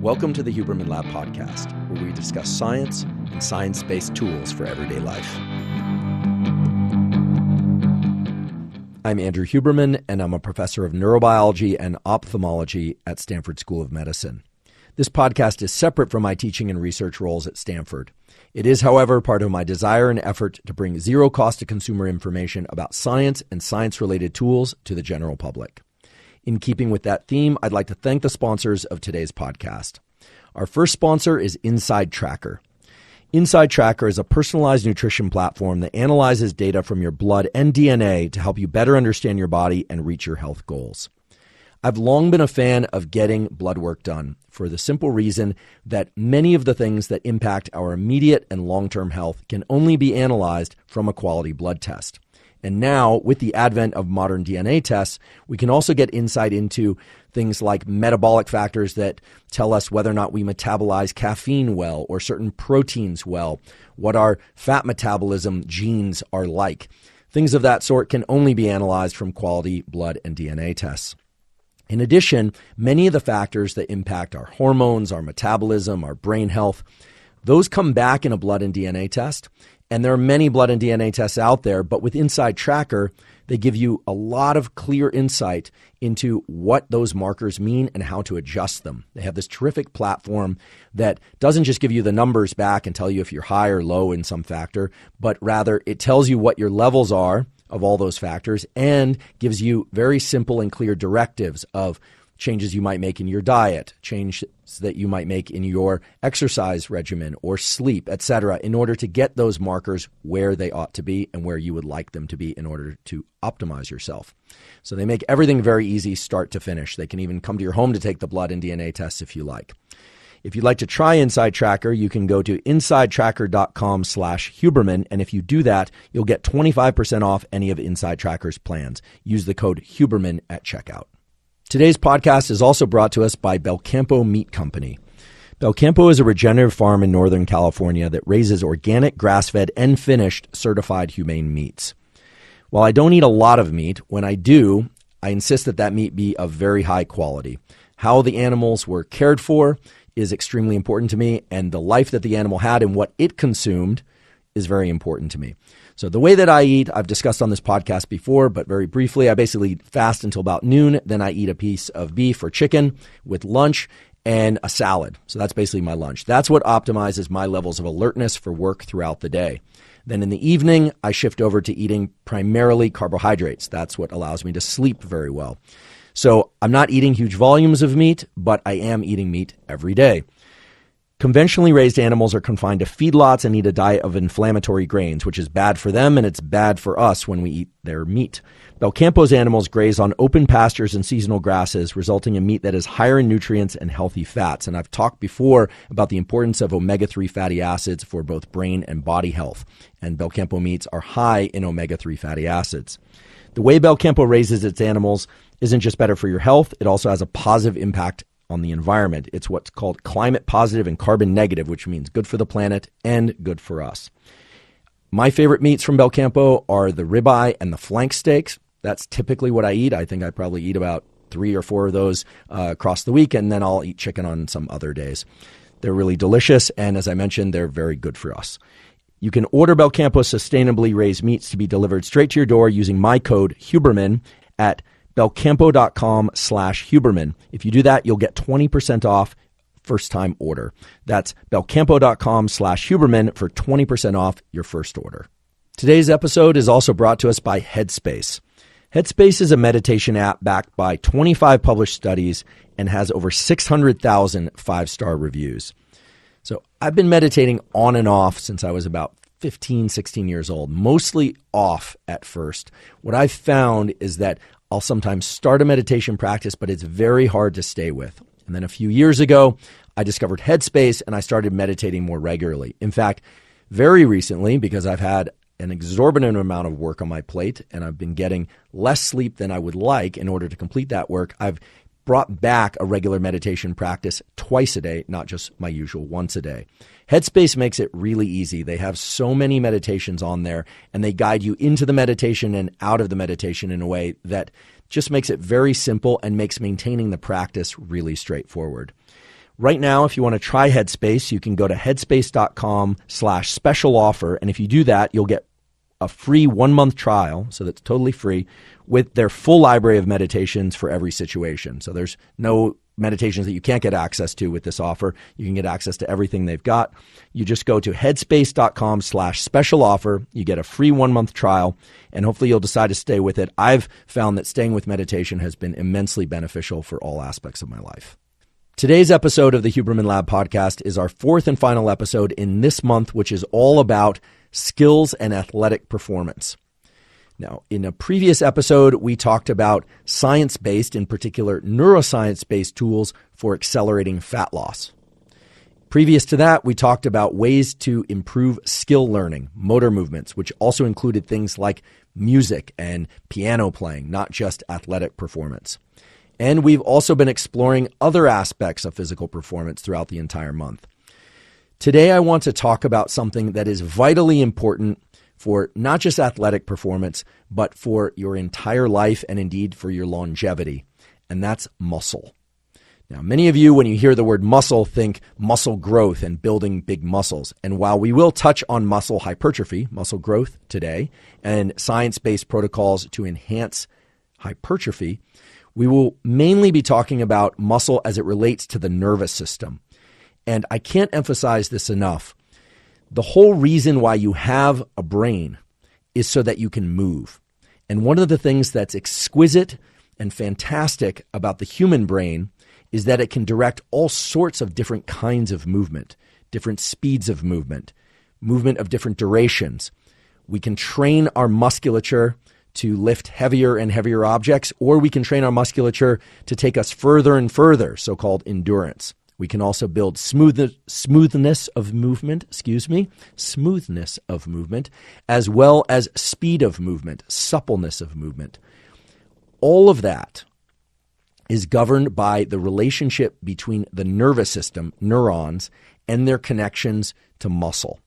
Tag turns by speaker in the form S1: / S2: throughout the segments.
S1: Welcome to the Huberman Lab podcast, where we discuss science and science-based tools for everyday life. I'm Andrew Huberman, and I'm a professor of neurobiology and ophthalmology at Stanford School of Medicine. This podcast is separate from my teaching and research roles at Stanford. It is, however, part of my desire and effort to bring zero-cost-to-consumer information about science and science-related tools to the general public. In keeping with that theme, I'd like to thank the sponsors of today's podcast. Our first sponsor is Inside Tracker. Inside Tracker is a personalized nutrition platform that analyzes data from your blood and DNA to help you better understand your body and reach your health goals. I've long been a fan of getting blood work done for the simple reason that many of the things that impact our immediate and long-term health can only be analyzed from a quality blood test. And now, with the advent of modern DNA tests, we can also get insight into things like metabolic factors that tell us whether or not we metabolize caffeine well or certain proteins well, what our fat metabolism genes are like. Things of that sort can only be analyzed from quality blood and DNA tests. In addition, many of the factors that impact our hormones, our metabolism, our brain health, those come back in a blood and DNA test. And there are many blood and DNA tests out there, but with Inside Tracker, they give you a lot of clear insight into what those markers mean and how to adjust them. They have this terrific platform that doesn't just give you the numbers back and tell you if you're high or low in some factor, but rather it tells you what your levels are of all those factors and gives you very simple and clear directives of changes you might make in your diet, changes that you might make in your exercise regimen or sleep, etc., in order to get those markers where they ought to be and where you would like them to be in order to optimize yourself. So they make everything very easy start to finish. They can even come to your home to take the blood and DNA tests if you like. If you'd like to try Inside Tracker, you can go to insidetracker.com/Huberman, and if you do that, you'll get 25% off any of Inside Tracker's plans. Use the code Huberman at checkout. Today's podcast is also brought to us by Belcampo Meat Company. Belcampo is a regenerative farm in Northern California that raises organic, grass-fed, and finished certified humane meats. While I don't eat a lot of meat, when I do, I insist that that meat be of very high quality. How the animals were cared for is extremely important to me, and the life that the animal had and what it consumed is very important to me. So the way that I eat, I've discussed on this podcast before, but very briefly, I basically fast until about noon. Then I eat a piece of beef or chicken with lunch and a salad. So that's basically my lunch. That's what optimizes my levels of alertness for work throughout the day. Then in the evening, I shift over to eating primarily carbohydrates. That's what allows me to sleep very well. So I'm not eating huge volumes of meat, but I am eating meat every day. Conventionally raised animals are confined to feedlots and eat a diet of inflammatory grains, which is bad for them and it's bad for us when we eat their meat. Belcampo's animals graze on open pastures and seasonal grasses, resulting in meat that is higher in nutrients and healthy fats. And I've talked before about the importance of omega-3 fatty acids for both brain and body health. And Belcampo meats are high in omega-3 fatty acids. The way Belcampo raises its animals isn't just better for your health, it also has a positive impact on the environment. It's what's called climate positive and carbon negative, which means good for the planet and good for us. My favorite meats from Belcampo are the ribeye and the flank steaks. That's typically what I eat. I think I probably eat about 3 or 4 of those across the week, and then I'll eat chicken on some other days. They're really delicious, and as I mentioned, they're very good for us. You can order Belcampo sustainably raised meats to be delivered straight to your door using my code Huberman at belcampo.com/Huberman. If you do that, you'll get 20% off first time order. That's belcampo.com/Huberman for 20% off your first order. Today's episode is also brought to us by Headspace. Headspace is a meditation app backed by 25 published studies and has over 600,000 5-star reviews. So I've been meditating on and off since I was about 15, 16 years old, mostly off at first. What I've found is that I'll sometimes start a meditation practice, but it's very hard to stay with. And then a few years ago, I discovered Headspace and I started meditating more regularly. In fact, very recently, because I've had an exorbitant amount of work on my plate and I've been getting less sleep than I would like in order to complete that work, I've brought back a regular meditation practice twice a day, not just my usual once a day. Headspace makes it really easy. They have so many meditations on there, and they guide you into the meditation and out of the meditation in a way that just makes it very simple and makes maintaining the practice really straightforward. Right now, if you want to try Headspace, you can go to headspace.com/special offer. And if you do that, you'll get a free 1-month trial, so that's totally free, with their full library of meditations for every situation. So there's no meditations that you can't get access to with this offer. You can get access to everything they've got. You just go to headspace.com/special offer. You get a free 1-month trial, and hopefully you'll decide to stay with it. I've found that staying with meditation has been immensely beneficial for all aspects of my life. Today's episode of the Huberman Lab podcast is our 4th and final episode in this month, which is all about skills and athletic performance. Now, in a previous episode, we talked about science-based, in particular neuroscience-based tools for accelerating fat loss. Previous to that, we talked about ways to improve skill learning, motor movements, which also included things like music and piano playing, not just athletic performance. And we've also been exploring other aspects of physical performance throughout the entire month. Today, I want to talk about something that is vitally important for not just athletic performance, but for your entire life and indeed for your longevity, and that's muscle. Now, many of you, when you hear the word muscle, think muscle growth and building big muscles. And while we will touch on muscle hypertrophy, muscle growth today, and science-based protocols to enhance hypertrophy, we will mainly be talking about muscle as it relates to the nervous system. And I can't emphasize this enough. The whole reason why you have a brain is so that you can move. And one of the things that's exquisite and fantastic about the human brain is that it can direct all sorts of different kinds of movement, different speeds of movement, movement of different durations. We can train our musculature to lift heavier and heavier objects, or we can train our musculature to take us further and further, so-called endurance. We can also build smoothness of movement, as well as speed of movement, suppleness of movement. All of that is governed by the relationship between the nervous system, neurons, and their connections to muscle.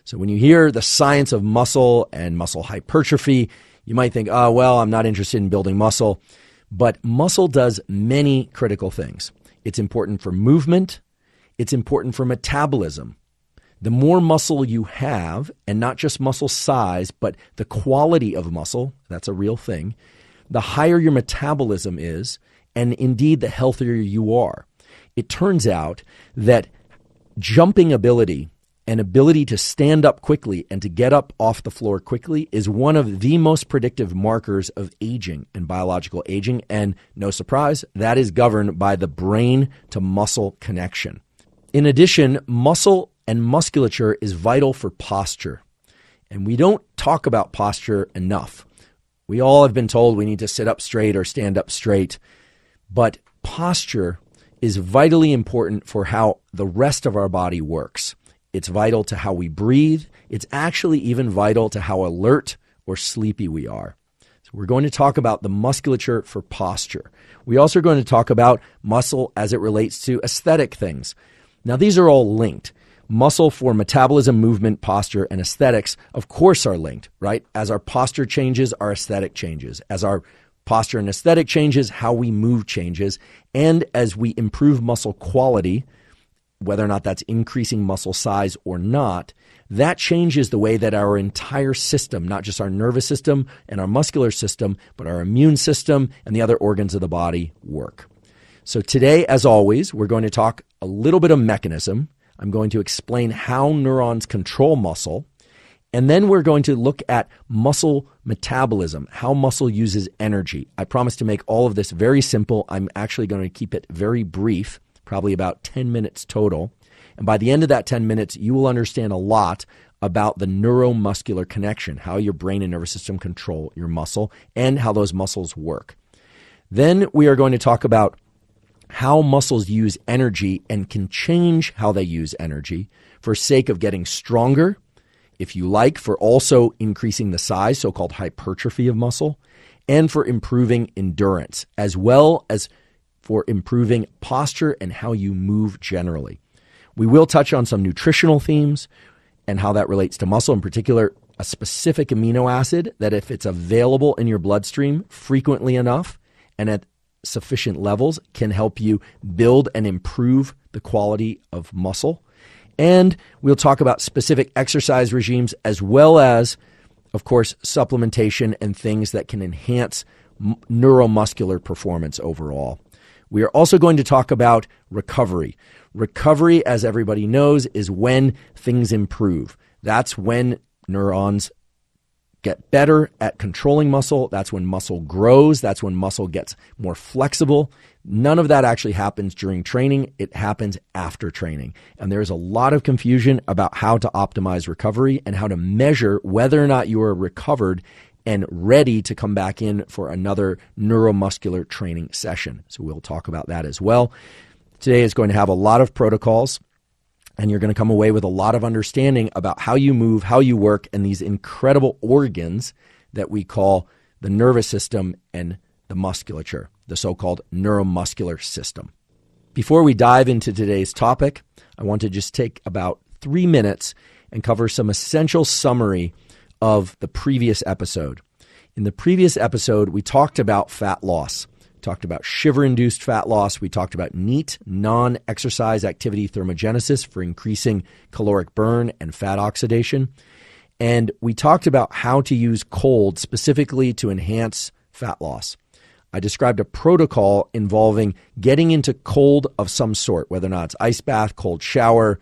S1: So when you hear the science of muscle and muscle hypertrophy, you might think, oh, well, I'm not interested in building muscle. But muscle does many critical things. It's important for movement. It's important for metabolism. The more muscle you have, and not just muscle size, but the quality of muscle, that's a real thing, the higher your metabolism is, and indeed the healthier you are. It turns out that jumping ability and ability to stand up quickly and to get up off the floor quickly is one of the most predictive markers of aging and biological aging. And no surprise, that is governed by the brain to muscle connection. In addition, muscle and musculature is vital for posture. And we don't talk about posture enough. We all have been told we need to sit up straight or stand up straight. But posture is vitally important for how the rest of our body works. It's vital to how we breathe. It's actually even vital to how alert or sleepy we are. So we're going to talk about the musculature for posture. We also are going to talk about muscle as it relates to aesthetic things. Now, these are all linked. Muscle for metabolism, movement, posture, and aesthetics, of course, are linked, right? As our posture changes, our aesthetic changes. As our posture and aesthetic changes, how we move changes. And as we improve muscle quality, whether or not that's increasing muscle size or not, that changes the way that our entire system, not just our nervous system and our muscular system, but our immune system and the other organs of the body work. So today, as always, we're going to talk a little bit of mechanism. I'm going to explain how neurons control muscle. And then we're going to look at muscle metabolism, how muscle uses energy. I promise to make all of this very simple. I'm actually going to keep it very brief, probably about 10 minutes total. And by the end of that 10 minutes, you will understand a lot about the neuromuscular connection, how your brain and nervous system control your muscle, and how those muscles work. Then we are going to talk about how muscles use energy and can change how they use energy for sake of getting stronger, if you like, for also increasing the size, so-called hypertrophy of muscle, and for improving endurance, as well as for improving posture and how you move generally. We will touch on some nutritional themes and how that relates to muscle, in particular, a specific amino acid that if it's available in your bloodstream frequently enough and at sufficient levels can help you build and improve the quality of muscle. And we'll talk about specific exercise regimes as well as, of course, supplementation and things that can enhance neuromuscular performance overall. We are also going to talk about recovery. Recovery, as everybody knows, is when things improve. That's when neurons get better at controlling muscle. That's when muscle grows. That's when muscle gets more flexible. None of that actually happens during training. It happens after training. And there's a lot of confusion about how to optimize recovery and how to measure whether or not you are recovered and ready to come back in for another neuromuscular training session. So we'll talk about that as well. Today is going to have a lot of protocols, and you're going to come away with a lot of understanding about how you move, how you work, and these incredible organs that we call the nervous system and the musculature, the so-called neuromuscular system. Before we dive into today's topic, I want to just take about 3 minutes and cover some essential summary of the previous episode. In the previous episode, we talked about fat loss. We talked about shiver-induced fat loss. We talked about NEAT, non-exercise activity thermogenesis, for increasing caloric burn and fat oxidation. And we talked about how to use cold specifically to enhance fat loss. I described a protocol involving getting into cold of some sort, whether or not it's ice bath, cold shower,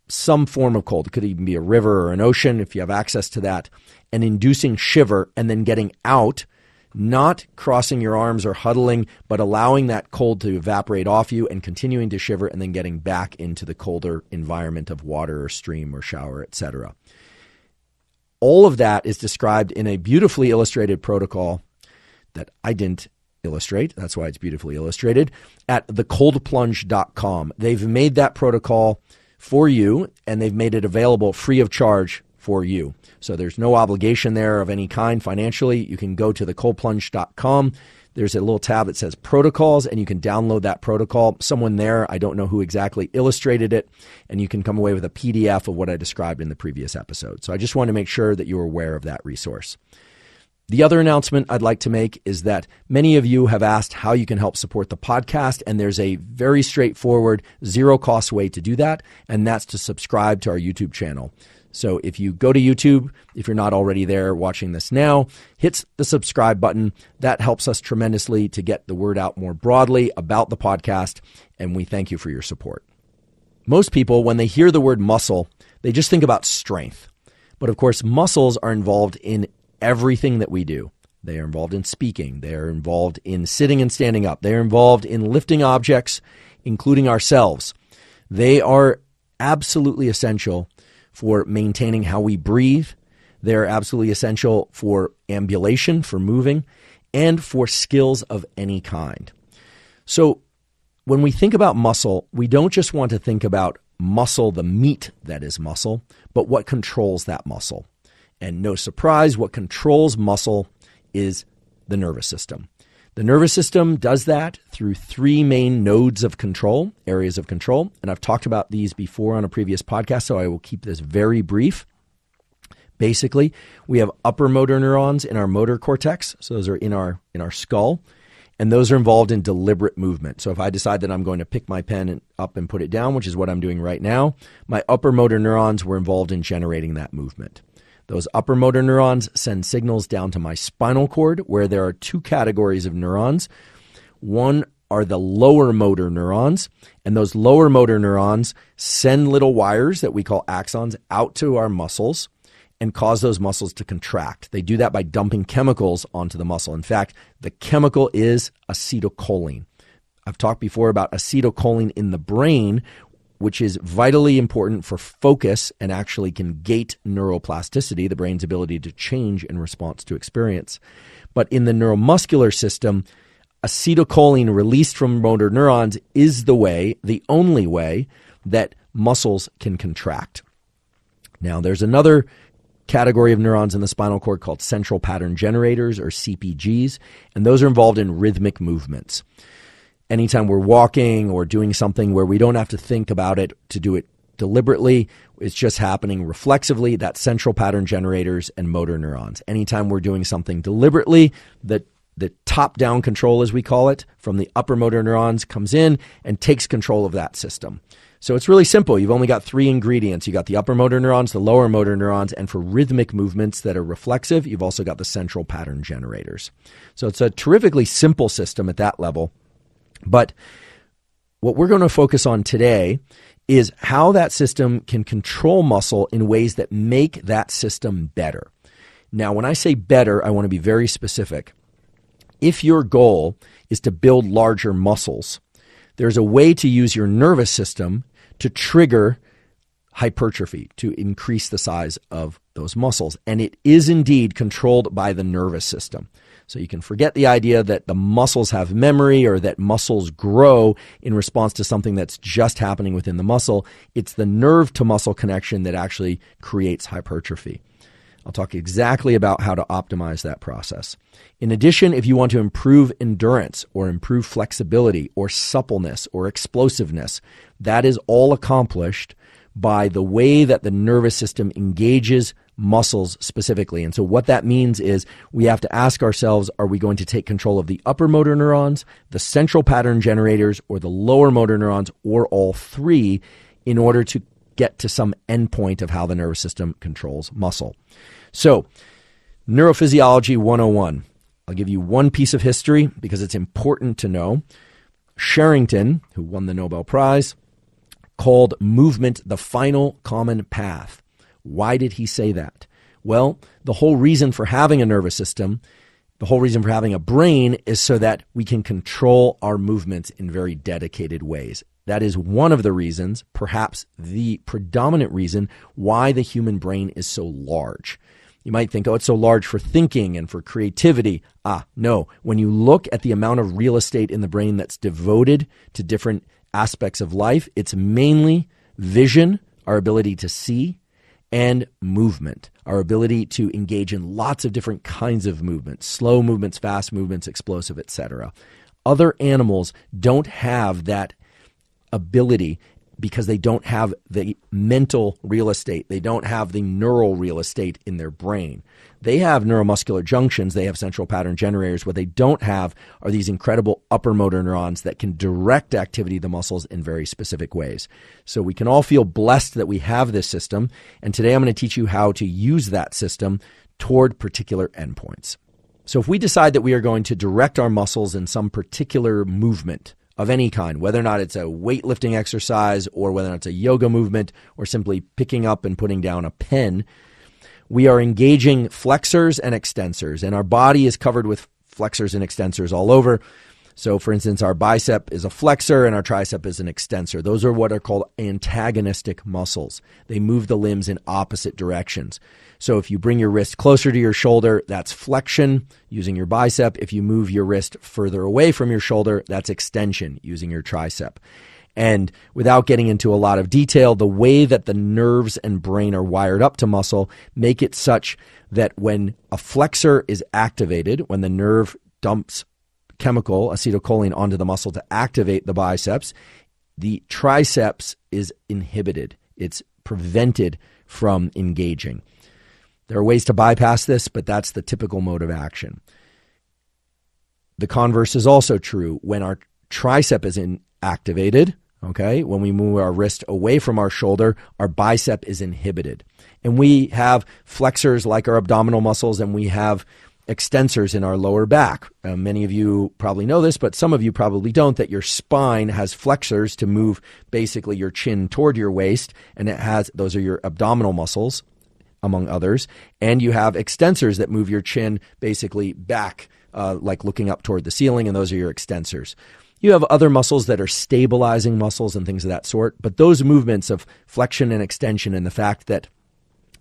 S1: some form of cold. It could even be a river or an ocean if you have access to that, and inducing shiver and then getting out, not crossing your arms or huddling, but allowing that cold to evaporate off you and continuing to shiver and then getting back into the colder environment of water or stream or shower, etc. All of that is described in a beautifully illustrated protocol that I didn't illustrate. That's why it's beautifully illustrated at thecoldplunge.com. They've made that protocol for you, and they've made it available free of charge for you. So there's no obligation there of any kind financially. You can go to thecoldplunge.com. There's a little tab that says protocols, and you can download that protocol. Someone there, I don't know who exactly illustrated it, and you can come away with a PDF of what I described in the previous episode. So I just want to make sure that you're aware of that resource. The other announcement I'd like to make is that many of you have asked how you can help support the podcast, and there's a very straightforward, zero-cost way to do that, and that's to subscribe to our YouTube channel. So if you go to YouTube, if you're not already there watching this now, hit the subscribe button. That helps us tremendously to get the word out more broadly about the podcast, and we thank you for your support. Most people, when they hear the word muscle, they just think about strength. But of course, muscles are involved in everything that we do. They are involved in speaking. They are involved in sitting and standing up. They are involved in lifting objects, including ourselves. They are absolutely essential for maintaining how we breathe. They're absolutely essential for ambulation, for moving, and for skills of any kind. So when we think about muscle, we don't just want to think about muscle, the meat that is muscle, but what controls that muscle. And no surprise, what controls muscle is the nervous system. The nervous system does that through 3 main nodes of control, areas of control. And I've talked about these before on a previous podcast, so I will keep this very brief. Basically, we have upper motor neurons in our motor cortex. So those are in our skull. And those are involved in deliberate movement. So if I decide that I'm going to pick my pen up and put it down, which is what I'm doing right now, my upper motor neurons were involved in generating that movement. Those upper motor neurons send signals down to my spinal cord, where there are 2 categories of neurons. One are the lower motor neurons, and those lower motor neurons send little wires that we call axons out to our muscles and cause those muscles to contract. They do that by dumping chemicals onto the muscle. In fact, the chemical is acetylcholine. I've talked before about acetylcholine in the brain, which is vitally important for focus and actually can gate neuroplasticity, the brain's ability to change in response to experience. But in the neuromuscular system, acetylcholine released from motor neurons is the only way that muscles can contract. Now, there's another category of neurons in the spinal cord called central pattern generators, or CPGs, and those are involved in rhythmic movements. Anytime we're walking or doing something where we don't have to think about it to do it deliberately, it's just happening reflexively. That's central pattern generators and motor neurons. Anytime we're doing something deliberately, the the top-down control, as we call it, from the upper motor neurons comes in and takes control of that system. So it's really simple. You've only got 3 ingredients. You got the upper motor neurons, the lower motor neurons, and for rhythmic movements that are reflexive, you've also got the central pattern generators. So it's a terrifically simple system at that level. But what we're going to focus on today is how that system can control muscle in ways that make that system better. Now, when I say better, I want to be very specific. If your goal is to build larger muscles, there's a way to use your nervous system to trigger hypertrophy, to increase the size of those muscles. And it is indeed controlled by the nervous system. So you can forget the idea that the muscles have memory or that muscles grow in response to something that's just happening within the muscle. It's the nerve to muscle connection that actually creates hypertrophy. I'll talk exactly about how to optimize that process. In addition, if you want to improve endurance or improve flexibility or suppleness or explosiveness, that is all accomplished by the way that the nervous system engages muscles specifically. And so what that means is we have to ask ourselves, are we going to take control of the upper motor neurons, the central pattern generators, or the lower motor neurons, or all 3 in order to get to some endpoint of how the nervous system controls muscle. So, Neurophysiology 101. I'll give you one piece of history because it's important to know. Sherrington, who won the Nobel Prize, called movement the final common path. Why did he say that? Well, the whole reason for having a nervous system, the whole reason for having a brain is so that we can control our movements in very dedicated ways. That is one of the reasons, perhaps the predominant reason, why the human brain is so large. You might think, oh, it's so large for thinking and for creativity. No. When you look at the amount of real estate in the brain that's devoted to different aspects of life, it's mainly vision, our ability to see, and movement, our ability to engage in lots of different kinds of movements, slow movements, fast movements, explosive, etc. Other animals don't have that ability because they don't have the mental real estate. They don't have the neural real estate in their brain. They have neuromuscular junctions. They have central pattern generators. What they don't have are these incredible upper motor neurons that can direct activity of the muscles in very specific ways. So we can all feel blessed that we have this system. And today I'm going to teach you how to use that system toward particular endpoints. So if we decide that we are going to direct our muscles in some particular movement of any kind, whether or not it's a weightlifting exercise or whether or not it's a yoga movement or simply picking up and putting down a pen, we are engaging flexors and extensors, and our body is covered with flexors and extensors all over. So, for instance, our bicep is a flexor and our tricep is an extensor. Those are what are called antagonistic muscles. They move the limbs in opposite directions. So if you bring your wrist closer to your shoulder, that's flexion using your bicep. If you move your wrist further away from your shoulder, that's extension using your tricep. And without getting into a lot of detail, the way that the nerves and brain are wired up to muscle make it such that when a flexor is activated, when the nerve dumps chemical acetylcholine onto the muscle to activate the biceps, the triceps is inhibited. It's prevented from engaging. There are ways to bypass this, but that's the typical mode of action. The converse is also true. When our tricep is activated, okay, when we move our wrist away from our shoulder, our bicep is inhibited. And we have flexors like our abdominal muscles, and we have extensors in our lower back. Many of you probably know this, but some of you probably don't, that your spine has flexors to move basically your chin toward your waist, and those are your abdominal muscles, among others, and you have extensors that move your chin basically back, like looking up toward the ceiling, and those are your extensors. You have other muscles that are stabilizing muscles and things of that sort, but those movements of flexion and extension and the fact that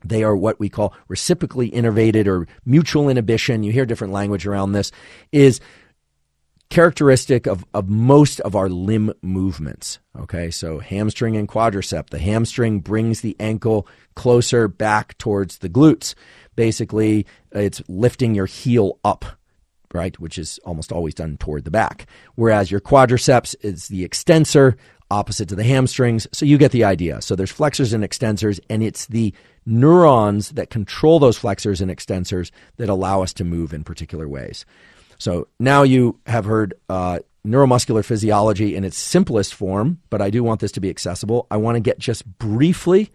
S1: they are what we call reciprocally innervated or mutual inhibition, you hear different language around this, is characteristic of most of our limb movements. Okay, so hamstring and quadricep. The hamstring brings the ankle closer back towards the glutes. Basically, it's lifting your heel up, right, which is almost always done toward the back. Whereas your quadriceps is the extensor, opposite to the hamstrings. So you get the idea. So there's flexors and extensors, and it's the neurons that control those flexors and extensors that allow us to move in particular ways. So now you have heard neuromuscular physiology in its simplest form, but I do want this to be accessible. I want to get just briefly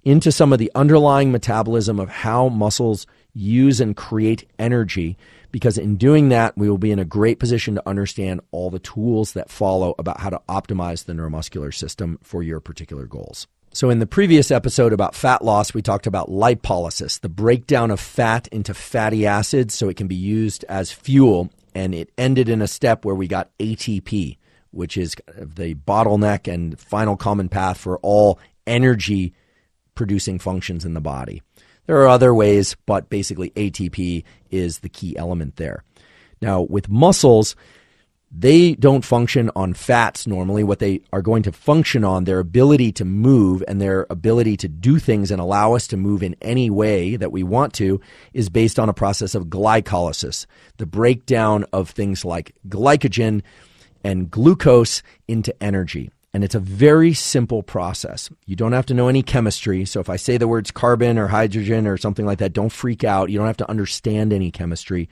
S1: into some of the underlying metabolism of how muscles use and create energy, because in doing that, we will be in a great position to understand all the tools that follow about how to optimize the neuromuscular system for your particular goals. So in the previous episode about fat loss, we talked about lipolysis, the breakdown of fat into fatty acids so it can be used as fuel. And it ended in a step where we got ATP, which is the bottleneck and final common path for all energy producing functions in the body. There are other ways, but basically ATP is the key element there. Now, with muscles, they don't function on fats normally. What they are going to function on, their ability to move and their ability to do things and allow us to move in any way that we want to, is based on a process of glycolysis, the breakdown of things like glycogen and glucose into energy. And it's a very simple process. You don't have to know any chemistry. So if I say the words carbon or hydrogen or something like that, don't freak out. You don't have to understand any chemistry.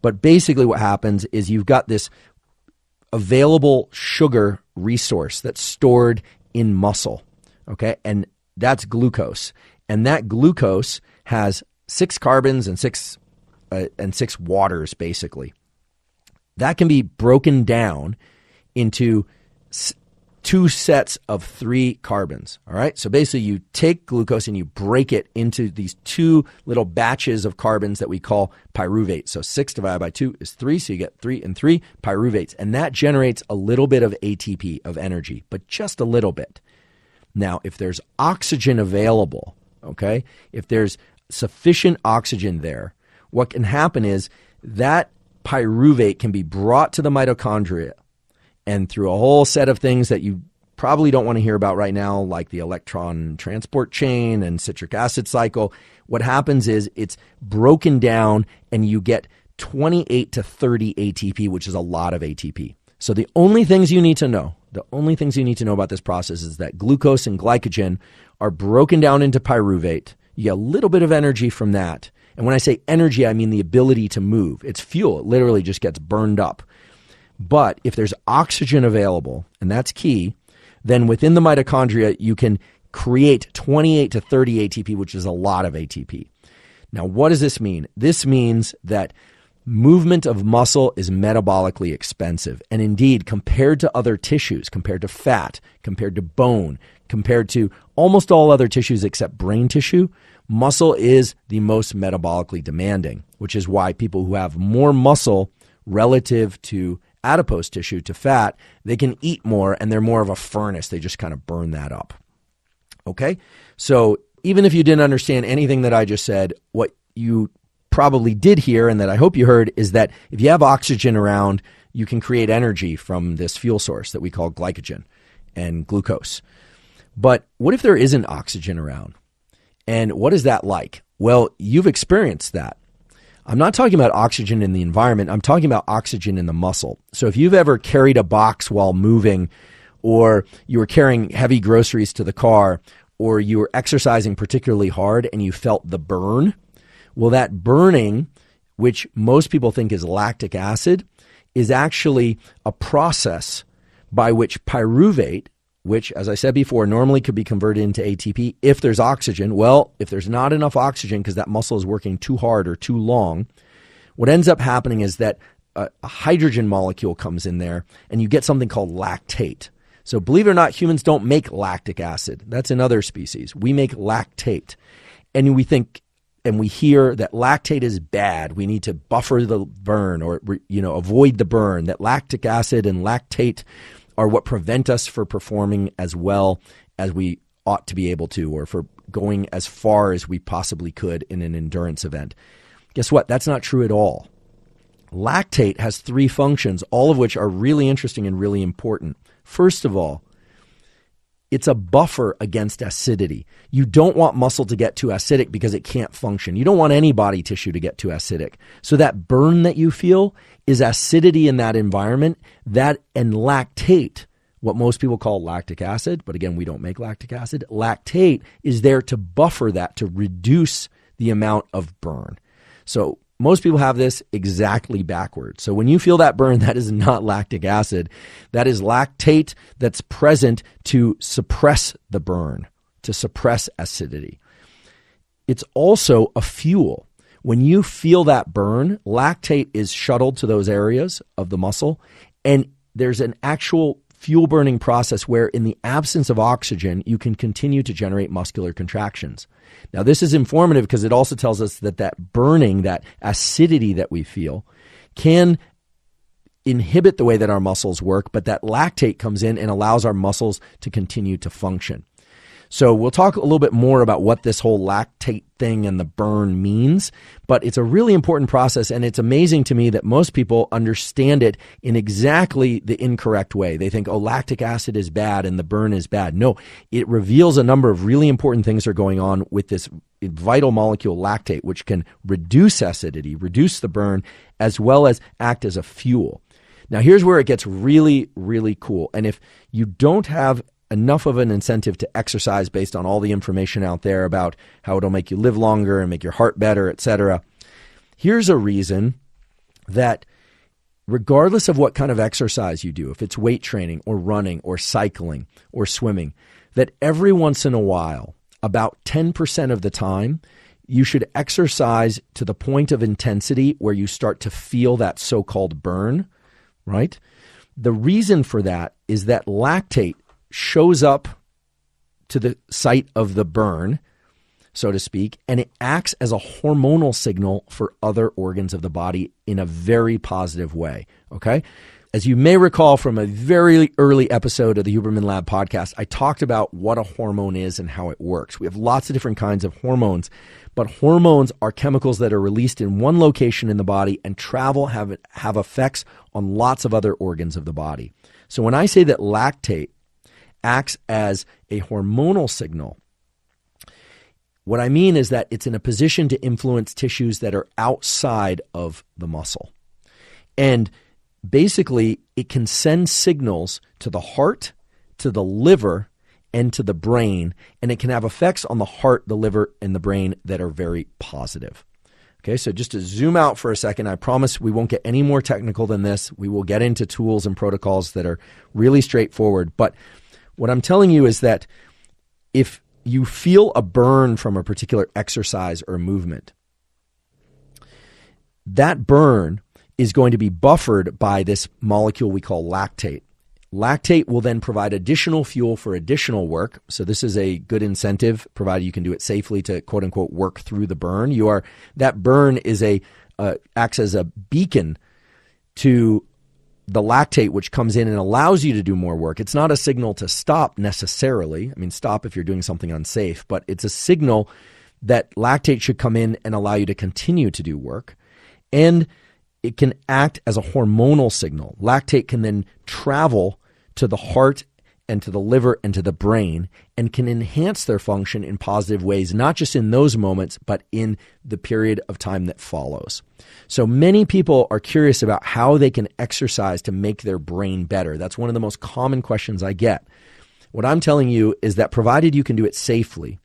S1: But basically what happens is you've got this available sugar resource that's stored in muscle, okay? And that's glucose. And that glucose has 6 carbons and 6 waters, basically. That can be broken down into 2 sets of 3 carbons, all right? So basically you take glucose and you break it into these 2 little batches of carbons that we call pyruvate. So 6 divided by 2 is 3, so you get 3 and 3 pyruvates. And that generates a little bit of ATP, of energy, but just a little bit. Now, if there's oxygen available, okay, if there's sufficient oxygen there, what can happen is that pyruvate can be brought to the mitochondria, and through a whole set of things that you probably don't want to hear about right now, like the electron transport chain and citric acid cycle, what happens is it's broken down and you get 28 to 30 ATP, which is a lot of ATP. So the only things you need to know about this process is that glucose and glycogen are broken down into pyruvate. You get a little bit of energy from that. And when I say energy, I mean the ability to move. It's fuel. It literally just gets burned up. But if there's oxygen available, and that's key, then within the mitochondria, you can create 28 to 30 ATP, which is a lot of ATP. Now, what does this mean? This means that movement of muscle is metabolically expensive. And indeed, compared to other tissues, compared to fat, compared to bone, compared to almost all other tissues except brain tissue, muscle is the most metabolically demanding, which is why people who have more muscle relative to adipose tissue, to fat, they can eat more and they're more of a furnace. They just kind of burn that up. Okay? So even if you didn't understand anything that I just said, what you probably did hear and that I hope you heard is that if you have oxygen around, you can create energy from this fuel source that we call glycogen and glucose. But what if there isn't oxygen around? And what is that like? Well, you've experienced that. I'm not talking about oxygen in the environment. I'm talking about oxygen in the muscle. So if you've ever carried a box while moving, or you were carrying heavy groceries to the car, or you were exercising particularly hard and you felt the burn, well, that burning, which most people think is lactic acid, is actually a process by which pyruvate, which, as I said before, normally could be converted into ATP if there's oxygen. Well, if there's not enough oxygen because that muscle is working too hard or too long, what ends up happening is that a hydrogen molecule comes in there and you get something called lactate. So believe it or not, humans don't make lactic acid. That's in other species. We make lactate. And we think and we hear that lactate is bad. We need to buffer the burn or avoid the burn, that lactic acid and lactate are what prevent us from performing as well as we ought to be able to, or for going as far as we possibly could in an endurance event. Guess what? That's not true at all. Lactate has 3 functions, all of which are really interesting and really important. First of all, it's a buffer against acidity. You don't want muscle to get too acidic because it can't function. You don't want any body tissue to get too acidic. So that burn that you feel is acidity in that environment, that and lactate, what most people call lactic acid, but again, we don't make lactic acid. Lactate is there to buffer that, to reduce the amount of burn. So most people have this exactly backwards. So when you feel that burn, that is not lactic acid. That is lactate that's present to suppress the burn, to suppress acidity. It's also a fuel. When you feel that burn, lactate is shuttled to those areas of the muscle, and there's an actual fuel burning process where in the absence of oxygen, you can continue to generate muscular contractions. Now, this is informative because it also tells us that that burning, that acidity that we feel, can inhibit the way that our muscles work, but that lactate comes in and allows our muscles to continue to function. So we'll talk a little bit more about what this whole lactate thing and the burn means, but it's a really important process, and it's amazing to me that most people understand it in exactly the incorrect way. They think, oh, lactic acid is bad and the burn is bad. No, it reveals a number of really important things are going on with this vital molecule lactate, which can reduce acidity, reduce the burn, as well as act as a fuel. Now, here's where it gets really, really cool. And if you don't have enough of an incentive to exercise based on all the information out there about how it'll make you live longer and make your heart better, etc. Here's a reason that regardless of what kind of exercise you do, if it's weight training or running or cycling or swimming, that every once in a while, about 10% of the time, you should exercise to the point of intensity where you start to feel that so-called burn, right? The reason for that is that lactate shows up to the site of the burn, so to speak, and it acts as a hormonal signal for other organs of the body in a very positive way, okay? As you may recall from a very early episode of the Huberman Lab podcast, I talked about what a hormone is and how it works. We have lots of different kinds of hormones, but hormones are chemicals that are released in one location in the body and have effects on lots of other organs of the body. So when I say that lactate acts as a hormonal signal, what I mean is that it's in a position to influence tissues that are outside of the muscle. And basically, it can send signals to the heart, to the liver, and to the brain, and it can have effects on the heart, the liver, and the brain that are very positive. Okay, so just to zoom out for a second, I promise we won't get any more technical than this. We will get into tools and protocols that are really straightforward, but what I'm telling you is that if you feel a burn from a particular exercise or movement, that burn is going to be buffered by this molecule we call lactate. Lactate will then provide additional fuel for additional work. So this is a good incentive, provided you can do it safely, to quote unquote work through the burn. That burn is acts as a beacon to the lactate, which comes in and allows you to do more work. It's not a signal to stop necessarily. I mean, stop if you're doing something unsafe, but it's a signal that lactate should come in and allow you to continue to do work. And it can act as a hormonal signal. Lactate can then travel to the heart and to the liver and to the brain and can enhance their function in positive ways, not just in those moments, but in the period of time that follows. So many people are curious about how they can exercise to make their brain better. That's one of the most common questions I get. What I'm telling you is that provided you can do it safely,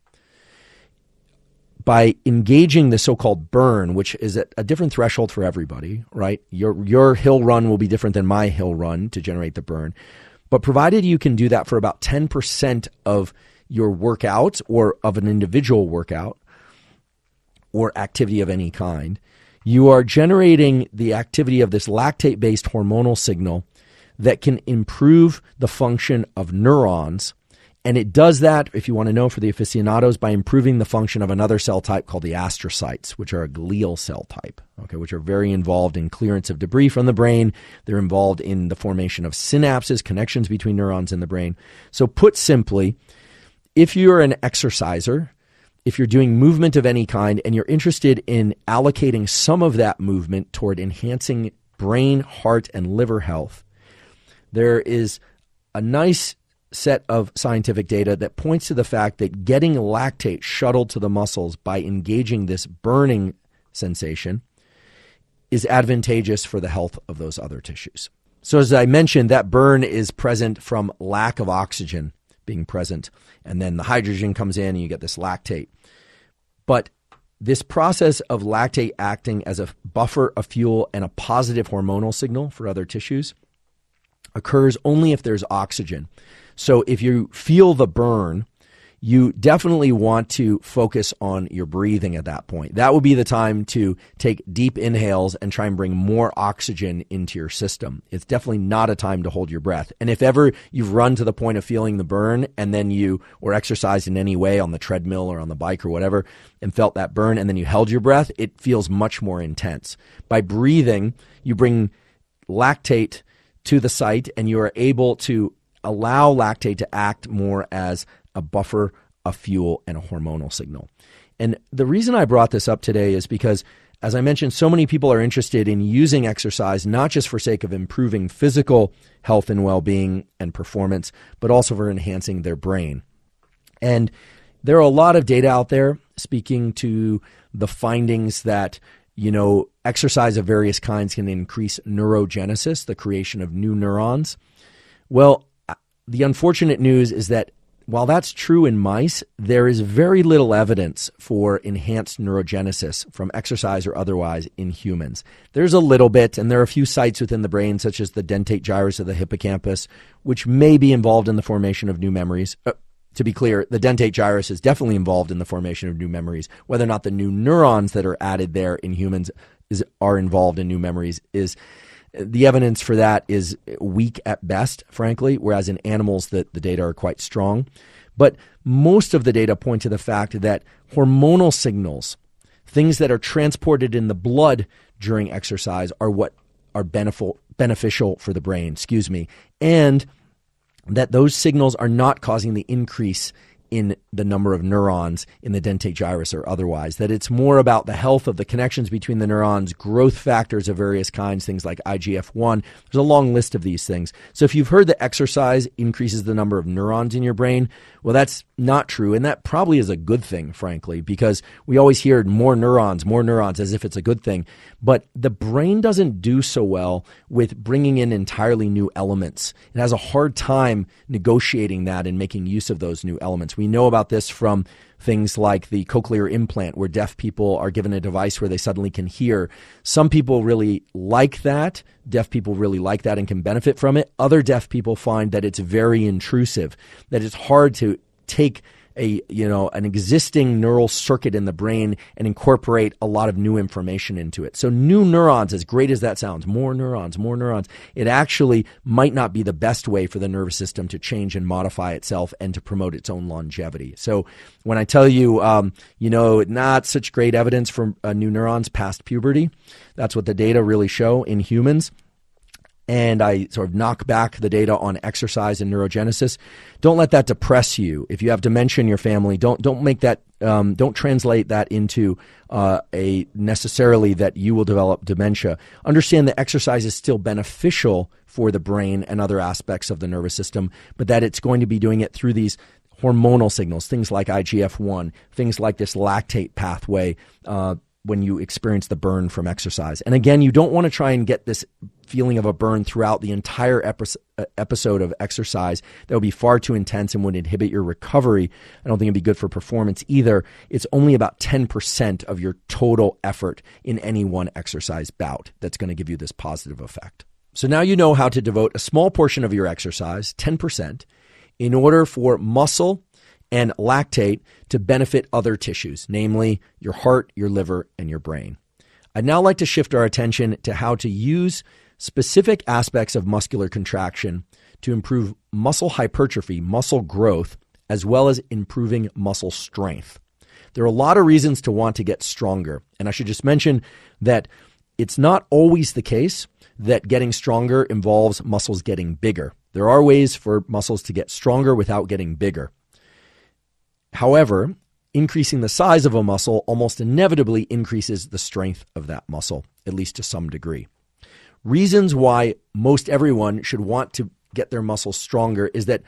S1: by engaging the so-called burn, which is at a different threshold for everybody, right? Your hill run will be different than my hill run to generate the burn. But provided you can do that for about 10% of your workout or of an individual workout or activity of any kind, you are generating the activity of this lactate-based hormonal signal that can improve the function of neurons. And it does that, if you want to know, for the aficionados, by improving the function of another cell type called the astrocytes, which are a glial cell type, okay, which are very involved in clearance of debris from the brain. They're involved in the formation of synapses, connections between neurons in the brain. So put simply, if you're an exerciser, if you're doing movement of any kind, and you're interested in allocating some of that movement toward enhancing brain, heart, and liver health, there is a nice set of scientific data that points to the fact that getting lactate shuttled to the muscles by engaging this burning sensation is advantageous for the health of those other tissues. So as I mentioned, that burn is present from lack of oxygen being present, and then the hydrogen comes in and you get this lactate. But This process of lactate acting as a buffer, a fuel, and a positive hormonal signal for other tissues occurs only if there's oxygen. So if you feel the burn, you definitely want to focus on your breathing at that point. That would be the time to take deep inhales and try and bring more oxygen into your system. It's definitely not a time to hold your breath. And if ever you've run to the point of feeling the burn and then or exercised in any way on the treadmill or on the bike or whatever and felt that burn and then you held your breath, it feels much more intense. By breathing, you bring lactate to the site and you are able to allow lactate to act more as a buffer, a fuel, and a hormonal signal. And the reason I brought this up today is because, as I mentioned, so many people are interested in using exercise, not just for sake of improving physical health and well-being and performance, but also for enhancing their brain. And there are a lot of data out there speaking to the findings that, exercise of various kinds can increase neurogenesis, the creation of new neurons. Well, the unfortunate news is that while that's true in mice, there is very little evidence for enhanced neurogenesis from exercise or otherwise in humans. There's a little bit, and there are a few sites within the brain, such as the dentate gyrus of the hippocampus, which may be involved in the formation of new memories. To be clear, the dentate gyrus is definitely involved in the formation of new memories. Whether or not the new neurons that are added there in humans are involved in new memories the evidence for that is weak at best, frankly, whereas in animals the data are quite strong. But most of the data point to the fact that hormonal signals, things that are transported in the blood during exercise, are what are beneficial for the brain, and that those signals are not causing the increase in the number of neurons in the dentate gyrus or otherwise, that it's more about the health of the connections between the neurons, growth factors of various kinds, things like IGF-1. There's a long list of these things. So if you've heard that exercise increases the number of neurons in your brain, well, that's not true. And that probably is a good thing, frankly, because we always hear more neurons as if it's a good thing. But the brain doesn't do so well with bringing in entirely new elements. It has a hard time negotiating that and making use of those new elements. We know about this from things like the cochlear implant, where deaf people are given a device where they suddenly can hear. Some people really like that. Deaf people really like that and can benefit from it. Other deaf people find that it's very intrusive, that it's hard to take an existing neural circuit in the brain and incorporate a lot of new information into it. So new neurons, as great as that sounds, more neurons, it actually might not be the best way for the nervous system to change and modify itself and to promote its own longevity. So when I tell you, not such great evidence for new neurons past puberty, that's what the data really show in humans. And I sort of knock back the data on exercise and neurogenesis. Don't let that depress you. If you have dementia in your family, don't make that, don't translate that into necessarily that you will develop dementia. Understand that exercise is still beneficial for the brain and other aspects of the nervous system, but that it's going to be doing it through these hormonal signals, things like IGF-1, things like this lactate pathway, when you experience the burn from exercise. And again, you don't want to try and get this feeling of a burn throughout the entire episode of exercise. That would be far too intense and would inhibit your recovery. I don't think it'd be good for performance either. It's only about 10% of your total effort in any one exercise bout that's going to give you this positive effect. So now you know how to devote a small portion of your exercise, 10%, in order for muscle and lactate to benefit other tissues, namely your heart, your liver, and your brain. I'd now like to shift our attention to how to use specific aspects of muscular contraction to improve muscle hypertrophy, muscle growth, as well as improving muscle strength. There are a lot of reasons to want to get stronger, and I should just mention that it's not always the case that getting stronger involves muscles getting bigger. There are ways for muscles to get stronger without getting bigger. However, increasing the size of a muscle almost inevitably increases the strength of that muscle, at least to some degree. Reasons why most everyone should want to get their muscles stronger is that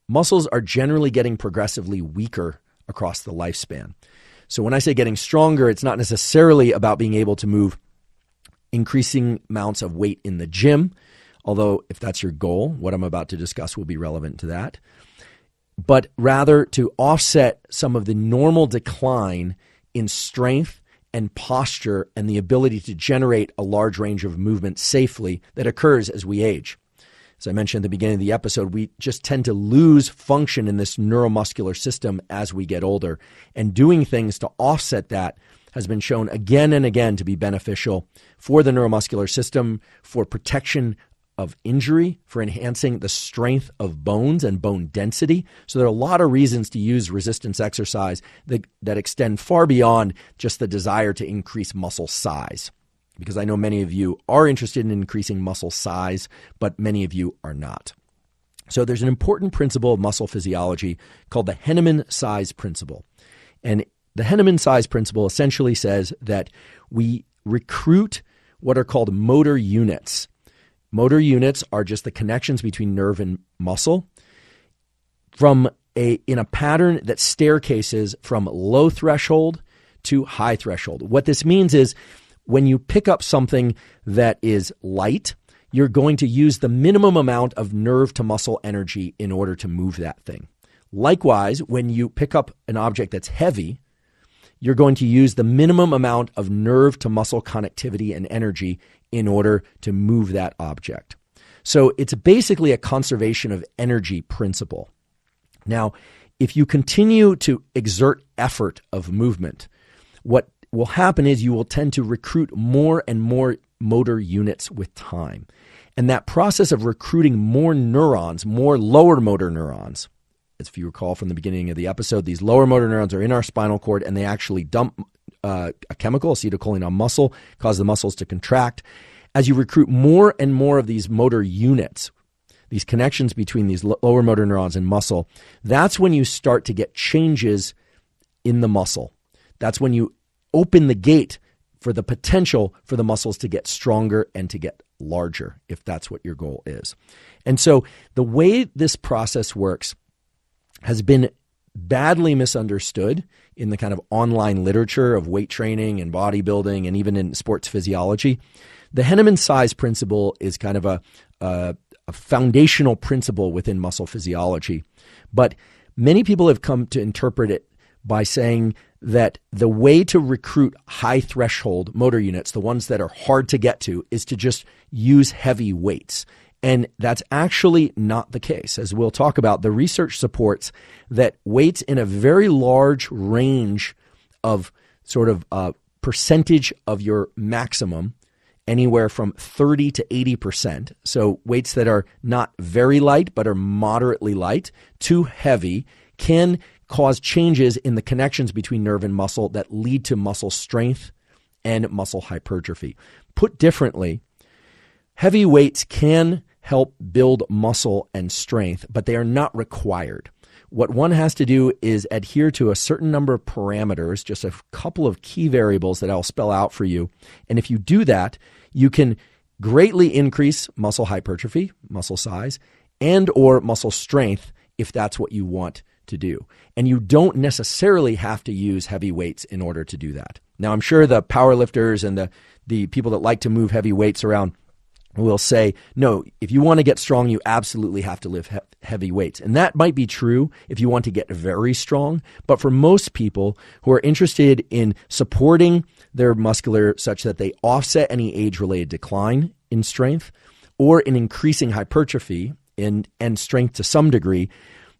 S1: muscles are generally getting progressively weaker across the lifespan. So when I say getting stronger, it's not necessarily about being able to move increasing amounts of weight in the gym, although if that's your goal, what I'm about to discuss will be relevant to that, but rather to offset some of the normal decline in strength and posture and the ability to generate a large range of movement safely that occurs as we age. As I mentioned at the beginning of the episode, we just tend to lose function in this neuromuscular system as we get older. And doing things to offset that has been shown again and again to be beneficial for the neuromuscular system, for protection of injury, for enhancing the strength of bones and bone density. So there are a lot of reasons to use resistance exercise that extend far beyond just the desire to increase muscle size. Because I know many of you are interested in increasing muscle size, but many of you are not. So there's an important principle of muscle physiology called the Henneman size principle. And the Henneman size principle essentially says that we recruit what are called motor units. Motor units are just the connections between nerve and muscle in a pattern that staircases from low threshold to high threshold. What this means is when you pick up something that is light, you're going to use the minimum amount of nerve to muscle energy in order to move that thing. Likewise, when you pick up an object that's heavy, you're going to use the minimum amount of nerve to muscle connectivity and energy in order to move that object. So it's basically a conservation of energy principle. Now, if you continue to exert effort of movement, what will happen is you will tend to recruit more and more motor units with time. And that process of recruiting more neurons, more lower motor neurons, as if you recall from the beginning of the episode, these lower motor neurons are in our spinal cord and they actually dump a chemical, acetylcholine, on muscle, cause the muscles to contract. As you recruit more and more of these motor units, these connections between these lower motor neurons and muscle, that's when you start to get changes in the muscle. That's when you open the gate for the potential for the muscles to get stronger and to get larger, if that's what your goal is. And so the way this process works has been badly misunderstood in the kind of online literature of weight training and bodybuilding and even in sports physiology. The Henneman size principle is kind of a foundational principle within muscle physiology. But many people have come to interpret it by saying that the way to recruit high threshold motor units, the ones that are hard to get to, is to just use heavy weights. And that's actually not the case. As we'll talk about, the research supports that weights in a very large range of sort of percentage of your maximum, anywhere from 30 to 80%, so weights that are not very light but are moderately light to heavy, can cause changes in the connections between nerve and muscle that lead to muscle strength and muscle hypertrophy. Put differently, heavy weights can help build muscle and strength, but they are not required. What one has to do is adhere to a certain number of parameters, just a couple of key variables that I'll spell out for you. And if you do that, you can greatly increase muscle hypertrophy, muscle size, and or muscle strength if that's what you want to do. And you don't necessarily have to use heavy weights in order to do that. Now, I'm sure the power lifters and the people that like to move heavy weights around will say, no, if you want to get strong, you absolutely have to lift heavy weights. And that might be true if you want to get very strong. But for most people who are interested in supporting their muscular such that they offset any age-related decline in strength or in increasing hypertrophy and strength to some degree,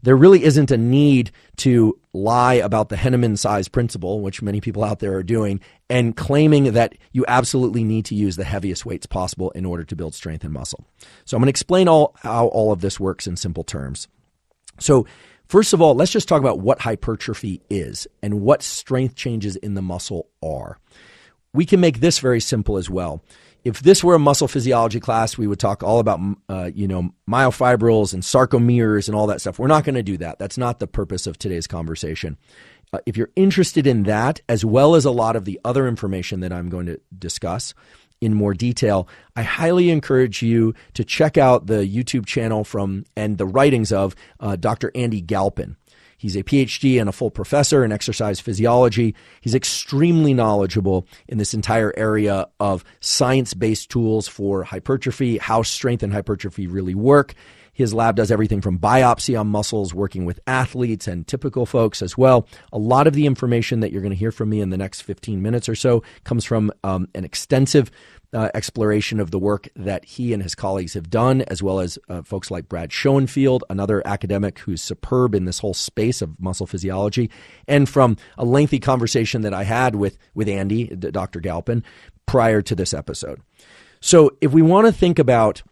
S1: there really isn't a need to lie about the Henneman size principle, which many people out there are doing, and claiming that you absolutely need to use the heaviest weights possible in order to build strength and muscle. So I'm going to explain how all of this works in simple terms. So first of all, let's just talk about what hypertrophy is and what strength changes in the muscle are. We can make this very simple as well. If this were a muscle physiology class, we would talk all about, myofibrils and sarcomeres and all that stuff. We're not going to do that. That's not the purpose of today's conversation. If you're interested in that, as well as a lot of the other information that I'm going to discuss in more detail, I highly encourage you to check out the YouTube channel and the writings of Dr. Andy Galpin. He's a PhD and a full professor in exercise physiology. He's extremely knowledgeable in this entire area of science-based tools for hypertrophy, how strength and hypertrophy really work. His lab does everything from biopsy on muscles, working with athletes and typical folks as well. A lot of the information that you're going to hear from me in the next 15 minutes or so comes from an extensive exploration of the work that he and his colleagues have done, as well as folks like Brad Schoenfield, another academic who's superb in this whole space of muscle physiology, and from a lengthy conversation that I had with Andy, Dr. Galpin, prior to this episode. So if we want to think about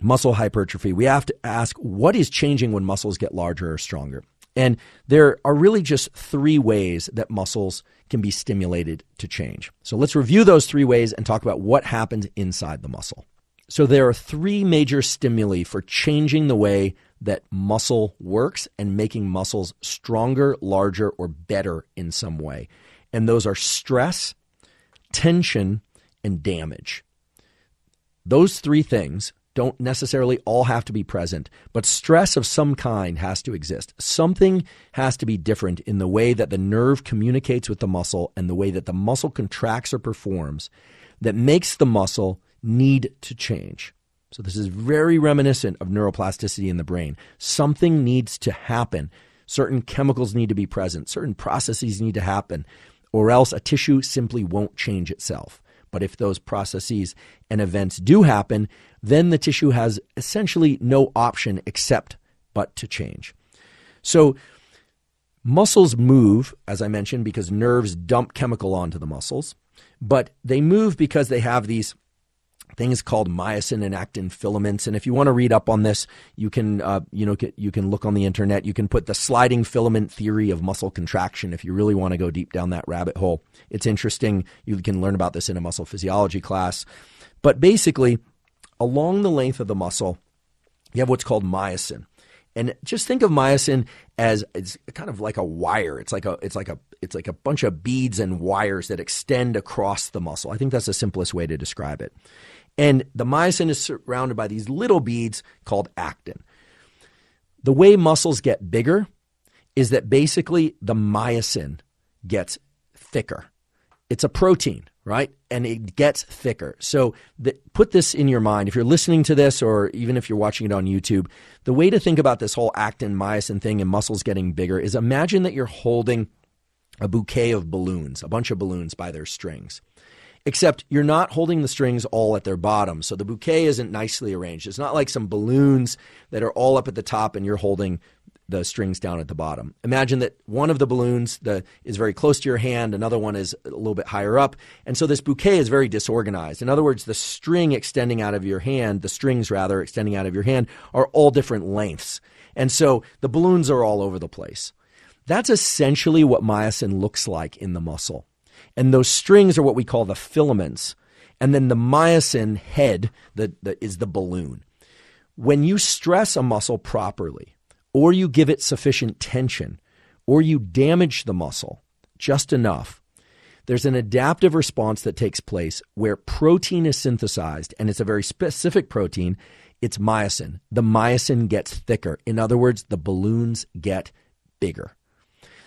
S1: muscle hypertrophy, we have to ask, what is changing when muscles get larger or stronger? And there are really just three ways that muscles can be stimulated to change. So let's review those three ways and talk about what happens inside the muscle. So there are three major stimuli for changing the way that muscle works and making muscles stronger, larger, or better in some way. And those are stress, tension, and damage. Those three things don't necessarily all have to be present, but stress of some kind has to exist. Something has to be different in the way that the nerve communicates with the muscle and the way that the muscle contracts or performs that makes the muscle need to change. So this is very reminiscent of neuroplasticity in the brain. Something needs to happen. Certain chemicals need to be present. Certain processes need to happen, or else a tissue simply won't change itself. But if those processes and events do happen, then the tissue has essentially no option except but to change. So muscles move, as I mentioned, because nerves dump chemical onto the muscles, but they move because they have these things called myosin and actin filaments. And if you want to read up on this, you can you can look on the internet. You can put the sliding filament theory of muscle contraction if you really want to go deep down that rabbit hole. It's interesting. You can learn about this in a muscle physiology class. But basically, along the length of the muscle, you have what's called myosin. And just think of myosin as it's kind of like a wire. It's like a bunch of beads and wires that extend across the muscle. I think that's the simplest way to describe it. And the myosin is surrounded by these little beads called actin. The way muscles get bigger is that basically the myosin gets thicker. It's a protein, right? And it gets thicker. So put this in your mind. If you're listening to this, or even if you're watching it on YouTube, the way to think about this whole actin myosin thing and muscles getting bigger is imagine that you're holding a bouquet of balloons, a bunch of balloons by their strings. Except you're not holding the strings all at their bottom. So the bouquet isn't nicely arranged. It's not like some balloons that are all up at the top and you're holding the strings down at the bottom. Imagine that one of the balloons is very close to your hand, another one is a little bit higher up, and so this bouquet is very disorganized. In other words, the strings extending out of your hand are all different lengths. And so the balloons are all over the place. That's essentially what myosin looks like in the muscle. And those strings are what we call the filaments. And then the myosin head is the balloon. When you stress a muscle properly, or you give it sufficient tension, or you damage the muscle just enough, there's an adaptive response that takes place where protein is synthesized, and it's a very specific protein. It's myosin. The myosin gets thicker. In other words, the balloons get bigger.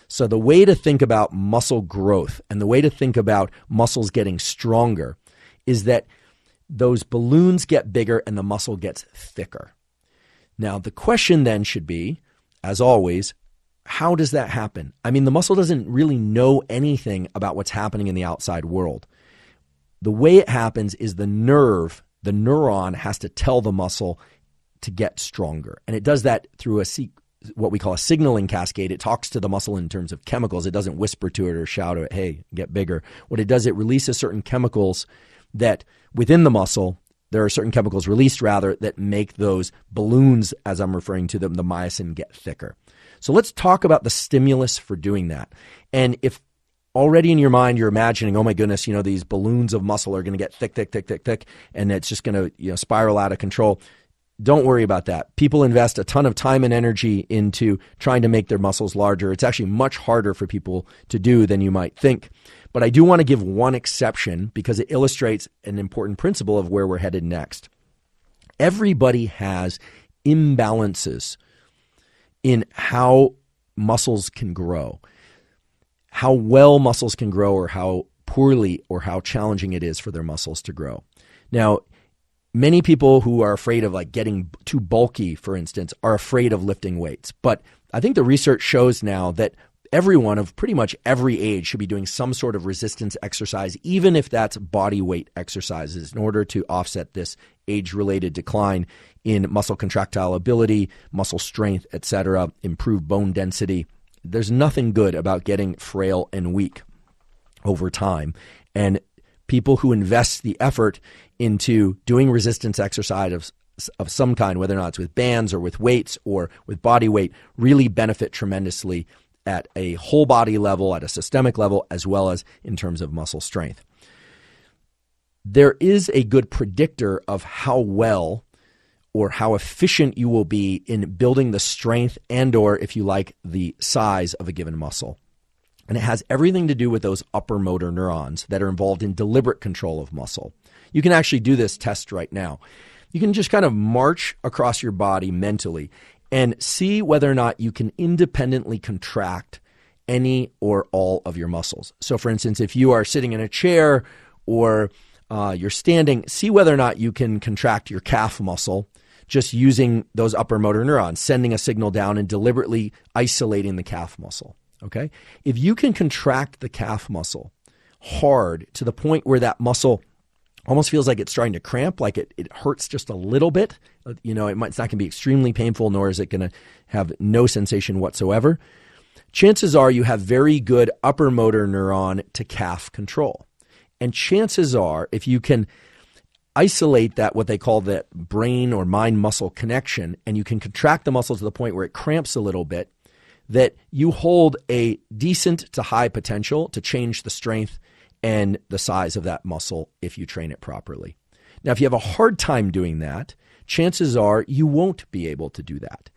S1: So the way to think about muscle growth and the way to think about muscles getting stronger is that those balloons get bigger and the muscle gets thicker. Now, the question then should be, as always, how does that happen? I mean, the muscle doesn't really know anything about what's happening in the outside world. The way it happens is the neuron has to tell the muscle to get stronger. And it does that through what we call a signaling cascade. It talks to the muscle in terms of chemicals. It doesn't whisper to it or shout at it, hey, get bigger. What it does, it releases certain chemicals that within the muscle, there are certain chemicals released that make those balloons, as I'm referring to them, the myosin, get thicker. So let's talk about the stimulus for doing that. And if already in your mind you're imagining, oh my goodness, these balloons of muscle are going to get thick, and it's just going to spiral out of control. Don't worry about that. People invest a ton of time and energy into trying to make their muscles larger. It's actually much harder for people to do than you might think. But I do want to give one exception because it illustrates an important principle of where we're headed next. Everybody has imbalances in how muscles can grow, how well muscles can grow, or how poorly or how challenging it is for their muscles to grow. Now, Many people who are afraid of like getting too bulky, for instance, are afraid of lifting weights. But I think the research shows now that everyone of pretty much every age should be doing some sort of resistance exercise, even if that's body weight exercises, in order to offset this age-related decline in muscle contractile ability, muscle strength, etc., improve bone density. There's nothing good about getting frail and weak over time. And people who invest the effort into doing resistance exercise of some kind, whether or not it's with bands or with weights or with body weight, really benefit tremendously at a whole body level, at a systemic level, as well as in terms of muscle strength. There is a good predictor of how well or how efficient you will be in building the strength and or, if you like, the size of a given muscle. And it has everything to do with those upper motor neurons that are involved in deliberate control of muscle. You can actually do this test right now. You can just kind of march across your body mentally and see whether or not you can independently contract any or all of your muscles. So for instance, if you are sitting in a chair or you're standing, see whether or not you can contract your calf muscle just using those upper motor neurons, sending a signal down and deliberately isolating the calf muscle. Okay? If you can contract the calf muscle hard to the point where that muscle almost feels like it's starting to cramp, like it hurts just a little bit, it's not going to be extremely painful, nor is it going to have no sensation whatsoever, chances are you have very good upper motor neuron to calf control. And chances are, if you can isolate that, what they call the brain or mind muscle connection, and you can contract the muscle to the point where it cramps a little bit, that you hold a decent to high potential to change the strength and the size of that muscle if you train it properly. Now, if you have a hard time doing that, chances are you won't be able to do that.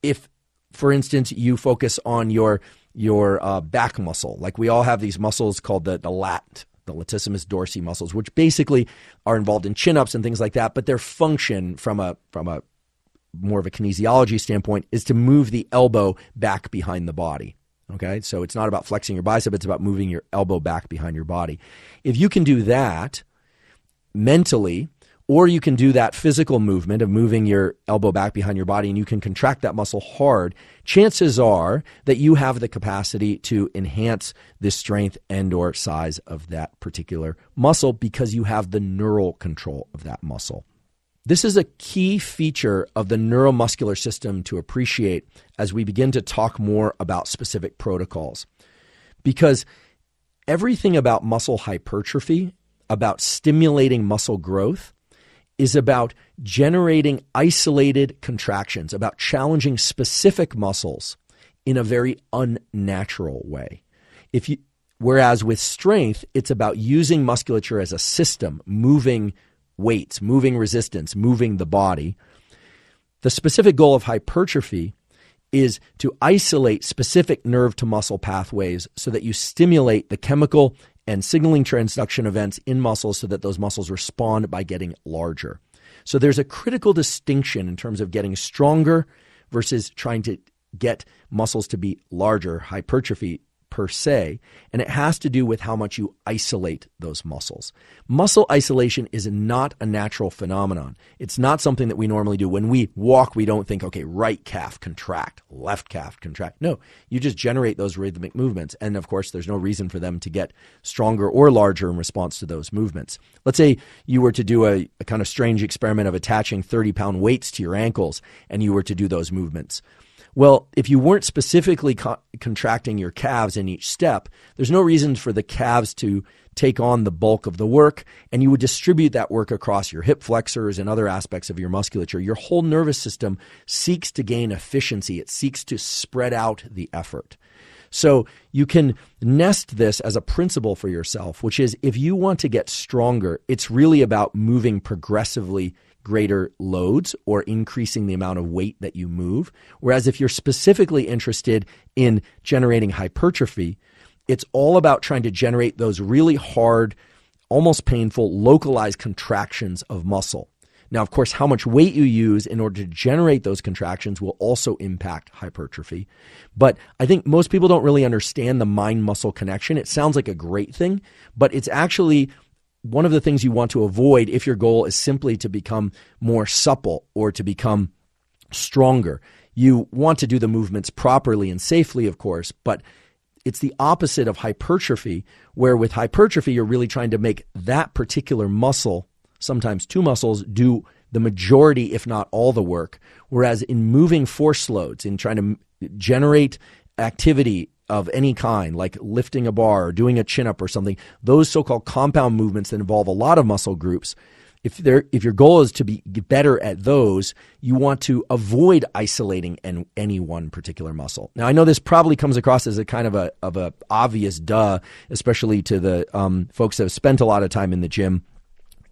S1: If, for instance, you focus on your back muscle, like we all have these muscles called the latissimus dorsi muscles, which basically are involved in chin-ups and things like that, but their function from a more of a kinesiology standpoint is to move the elbow back behind the body. Okay, so it's not about flexing your bicep, it's about moving your elbow back behind your body. If you can do that mentally, or you can do that physical movement of moving your elbow back behind your body and you can contract that muscle hard, chances are that you have the capacity to enhance the strength and or size of that particular muscle because you have the neural control of that muscle. This is a key feature of the neuromuscular system to appreciate as we begin to talk more about specific protocols. Because everything about muscle hypertrophy, about stimulating muscle growth, is about generating isolated contractions, about challenging specific muscles in a very unnatural way. Whereas with strength, it's about using musculature as a system, moving weights, moving resistance, moving the body. The specific goal of hypertrophy is to isolate specific nerve to muscle pathways so that you stimulate the chemical and signaling transduction events in muscles so that those muscles respond by getting larger. So there's a critical distinction in terms of getting stronger versus trying to get muscles to be larger, hypertrophy per se, and it has to do with how much you isolate those muscles. Muscle isolation is not a natural phenomenon. It's not something that we normally do. When we walk, we don't think, okay, right calf contract, left calf contract. No, you just generate those rhythmic movements. And of course, there's no reason for them to get stronger or larger in response to those movements. Let's say you were to do a kind of strange experiment of attaching 30-pound weights to your ankles and you were to do those movements. Well, if you weren't specifically contracting your calves in each step, there's no reason for the calves to take on the bulk of the work, and you would distribute that work across your hip flexors and other aspects of your musculature. Your whole nervous system seeks to gain efficiency. It seeks to spread out the effort. So you can nest this as a principle for yourself, which is if you want to get stronger, it's really about moving progressively greater loads or increasing the amount of weight that you move. Whereas if you're specifically interested in generating hypertrophy, it's all about trying to generate those really hard, almost painful, localized contractions of muscle. Now, of course, how much weight you use in order to generate those contractions will also impact hypertrophy. But I think most people don't really understand the mind-muscle connection. It sounds like a great thing, but it's actually one of the things you want to avoid if your goal is simply to become more supple or to become stronger. You want to do the movements properly and safely, of course, but it's the opposite of hypertrophy, where with hypertrophy, you're really trying to make that particular muscle, sometimes two muscles, do the majority, if not all the work. Whereas in moving force loads, in trying to generate activity of any kind, like lifting a bar or doing a chin-up or something, those so-called compound movements that involve a lot of muscle groups, if your goal is to be better at those, you want to avoid isolating any one particular muscle. Now, I know this probably comes across as a kind of a obvious duh, especially to the folks that have spent a lot of time in the gym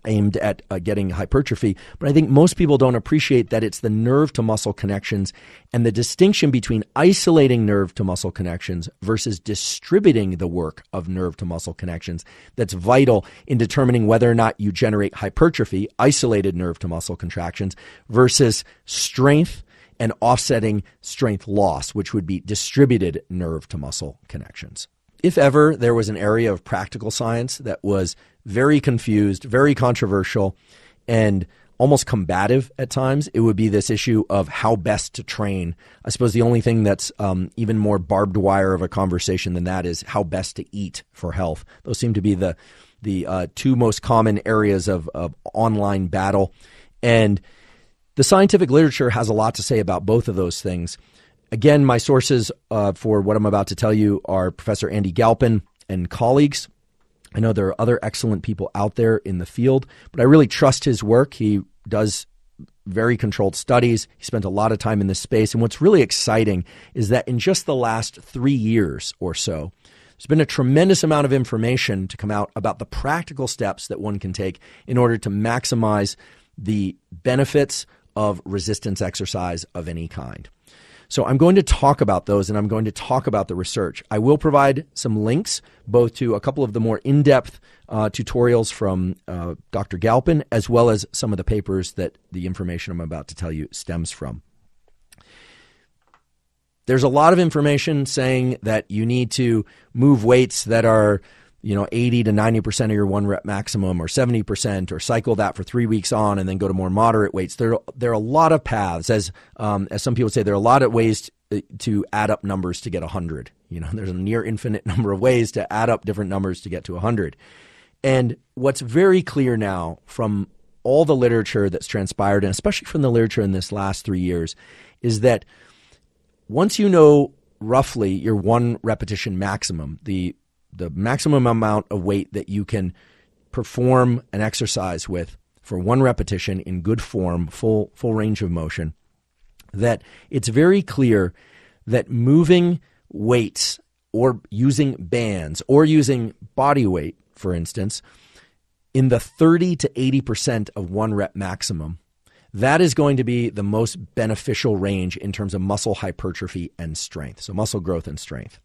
S1: aimed at getting hypertrophy. But I think most people don't appreciate that it's the nerve to muscle connections and the distinction between isolating nerve to muscle connections versus distributing the work of nerve to muscle connections that's vital in determining whether or not you generate hypertrophy, isolated nerve to muscle contractions, versus strength and offsetting strength loss, which would be distributed nerve to muscle connections. If ever there was an area of practical science that was very confused, very controversial, and almost combative at times, it would be this issue of how best to train. I suppose the only thing that's even more barbed wire of a conversation than that is how best to eat for health. Those seem to be the two most common areas of online battle. And the scientific literature has a lot to say about both of those things. Again, my sources for what I'm about to tell you are Professor Andy Galpin and colleagues. I know there are other excellent people out there in the field, but I really trust his work. He does very controlled studies. He spent a lot of time in this space. And what's really exciting is that in just the last 3 years or so, there's been a tremendous amount of information to come out about the practical steps that one can take in order to maximize the benefits of resistance exercise of any kind. So I'm going to talk about those, and I'm going to talk about the research. I will provide some links both to a couple of the more in-depth tutorials from Dr. Galpin, as well as some of the papers that the information I'm about to tell you stems from. There's a lot of information saying that you need to move weights that are 80 to 90% of your one rep maximum, or 70%, or cycle that for 3 weeks on and then go to more moderate weights. There are a lot of paths, as some people say, there are a lot of ways to add up numbers to get 100. There's a near infinite number of ways to add up different numbers to get to 100. And what's very clear now from all the literature that's transpired, and especially from the literature in this last 3 years, is that once you know roughly your one repetition maximum, the maximum amount of weight that you can perform an exercise with for one repetition in good form, full range of motion, that it's very clear that moving weights or using bands or using body weight, for instance, in the 30 to 80% of one rep maximum, that is going to be the most beneficial range in terms of muscle hypertrophy and strength, so muscle growth and strength.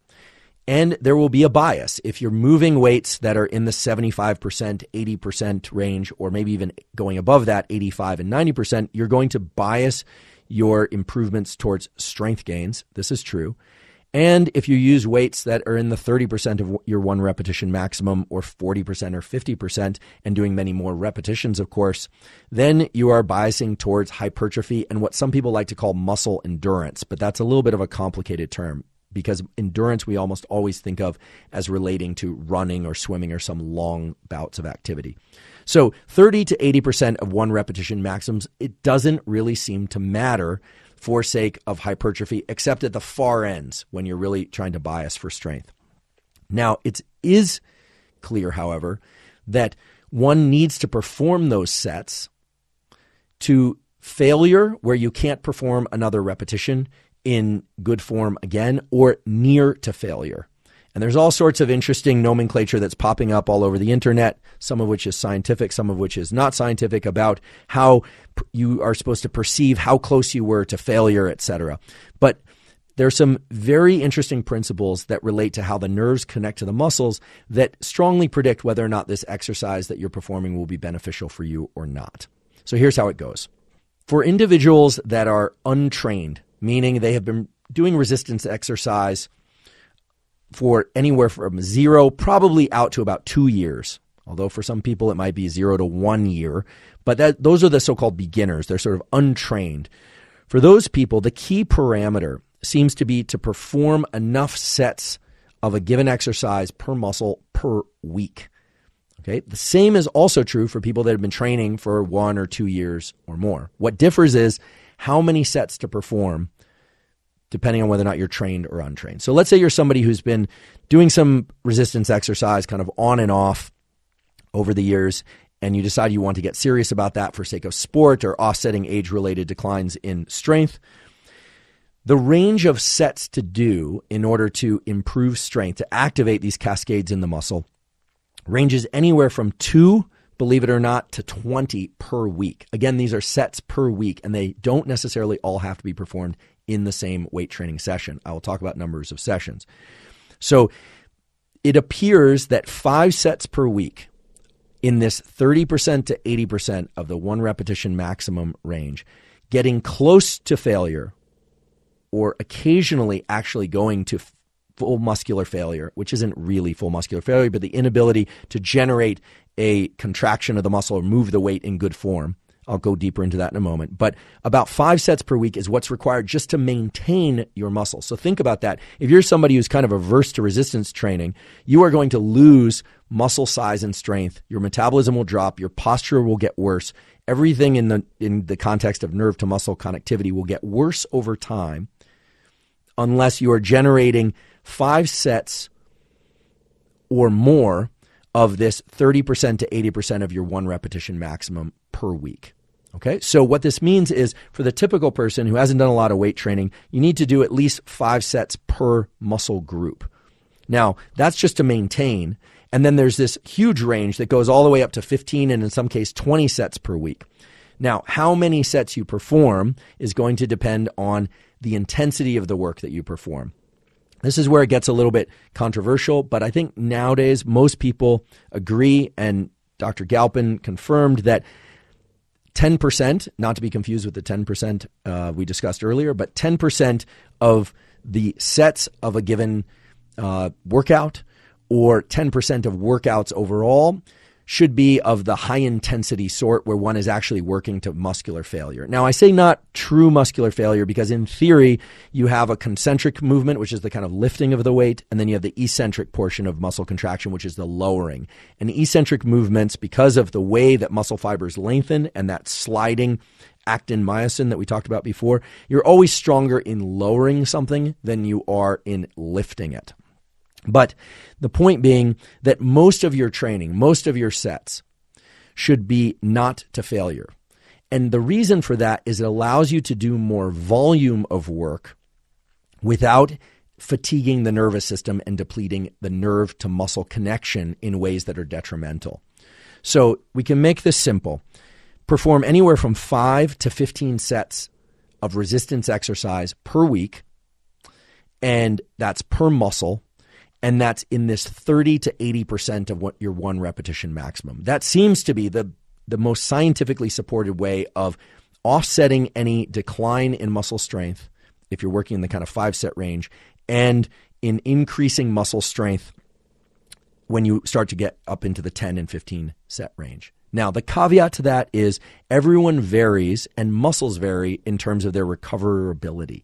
S1: And there will be a bias. If you're moving weights that are in the 75%, 80% range, or maybe even going above that, 85 and 90%, you're going to bias your improvements towards strength gains. This is true. And if you use weights that are in the 30% of your one repetition maximum, or 40% or 50%, and doing many more repetitions, of course, then you are biasing towards hypertrophy and what some people like to call muscle endurance. But that's a little bit of a complicated term, because endurance we almost always think of as relating to running or swimming or some long bouts of activity. So 30 to 80% of one repetition maximums, it doesn't really seem to matter for sake of hypertrophy, except at the far ends when you're really trying to bias for strength. Now, it is clear, however, that one needs to perform those sets to failure where you can't perform another repetition in good form again, or near to failure. And there's all sorts of interesting nomenclature that's popping up all over the internet, some of which is scientific, some of which is not scientific, about how you are supposed to perceive how close you were to failure, etc. But there's some very interesting principles that relate to how the nerves connect to the muscles that strongly predict whether or not this exercise that you're performing will be beneficial for you or not. So here's how it goes. For individuals that are untrained, meaning they have been doing resistance exercise for anywhere from 0, probably out to about 2 years. although for some people it might be 0 to 1 year. But those are the so-called beginners. They're sort of untrained. For those people, the key parameter seems to be to perform enough sets of a given exercise per muscle per week. Okay? The same is also true for people that have been training for 1 or 2 years or more. What differs is how many sets to perform depending on whether or not you're trained or untrained. So let's say you're somebody who's been doing some resistance exercise kind of on and off over the years, and you decide you want to get serious about that for sake of sport or offsetting age-related declines in strength. The range of sets to do in order to improve strength, to activate these cascades in the muscle, ranges anywhere from 2, believe it or not, to 20 per week. Again, these are sets per week, and they don't necessarily all have to be performed in the same weight training session. I will talk about numbers of sessions. So it appears that 5 sets per week in this 30% to 80% of the 1 repetition maximum range, getting close to failure or occasionally actually going to full muscular failure, which isn't really full muscular failure, but the inability to generate a contraction of the muscle or move the weight in good form. I'll go deeper into that in a moment. But about 5 sets per week is what's required just to maintain your muscle. So think about that. If you're somebody who's kind of averse to resistance training, you are going to lose muscle size and strength. Your metabolism will drop. Your posture will get worse. Everything in the context of nerve to muscle connectivity will get worse over time unless you are generating 5 sets or more of this 30% to 80% of your 1 repetition maximum per week. Okay, so what this means is for the typical person who hasn't done a lot of weight training, you need to do at least 5 sets per muscle group. Now, that's just to maintain. And then there's this huge range that goes all the way up to 15 and in some case 20 sets per week. Now, how many sets you perform is going to depend on the intensity of the work that you perform. This is where it gets a little bit controversial, but I think nowadays most people agree, and Dr. Galpin confirmed that 10%, not to be confused with the 10% we discussed earlier, but 10% of the sets of a given workout or 10% of workouts overall should be of the high intensity sort where one is actually working to muscular failure. Now, I say not true muscular failure because in theory, you have a concentric movement, which is the kind of lifting of the weight, and then you have the eccentric portion of muscle contraction, which is the lowering. And eccentric movements, because of the way that muscle fibers lengthen and that sliding actin-myosin that we talked about before, you're always stronger in lowering something than you are in lifting it. But the point being that most of your training, most of your sets should be not to failure. And the reason for that is it allows you to do more volume of work without fatiguing the nervous system and depleting the nerve to muscle connection in ways that are detrimental. So we can make this simple. Perform anywhere from 5 to 15 sets of resistance exercise per week, and that's per muscle. And that's in this 30 to 80% of what your 1 repetition maximum. That seems to be the most scientifically supported way of offsetting any decline in muscle strength if you're working in the kind of 5-set range, and in increasing muscle strength when you start to get up into the 10 and 15 set range. Now, the caveat to that is everyone varies and muscles vary in terms of their recoverability.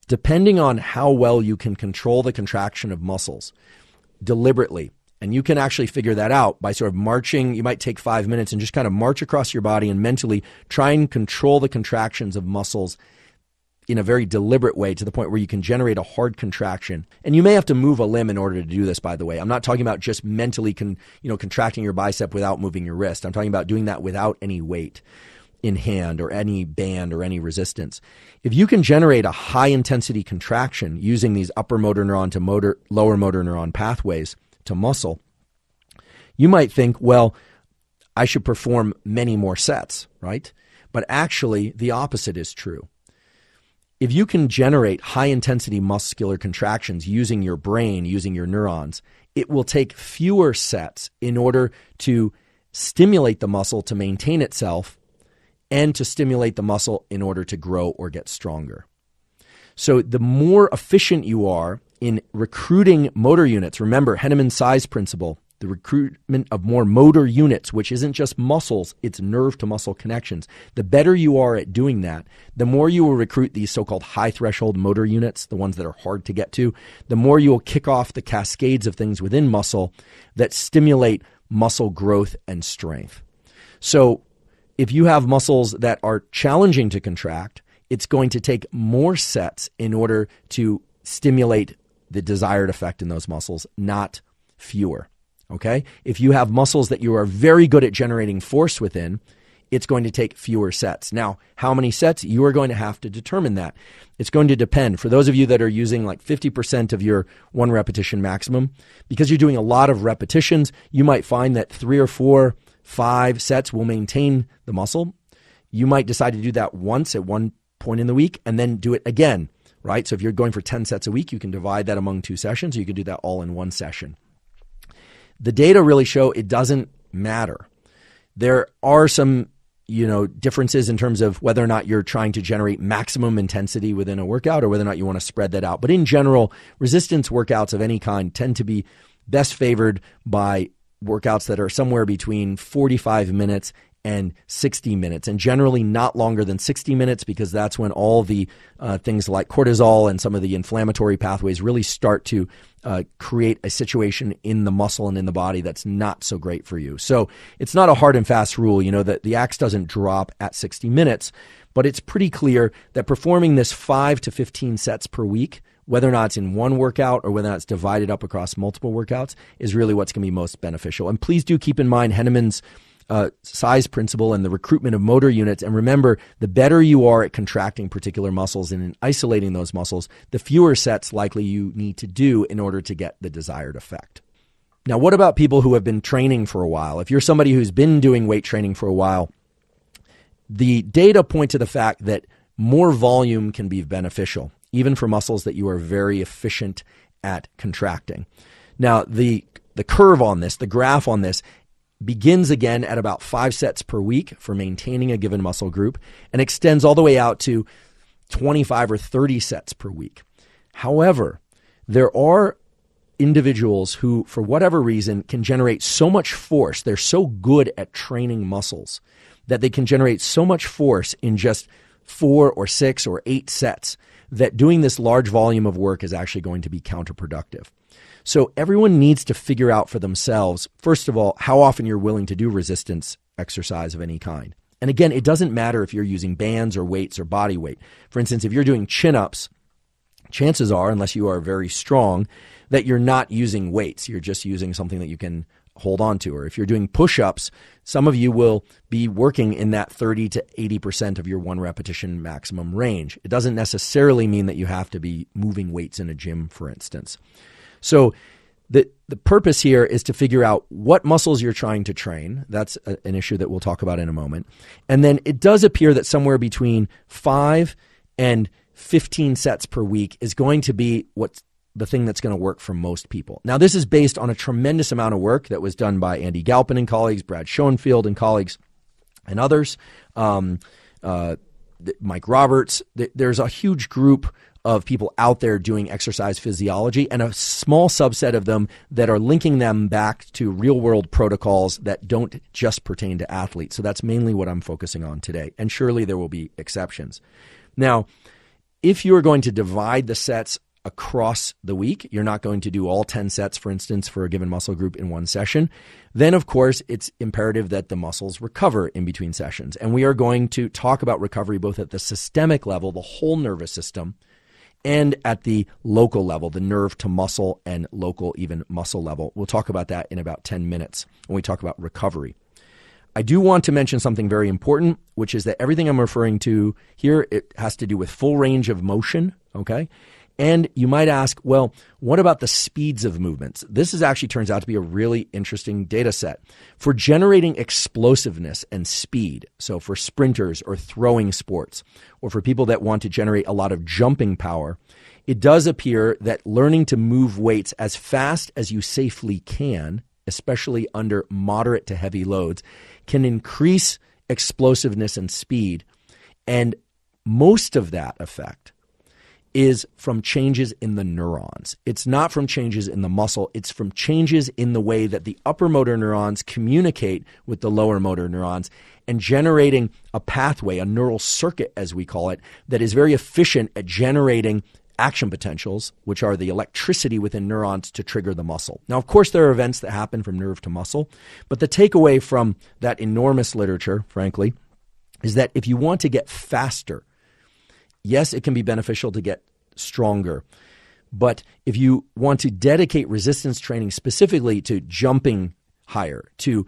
S1: Depending on how well you can control the contraction of muscles deliberately, and you can actually figure that out by sort of marching. You might take 5 minutes and just kind of march across your body and mentally try and control the contractions of muscles in a very deliberate way to the point where you can generate a hard contraction. And you may have to move a limb in order to do this, by the way. I'm not talking about just mentally contracting your bicep without moving your wrist. I'm talking about doing that without any weight in hand or any band or any resistance. If you can generate a high intensity contraction using these upper motor neuron to lower motor neuron pathways to muscle, you might think, well, I should perform many more sets, right? But actually the opposite is true. If you can generate high intensity muscular contractions using your brain, using your neurons, it will take fewer sets in order to stimulate the muscle to maintain itself and to stimulate the muscle in order to grow or get stronger. So the more efficient you are in recruiting motor units, remember Henneman's size principle, the recruitment of more motor units, which isn't just muscles, it's nerve to muscle connections. The better you are at doing that, the more you will recruit these so-called high threshold motor units, the ones that are hard to get to, the more you will kick off the cascades of things within muscle that stimulate muscle growth and strength. So if you have muscles that are challenging to contract, it's going to take more sets in order to stimulate the desired effect in those muscles, not fewer. Okay? If you have muscles that you are very good at generating force within, it's going to take fewer sets. Now, how many sets? You are going to have to determine that. It's going to depend. For those of you that are using like 50% of your one repetition maximum, because you're doing a lot of repetitions, you might find that 3 or 4, 5 sets will maintain the muscle. You might decide to do that once at one point in the week and then do it again, right? So if you're going for 10 sets a week, you can divide that among 2 sessions. You can do that all in one session. The data really show it doesn't matter. There are some, differences in terms of whether or not you're trying to generate maximum intensity within a workout or whether or not you want to spread that out. But in general, resistance workouts of any kind tend to be best favored by workouts that are somewhere between 45 minutes and 60 minutes, and generally not longer than 60 minutes, because that's when all the things like cortisol and some of the inflammatory pathways really start to create a situation in the muscle and in the body that's not so great for you. So it's not a hard and fast rule, that the axe doesn't drop at 60 minutes, but it's pretty clear that performing this 5 to 15 sets per week, whether or not it's in one workout or whether or not it's divided up across multiple workouts, is really what's going to be most beneficial. And please do keep in mind Henneman's size principle and the recruitment of motor units. And remember, the better you are at contracting particular muscles and in isolating those muscles, the fewer sets likely you need to do in order to get the desired effect. Now, what about people who have been training for a while? If you're somebody who's been doing weight training for a while, the data point to the fact that more volume can be beneficial, even for muscles that you are very efficient at contracting. Now, the curve on this, the graph on this, begins again at about 5 sets per week for maintaining a given muscle group and extends all the way out to 25 or 30 sets per week. However, there are individuals who, for whatever reason, can generate so much force. They're so good at training muscles that they can generate so much force in just 4 or 6 or 8 sets that doing this large volume of work is actually going to be counterproductive. So everyone needs to figure out for themselves, first of all, how often you're willing to do resistance exercise of any kind. And again, it doesn't matter if you're using bands or weights or body weight. For instance, if you're doing chin-ups, chances are, unless you are very strong, that you're not using weights. You're just using something that you can hold on to. Or if you're doing push-ups, some of you will be working in that 30 to 80% of your one repetition maximum range. It doesn't necessarily mean that you have to be moving weights in a gym, for instance. So the purpose here is to figure out what muscles you're trying to train. That's an issue that we'll talk about in a moment. And then it does appear that somewhere between 5 and 15 sets per week is going to be what's the thing that's going to work for most people. Now, this is based on a tremendous amount of work that was done by Andy Galpin and colleagues, Brad Schoenfield and colleagues, and others, Mike Roberts. There's a huge group of people out there doing exercise physiology and a small subset of them that are linking them back to real-world protocols that don't just pertain to athletes. So that's mainly what I'm focusing on today. And surely there will be exceptions. Now, if you're going to divide the sets across the week, you're not going to do all 10 sets, for instance, for a given muscle group in one session, then of course it's imperative that the muscles recover in between sessions. And we are going to talk about recovery both at the systemic level, the whole nervous system, and at the local level, the nerve to muscle and local even muscle level. We'll talk about that in about 10 minutes when we talk about recovery. I do want to mention something very important, which is that everything I'm referring to here, it has to do with full range of motion, okay? And you might ask, well, what about the speeds of movements? This actually turns out to be a really interesting data set. For generating explosiveness and speed, so for sprinters or throwing sports, or for people that want to generate a lot of jumping power, it does appear that learning to move weights as fast as you safely can, especially under moderate to heavy loads, can increase explosiveness and speed. And most of that effect is from changes in the neurons. It's not from changes in the muscle. It's from changes in the way that the upper motor neurons communicate with the lower motor neurons and generating a pathway, a neural circuit, as we call it, that is very efficient at generating action potentials, which are the electricity within neurons to trigger the muscle. Now, of course, there are events that happen from nerve to muscle, but the takeaway from that enormous literature, frankly, is that if you want to get faster, yes, it can be beneficial to get stronger, but if you want to dedicate resistance training specifically to jumping higher, to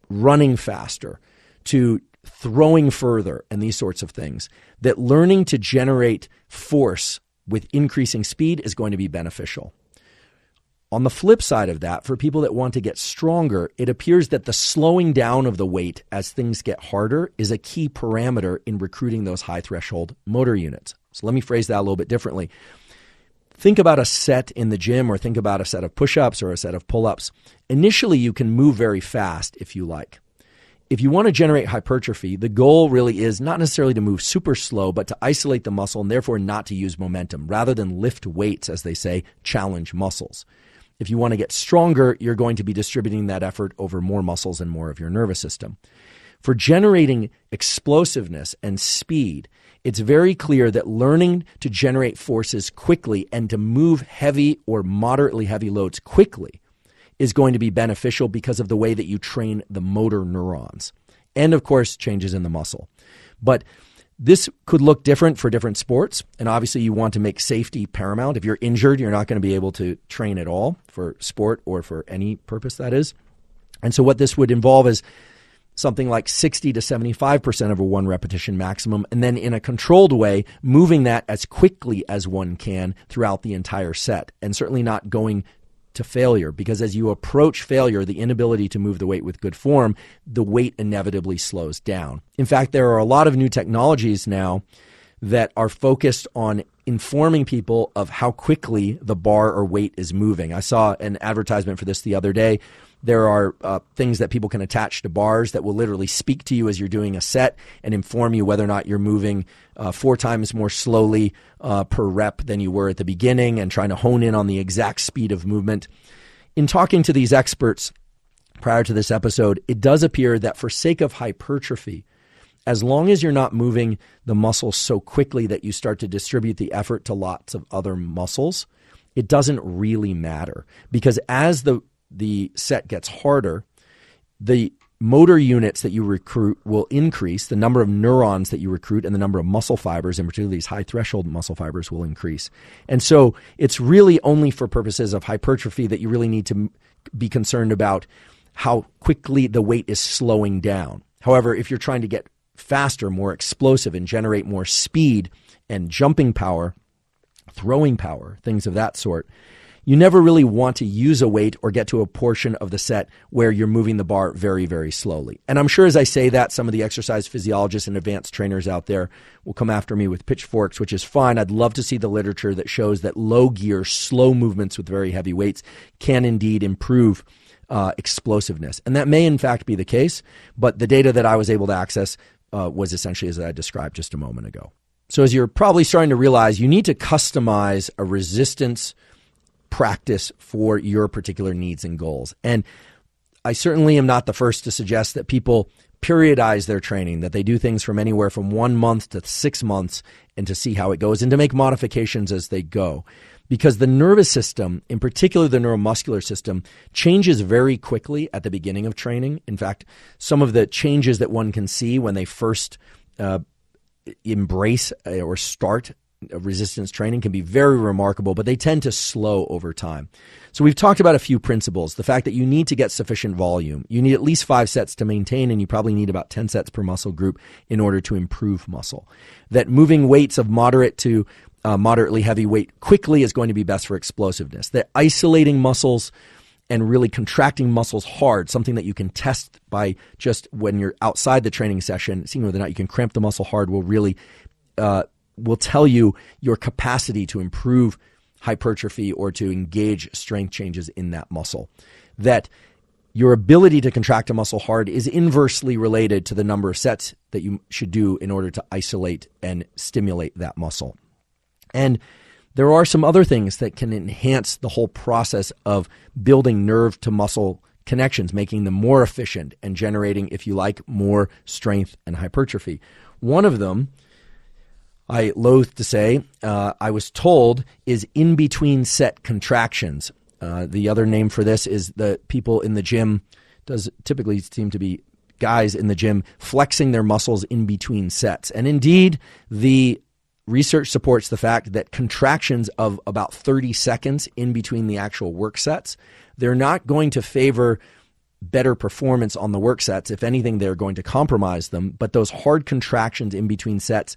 S1: running faster, to throwing further, and these sorts of things, that learning to generate force with increasing speed is going to be beneficial. On the flip side of that, for people that want to get stronger, it appears that the slowing down of the weight as things get harder is a key parameter in recruiting those high threshold motor units. So let me phrase that a little bit differently. Think about a set in the gym, or think about a set of push-ups or a set of pull-ups. Initially, you can move very fast if you like. If you want to generate hypertrophy, the goal really is not necessarily to move super slow, but to isolate the muscle and therefore not to use momentum. Rather than lift weights, as they say, challenge muscles. If you want to get stronger, you're going to be distributing that effort over more muscles and more of your nervous system. For generating explosiveness and speed, it's very clear that learning to generate forces quickly and to move heavy or moderately heavy loads quickly is going to be beneficial because of the way that you train the motor neurons. And of course, changes in the muscle. But this could look different for different sports. And obviously you want to make safety paramount. If you're injured, you're not going to be able to train at all for sport or for any purpose, that is. And so what this would involve is something like 60 to 75% of a one repetition maximum. And then in a controlled way, moving that as quickly as one can throughout the entire set, and certainly not going to failure, because as you approach failure, the inability to move the weight with good form, the weight inevitably slows down. In fact, there are a lot of new technologies now that are focused on informing people of how quickly the bar or weight is moving. I saw an advertisement for this the other day. There are things that people can attach to bars that will literally speak to you as you're doing a set and inform you whether or not you're moving 4 times more slowly per rep than you were at the beginning, and trying to hone in on the exact speed of movement. In talking to these experts prior to this episode, it does appear that for sake of hypertrophy, as long as you're not moving the muscle so quickly that you start to distribute the effort to lots of other muscles, it doesn't really matter. Because as the set gets harder, the motor units that you recruit will increase, the number of neurons that you recruit and the number of muscle fibers, and particularly these high threshold muscle fibers, will increase. And so it's really only for purposes of hypertrophy that you really need to be concerned about how quickly the weight is slowing down. However, if you're trying to get faster, more explosive, and generate more speed and jumping power, throwing power, things of that sort, you never really want to use a weight or get to a portion of the set where you're moving the bar very, very slowly. And I'm sure as I say that, some of the exercise physiologists and advanced trainers out there will come after me with pitchforks, which is fine. I'd love to see the literature that shows that low gear, slow movements with very heavy weights can indeed improve explosiveness. And that may in fact be the case, but the data that I was able to access was essentially as I described just a moment ago. So as you're probably starting to realize, you need to customize a resistance practice for your particular needs and goals. And I certainly am not the first to suggest that people periodize their training, that they do things from anywhere from 1 month to 6 months and to see how it goes and to make modifications as they go. Because the nervous system, in particular the neuromuscular system, changes very quickly at the beginning of training. In fact, some of the changes that one can see when they first embrace or start resistance training can be very remarkable, but they tend to slow over time. So we've talked about a few principles. The fact that you need to get sufficient volume. You need at least 5 sets to maintain, and you probably need about 10 sets per muscle group in order to improve muscle. That moving weights of moderate to moderately heavy weight quickly is going to be best for explosiveness. That isolating muscles and really contracting muscles hard, something that you can test by just when you're outside the training session, seeing whether or not you can cramp the muscle hard will really will tell you your capacity to improve hypertrophy or to engage strength changes in that muscle. That your ability to contract a muscle hard is inversely related to the number of sets that you should do in order to isolate and stimulate that muscle. And there are some other things that can enhance the whole process of building nerve to muscle connections, making them more efficient and generating, if you like, more strength and hypertrophy. One of them, I loathe to say, I was told, is in-between set contractions. The other name for this is the people in the gym, does typically seem to be guys in the gym, flexing their muscles in between sets. And indeed, the research supports the fact that contractions of about 30 seconds in between the actual work sets, they're not going to favor better performance on the work sets. If anything, they're going to compromise them. But those hard contractions in between sets,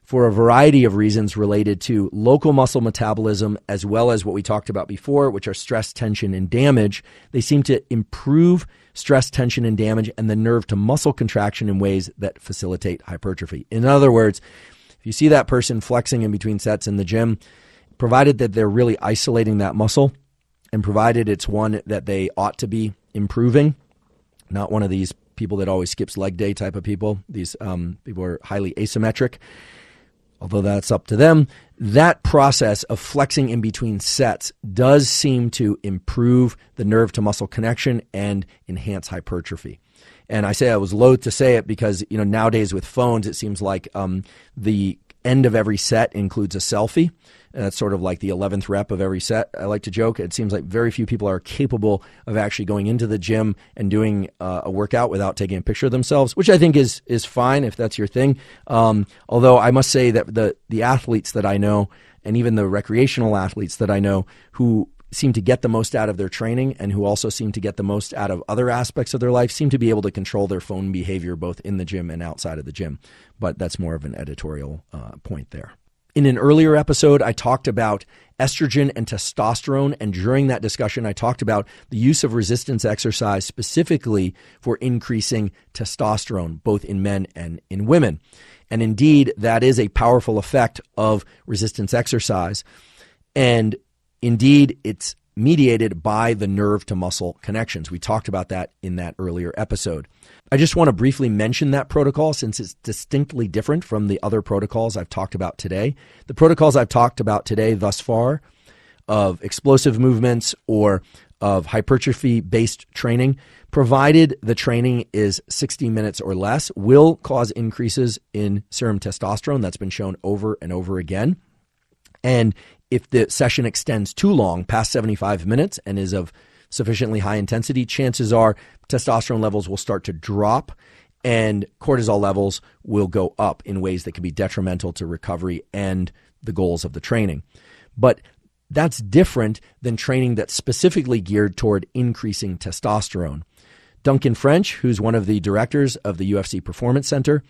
S1: for a variety of reasons related to local muscle metabolism, as well as what we talked about before, which are stress, tension, and damage, they seem to improve stress, tension, and damage and the nerve to muscle contraction in ways that facilitate hypertrophy. In other words, if you see that person flexing in between sets in the gym, provided that they're really isolating that muscle and provided it's one that they ought to be improving, not one of these people that always skips leg day type of people. These people are highly asymmetric, although that's up to them. That process of flexing in between sets does seem to improve the nerve to muscle connection and enhance hypertrophy. And I say I was loath to say it because, nowadays with phones, it seems like the end of every set includes a selfie. And that's sort of like the 11th rep of every set. I like to joke. It seems like very few people are capable of actually going into the gym and doing a workout without taking a picture of themselves, which I think is fine if that's your thing. Although I must say that the athletes that I know, and even the recreational athletes that I know who seem to get the most out of their training and who also seem to get the most out of other aspects of their life seem to be able to control their phone behavior both in the gym and outside of the gym. But that's more of an editorial point there. In an earlier episode, I talked about estrogen and testosterone, and during that discussion, I talked about the use of resistance exercise specifically for increasing testosterone, both in men and in women. And indeed, that is a powerful effect of resistance exercise. And indeed, it's mediated by the nerve to muscle connections. We talked about that in that earlier episode. I just want to briefly mention that protocol since it's distinctly different from the other protocols I've talked about today. The protocols I've talked about today thus far of explosive movements or of hypertrophy-based training, provided the training is 60 minutes or less, will cause increases in serum testosterone. That's been shown over and over again. And if the session extends too long, past 75 minutes, and is of sufficiently high intensity, chances are testosterone levels will start to drop and cortisol levels will go up in ways that can be detrimental to recovery and the goals of the training. But that's different than training that's specifically geared toward increasing testosterone. Duncan French, who's one of the directors of the UFC Performance Center,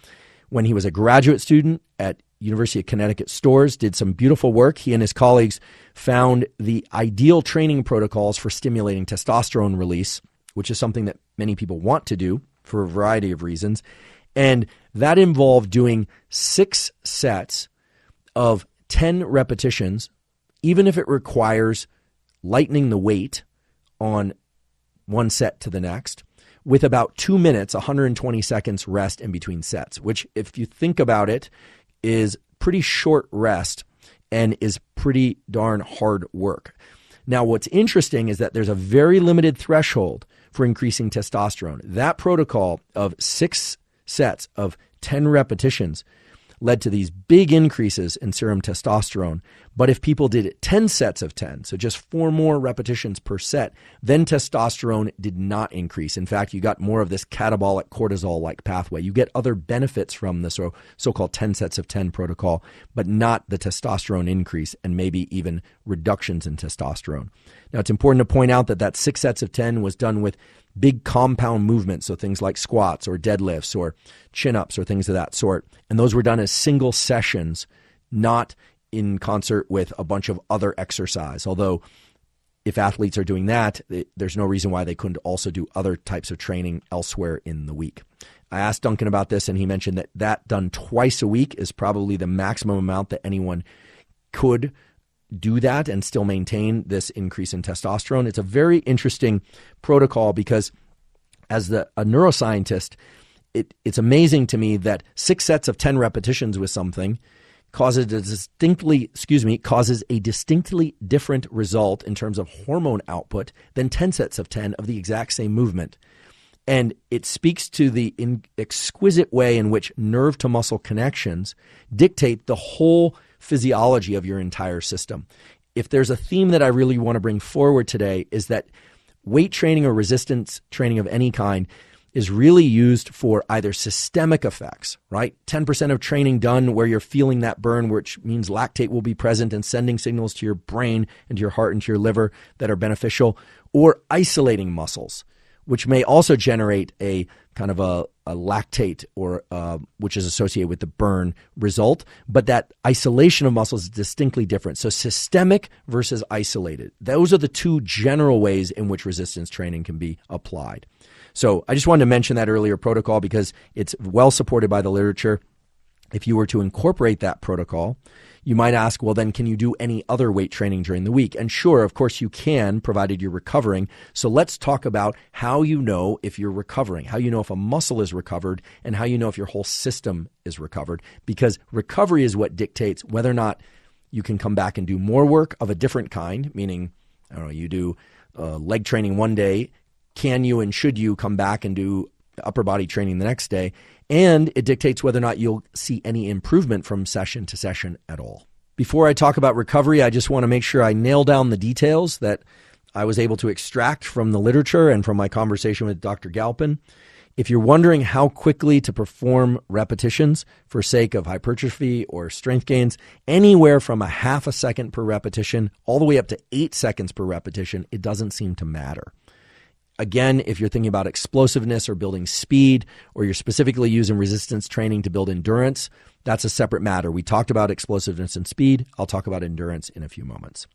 S1: when he was a graduate student at University of Connecticut Stores, did some beautiful work. He and his colleagues found the ideal training protocols for stimulating testosterone release, which is something that many people want to do for a variety of reasons. And that involved doing 6 sets of 10 repetitions, even if it requires lightening the weight on one set to the next, with about 2 minutes, 120 seconds rest in between sets, which, if you think about it, is pretty short rest and is pretty darn hard work. Now, what's interesting is that there's a very limited threshold for increasing testosterone. That protocol of 6 sets of 10 repetitions led to these big increases in serum testosterone. But if people did 10 sets of 10, so just 4 more repetitions per set, then testosterone did not increase. In fact, you got more of this catabolic cortisol-like pathway. You get other benefits from the so-called 10 sets of 10 protocol, but not the testosterone increase and maybe even reductions in testosterone. Now, it's important to point out that 6 sets of 10 was done with big compound movements, so things like squats or deadlifts or chin-ups or things of that sort. And those were done as single sessions, not in concert with a bunch of other exercise. Although if athletes are doing that, there's no reason why they couldn't also do other types of training elsewhere in the week. I asked Duncan about this, and he mentioned that done twice a week is probably the maximum amount that anyone could do that and still maintain this increase in testosterone. It's a very interesting protocol because as a neuroscientist, it's amazing to me that 6 sets of 10 repetitions with something causes a distinctly different result in terms of hormone output than 10 sets of 10 of the exact same movement. And it speaks to the exquisite way in which nerve to muscle connections dictate the whole physiology of your entire system. If there's a theme that I really want to bring forward today, is that weight training or resistance training of any kind is really used for either systemic effects, right? 10% of training done where you're feeling that burn, which means lactate will be present and sending signals to your brain and to your heart and to your liver that are beneficial, or isolating muscles, which may also generate a kind of a lactate or which is associated with the burn result, but that isolation of muscles is distinctly different. So systemic versus isolated. Those are the two general ways in which resistance training can be applied. So I just wanted to mention that earlier protocol because it's well supported by the literature. If you were to incorporate that protocol, you might ask, well, then can you do any other weight training during the week? And sure, of course you can, provided you're recovering. So let's talk about how you know if you're recovering, how you know if a muscle is recovered, and how you know if your whole system is recovered. Because recovery is what dictates whether or not you can come back and do more work of a different kind, meaning, I don't know, you do leg training one day. Can you and should you come back and do upper body training the next day? And it dictates whether or not you'll see any improvement from session to session at all. Before I talk about recovery, I just want to make sure I nail down the details that I was able to extract from the literature and from my conversation with Dr. Galpin. If you're wondering how quickly to perform repetitions for sake of hypertrophy or strength gains, anywhere from a half a second per repetition all the way up to 8 seconds per repetition, it doesn't seem to matter. Again, if you're thinking about explosiveness or building speed, or you're specifically using resistance training to build endurance, that's a separate matter. We talked about explosiveness and speed. I'll talk about endurance in a few moments.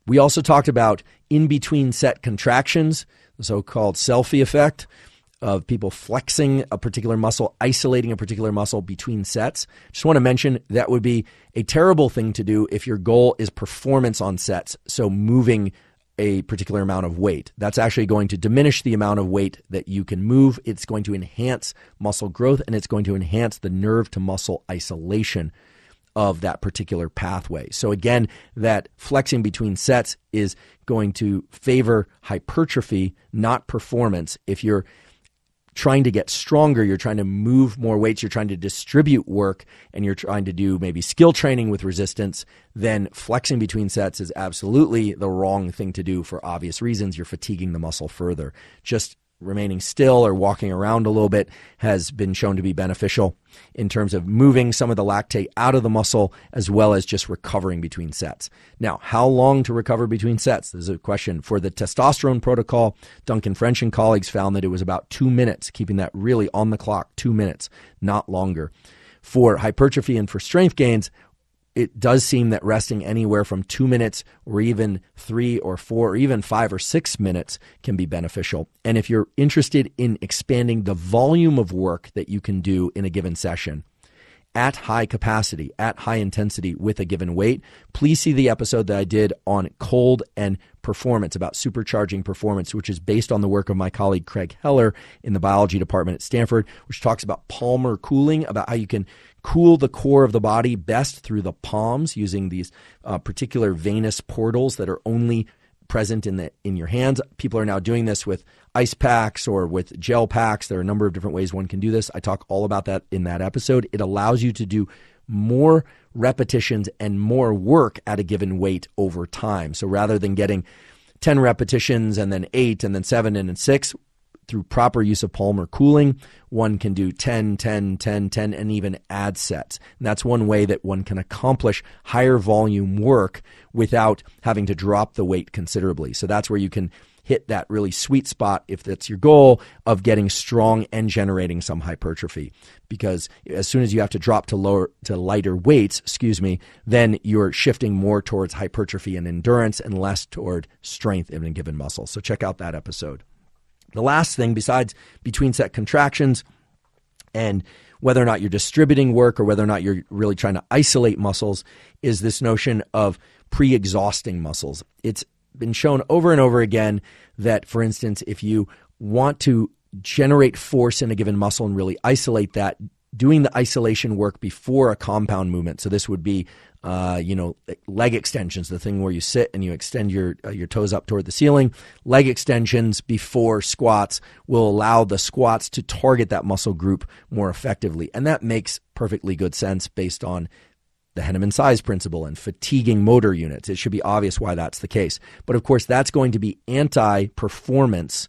S1: We also talked about in-between set contractions, the so-called selfie effect of people flexing a particular muscle, isolating a particular muscle between sets. Just want to mention that would be a terrible thing to do if your goal is performance on sets, so moving a particular amount of weight. That's actually going to diminish the amount of weight that you can move. It's going to enhance muscle growth, and it's going to enhance the nerve to muscle isolation of that particular pathway. So again, that flexing between sets is going to favor hypertrophy, not performance. If you're trying to get stronger, you're trying to move more weights, you're trying to distribute work, and you're trying to do maybe skill training with resistance, then flexing between sets is absolutely the wrong thing to do for obvious reasons. You're fatiguing the muscle further. Just remaining still or walking around a little bit has been shown to be beneficial in terms of moving some of the lactate out of the muscle, as well as just recovering between sets. Now, how long to recover between sets? This is a question. For the testosterone protocol, Duncan French and colleagues found that it was about 2 minutes, keeping that really on the clock, 2 minutes, not longer. For hypertrophy and for strength gains, it does seem that resting anywhere from 2 minutes or even 3 or 4 or even 5 or 6 minutes can be beneficial. And if you're interested in expanding the volume of work that you can do in a given session at high capacity, at high intensity with a given weight, please see the episode that I did on cold and performance, about supercharging performance, which is based on the work of my colleague Craig Heller in the biology department at Stanford, which talks about palmar cooling, about how you can cool the core of the body best through the palms using these particular venous portals that are only present in your hands. People are now doing this with ice packs or with gel packs. There are a number of different ways one can do this. I talk all about that in that episode. It allows you to do more repetitions and more work at a given weight over time. So rather than getting 10 repetitions and then 8 and then 7 and then 6, through proper use of palmar cooling, one can do 10, 10, 10, 10, and even add sets. And that's one way that one can accomplish higher volume work without having to drop the weight considerably. So that's where you can hit that really sweet spot, if that's your goal, of getting strong and generating some hypertrophy. Because as soon as you have to drop to lighter weights, then you're shifting more towards hypertrophy and endurance and less toward strength in a given muscle. So check out that episode. The last thing, besides between set contractions and whether or not you're distributing work or whether or not you're really trying to isolate muscles, is this notion of pre-exhausting muscles. It's been shown over and over again that, for instance, if you want to generate force in a given muscle and really isolate that, doing the isolation work before a compound movement. So this would be, leg extensions, the thing where you sit and you extend your toes up toward the ceiling. Leg extensions before squats will allow the squats to target that muscle group more effectively. And that makes perfectly good sense based on the Henneman size principle and fatiguing motor units. It should be obvious why that's the case. But of course, that's going to be anti-performance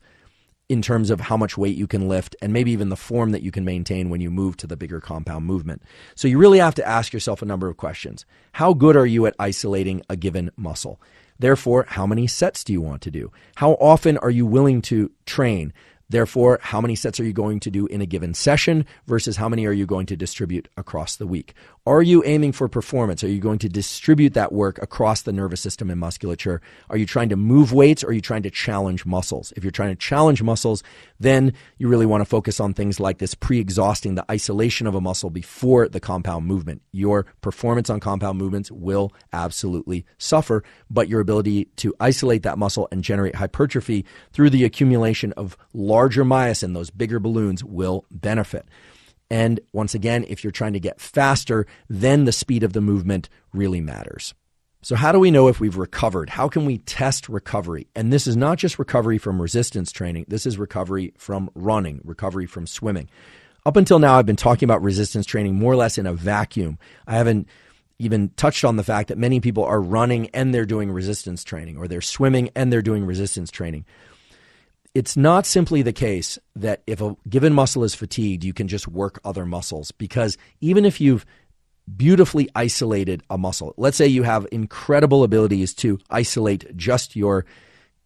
S1: in terms of how much weight you can lift and maybe even the form that you can maintain when you move to the bigger compound movement. So you really have to ask yourself a number of questions. How good are you at isolating a given muscle? Therefore, how many sets do you want to do? How often are you willing to train? Therefore, how many sets are you going to do in a given session versus how many are you going to distribute across the week? Are you aiming for performance? Are you going to distribute that work across the nervous system and musculature? Are you trying to move weights or are you trying to challenge muscles? If you're trying to challenge muscles, then you really want to focus on things like this pre-exhausting, the isolation of a muscle before the compound movement. Your performance on compound movements will absolutely suffer, but your ability to isolate that muscle and generate hypertrophy through the accumulation of larger myosin, those bigger balloons, will benefit. And once again, if you're trying to get faster, then the speed of the movement really matters. So how do we know if we've recovered? How can we test recovery? And this is not just recovery from resistance training. This is recovery from running, recovery from swimming. Up until now, I've been talking about resistance training more or less in a vacuum. I haven't even touched on the fact that many people are running and they're doing resistance training, or they're swimming and they're doing resistance training. It's not simply the case that if a given muscle is fatigued, you can just work other muscles, because even if you've beautifully isolated a muscle, let's say you have incredible abilities to isolate just your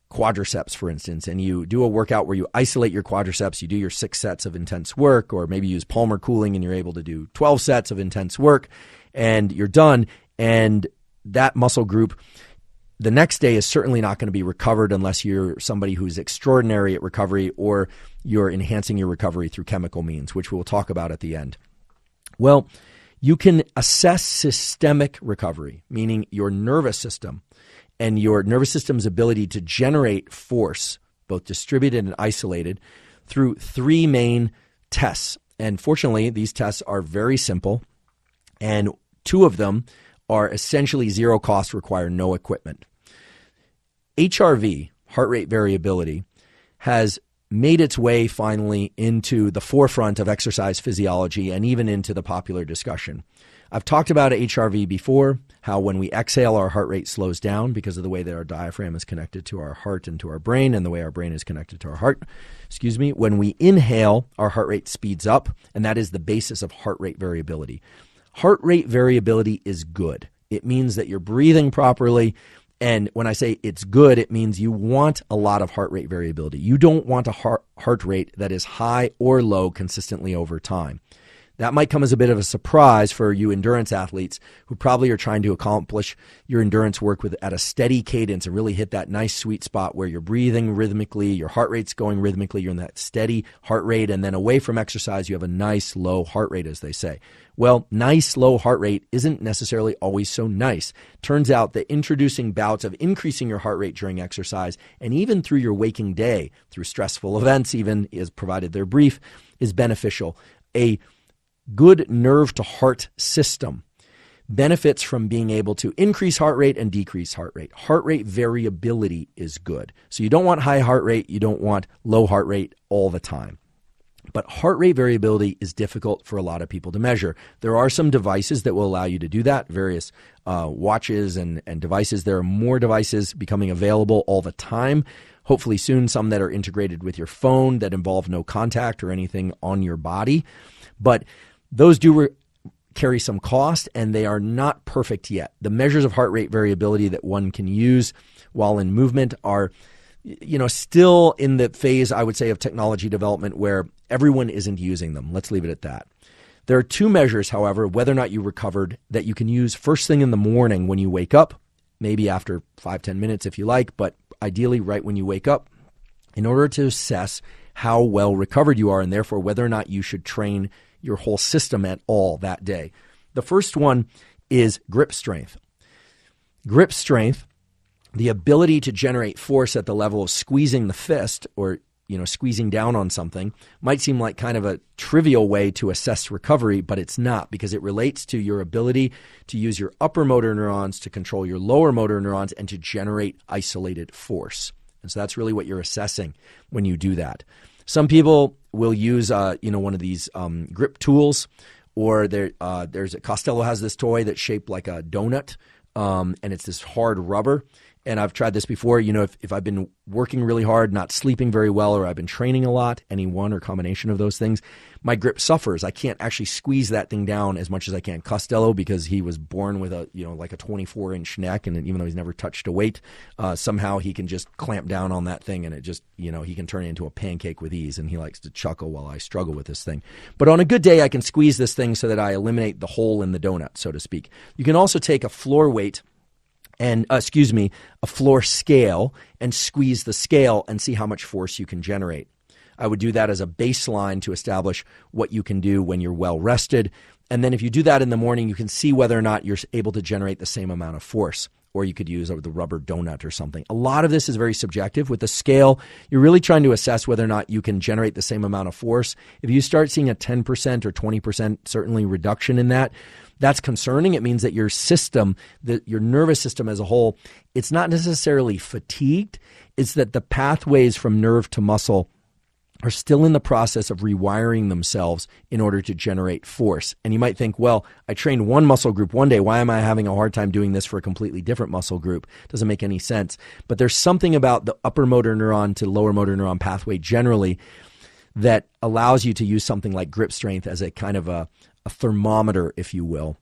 S1: quadriceps, for instance, and you do a workout where you isolate your quadriceps, you do your 6 sets of intense work, or maybe use Palmer cooling and you're able to do 12 sets of intense work and you're done, and that muscle group the next day is certainly not going to be recovered unless you're somebody who's extraordinary at recovery or you're enhancing your recovery through chemical means, which we'll talk about at the end. Well, you can assess systemic recovery, meaning your nervous system and your nervous system's ability to generate force, both distributed and isolated, through 3 main tests. And fortunately, these tests are very simple, and 2 of them are essentially zero cost, require no equipment. HRV, heart rate variability, has made its way finally into the forefront of exercise physiology and even into the popular discussion. I've talked about HRV before, how when we exhale, our heart rate slows down because of the way that our diaphragm is connected to our heart and to our brain, and the way our brain is connected to our heart. When we inhale, our heart rate speeds up, and that is the basis of heart rate variability. Heart rate variability is good. It means that you're breathing properly. And when I say it's good, it means you want a lot of heart rate variability. You don't want a heart rate that is high or low consistently over time. That might come as a bit of a surprise for you endurance athletes who probably are trying to accomplish your endurance work at a steady cadence and really hit that nice sweet spot where you're breathing rhythmically, your heart rate's going rhythmically, you're in that steady heart rate, and then away from exercise, you have a nice low heart rate, as they say. Well, nice low heart rate isn't necessarily always so nice. Turns out that introducing bouts of increasing your heart rate during exercise and even through your waking day, through stressful events even, is provided they're brief, is beneficial. A good nerve-to-heart system benefits from being able to increase heart rate and decrease heart rate. Heart rate variability is good. So you don't want high heart rate, you don't want low heart rate all the time. But heart rate variability is difficult for a lot of people to measure. There are some devices that will allow you to do that, various watches and devices. There are more devices becoming available all the time. Hopefully soon, some that are integrated with your phone that involve no contact or anything on your body. But those do carry some cost, and they are not perfect yet. The measures of heart rate variability that one can use while in movement are, still in the phase, I would say, of technology development where everyone isn't using them. Let's leave it at that. There are 2 measures, however, whether or not you recovered, that you can use first thing in the morning when you wake up, maybe after 5-10 minutes if you like, but ideally right when you wake up, in order to assess how well recovered you are and therefore whether or not you should train your whole system at all that day. The first one is grip strength. Grip strength, the ability to generate force at the level of squeezing the fist, or squeezing down on something might seem like kind of a trivial way to assess recovery, but it's not, because it relates to your ability to use your upper motor neurons to control your lower motor neurons and to generate isolated force. And so that's really what you're assessing when you do that. Some people will use, one of these grip tools, or Costello has this toy that's shaped like a donut, and it's this hard rubber. And I've tried this before. If I've been working really hard, not sleeping very well, or I've been training a lot, any one or combination of those things, my grip suffers. I can't actually squeeze that thing down as much as I can. Costello, because he was born with a 24-inch neck, and even though he's never touched a weight, somehow he can just clamp down on that thing, and it just, he can turn it into a pancake with ease. And he likes to chuckle while I struggle with this thing. But on a good day, I can squeeze this thing so that I eliminate the hole in the donut, so to speak. You can also take a floor weight and a floor scale, and squeeze the scale and see how much force you can generate. I would do that as a baseline to establish what you can do when you're well rested. And then if you do that in the morning, you can see whether or not you're able to generate the same amount of force. Or you could use the rubber donut or something. A lot of this is very subjective. With the scale, you're really trying to assess whether or not you can generate the same amount of force. If you start seeing a 10% or 20% certainly reduction in that, that's concerning. It means that your system, your nervous system as a whole, it's not necessarily fatigued. It's that the pathways from nerve to muscle are still in the process of rewiring themselves in order to generate force. And you might think, well, I trained one muscle group one day. Why am I having a hard time doing this for a completely different muscle group? Doesn't make any sense. But there's something about the upper motor neuron to lower motor neuron pathway generally that allows you to use something like grip strength as a kind of a thermometer, if you will,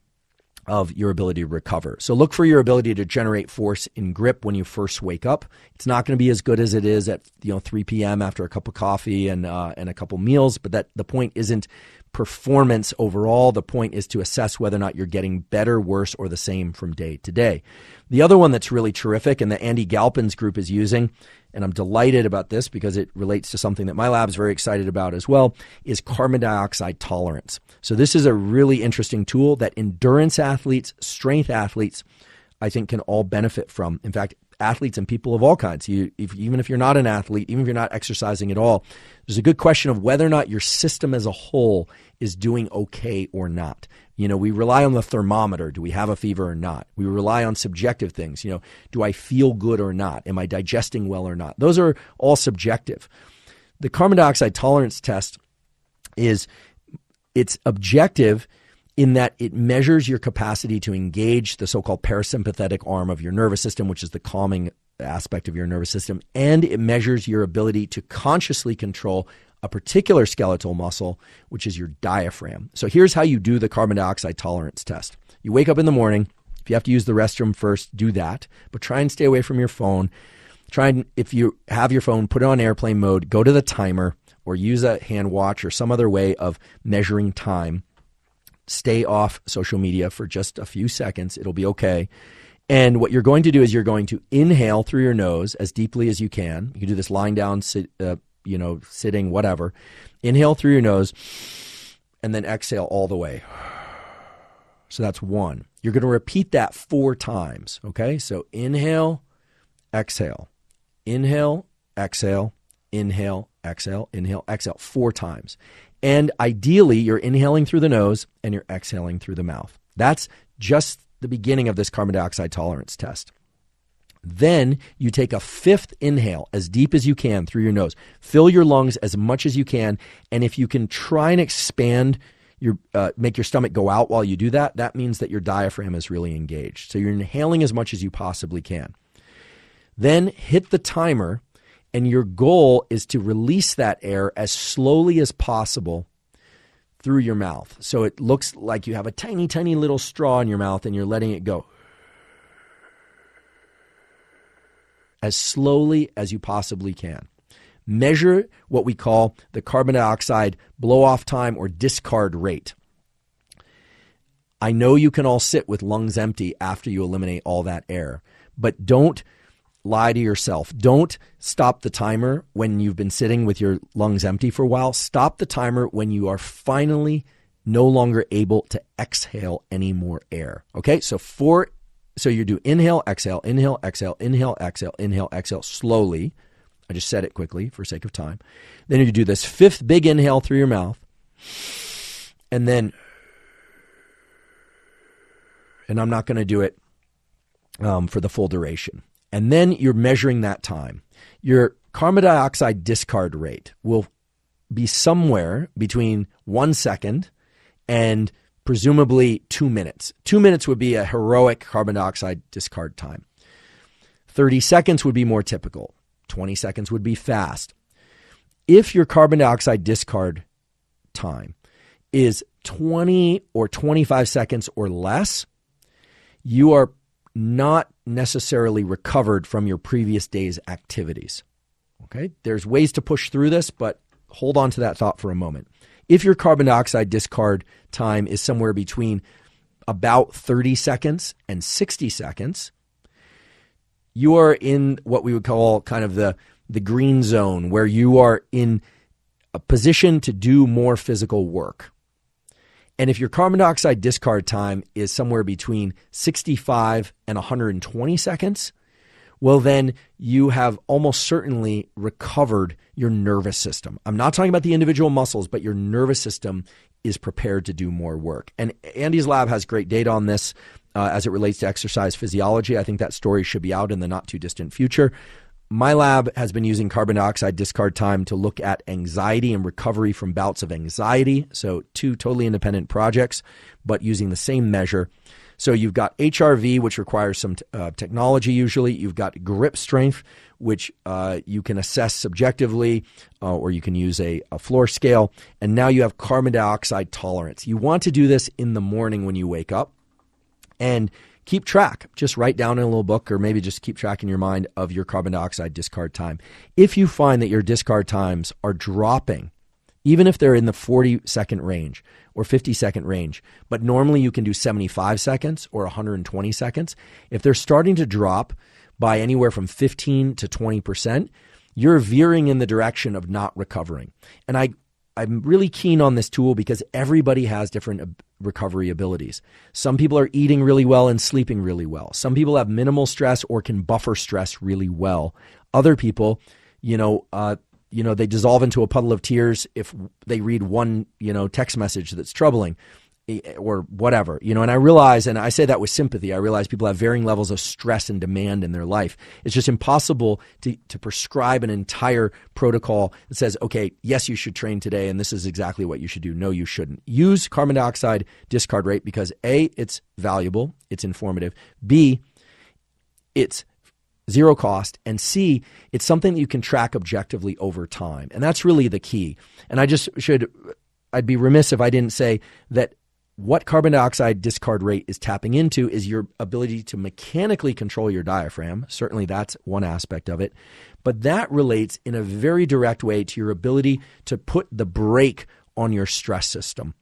S1: of your ability to recover. So look for your ability to generate force in grip when you first wake up. It's not going to be as good as it is at 3 p.m. after a cup of coffee and a couple meals, but that the point isn't performance overall. The point is to assess whether or not you're getting better, worse, or the same from day to day. The other one that's really terrific and that Andy Galpin's group is using, and I'm delighted about this because it relates to something that my lab's very excited about as well, is carbon dioxide tolerance. So this is a really interesting tool that endurance athletes, strength athletes, I think can all benefit from. In fact, athletes and people of all kinds. Even if you're not an athlete, even if you're not exercising at all, there's a good question of whether or not your system as a whole is doing okay or not. We rely on the thermometer. Do we have a fever or not? We rely on subjective things. Do I feel good or not? Am I digesting well or not? Those are all subjective. The carbon dioxide tolerance test it's objective in that it measures your capacity to engage the so-called parasympathetic arm of your nervous system, which is the calming aspect of your nervous system, and it measures your ability to consciously control a particular skeletal muscle, which is your diaphragm. So here's how you do the carbon dioxide tolerance test. You wake up in the morning. If you have to use the restroom first, do that, but try and stay away from your phone. If you have your phone, put it on airplane mode, go to the timer, or use a hand watch or some other way of measuring time. Stay off social media for just a few seconds. It'll be okay. And what you're going to do is you're going to inhale through your nose as deeply as you can. You can do this lying down, sitting, whatever. Inhale through your nose and then exhale all the way. So that's one. You're going to repeat that 4 times, okay? So inhale, exhale, inhale, exhale, inhale, exhale, inhale, exhale 4 times. And ideally, you're inhaling through the nose and you're exhaling through the mouth. That's just the beginning of this carbon dioxide tolerance test. Then you take a 5th inhale as deep as you can through your nose. Fill your lungs as much as you can. And if you can try and expand make your stomach go out while you do that, that means that your diaphragm is really engaged. So you're inhaling as much as you possibly can. Then hit the timer. And your goal is to release that air as slowly as possible through your mouth. So it looks like you have a tiny, tiny little straw in your mouth and you're letting it go as slowly as you possibly can. Measure what we call the carbon dioxide blow-off time or discard rate. I know you can all sit with lungs empty after you eliminate all that air, but don't lie to yourself. Don't stop the timer when you've been sitting with your lungs empty for a while. Stop the timer when you are finally no longer able to exhale any more air. Okay, so you do inhale, exhale, inhale, exhale, inhale, exhale, inhale, exhale slowly. I just said it quickly for sake of time. Then you do this 5th big inhale through your mouth. And then, and I'm not going to do it for the full duration. And then you're measuring that time. Your carbon dioxide discard rate will be somewhere between 1 second and presumably 2 minutes. 2 minutes would be a heroic carbon dioxide discard time. 30 seconds would be more typical. 20 seconds would be fast. If your carbon dioxide discard time is 20 or 25 seconds or less, you are not necessarily recovered from your previous day's activities. Okay? There's ways to push through this, but hold on to that thought for a moment. If your carbon dioxide discard time is somewhere between about 30 seconds and 60 seconds, you are in what we would call kind of the green zone, where you are in a position to do more physical work. And if your carbon dioxide discard time is somewhere between 65 and 120 seconds, well, then you have almost certainly recovered your nervous system. I'm not talking about the individual muscles, but your nervous system is prepared to do more work. And Andy's lab has great data on this as it relates to exercise physiology. I think that story should be out in the not too distant future. My lab has been using carbon dioxide discard time to look at anxiety and recovery from bouts of anxiety. So 2 totally independent projects, but using the same measure. So you've got HRV, which requires some technology usually. You've got grip strength, which you can assess subjectively, or you can use a floor scale. And now you have carbon dioxide tolerance. You want to do this in the morning when you wake up. And keep track. Just write down in a little book, or maybe just keep track in your mind of your carbon dioxide discard time. If you find that your discard times are dropping, even if they're in the 40-second range or 50-second range, but normally you can do 75 seconds or 120 seconds, if they're starting to drop by anywhere from 15 to 20%, you're veering in the direction of not recovering. And I'm really keen on this tool because everybody has different recovery abilities. Some people are eating really well and sleeping really well. Some people have minimal stress or can buffer stress really well. Other people, they dissolve into a puddle of tears if they read one, text message that's troubling or whatever, and I realize, and I say that with sympathy, I realize people have varying levels of stress and demand in their life. It's just impossible to prescribe an entire protocol that says, okay, yes, you should train today, and this is exactly what you should do. No, you shouldn't. Use carbon dioxide discard rate because A, it's valuable, it's informative. B, it's zero cost. And C, it's something that you can track objectively over time. And that's really the key. And I'd be remiss if I didn't say that what carbon dioxide discard rate is tapping into is your ability to mechanically control your diaphragm. Certainly that's one aspect of it. But that relates in a very direct way to your ability to put the brake on your stress system,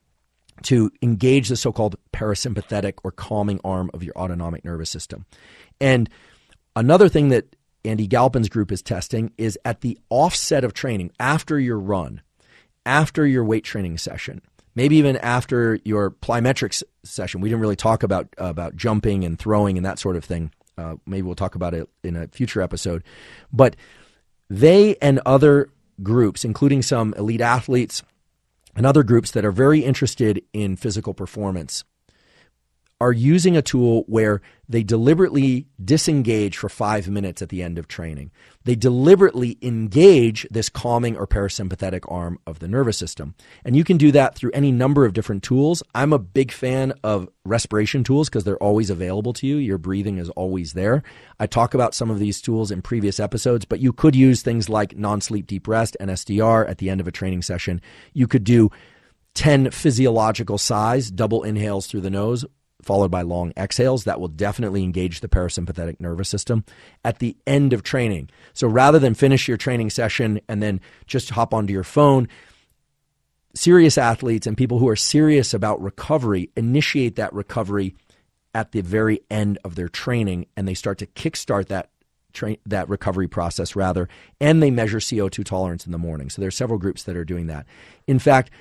S1: to engage the so-called parasympathetic or calming arm of your autonomic nervous system. And another thing that Andy Galpin's group is testing is at the offset of training, after your run, after your weight training session, maybe even after your plyometrics session. We didn't really talk about jumping and throwing and that sort of thing. Maybe we'll talk about it in a future episode. But they and other groups, including some elite athletes and other groups that are very interested in physical performance, are using a tool where they deliberately disengage for 5 minutes at the end of training. They deliberately engage this calming or parasympathetic arm of the nervous system. And you can do that through any number of different tools. I'm a big fan of respiration tools because they're always available to you. Your breathing is always there. I talk about some of these tools in previous episodes, but you could use things like non-sleep deep rest, NSDR, at the end of a training session. You could do 10 physiological size double inhales through the nose, followed by long exhales. That will definitely engage the parasympathetic nervous system at the end of training. So rather than finish your training session and then just hop onto your phone, serious athletes and people who are serious about recovery initiate that recovery at the very end of their training, and they start to kickstart that recovery process rather, and they measure CO2 tolerance in the morning. So there's several groups that are doing that. In fact,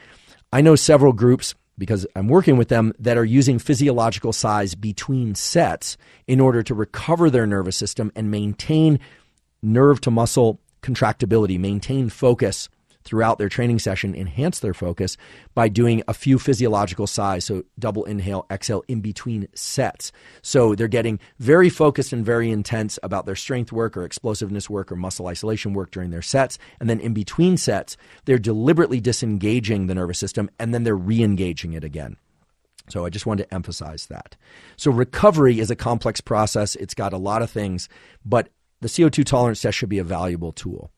S1: I know several groups, because I'm working with them, that are using physiological size between sets in order to recover their nervous system and maintain nerve to muscle contractibility, maintain focus throughout their training session, enhance their focus by doing a few physiological sighs. So double inhale, exhale in between sets. So they're getting very focused and very intense about their strength work or explosiveness work or muscle isolation work during their sets. And then in between sets, they're deliberately disengaging the nervous system and then they're re-engaging it again. So I just wanted to emphasize that. So recovery is a complex process. It's got a lot of things, but the CO2 tolerance test should be a valuable tool.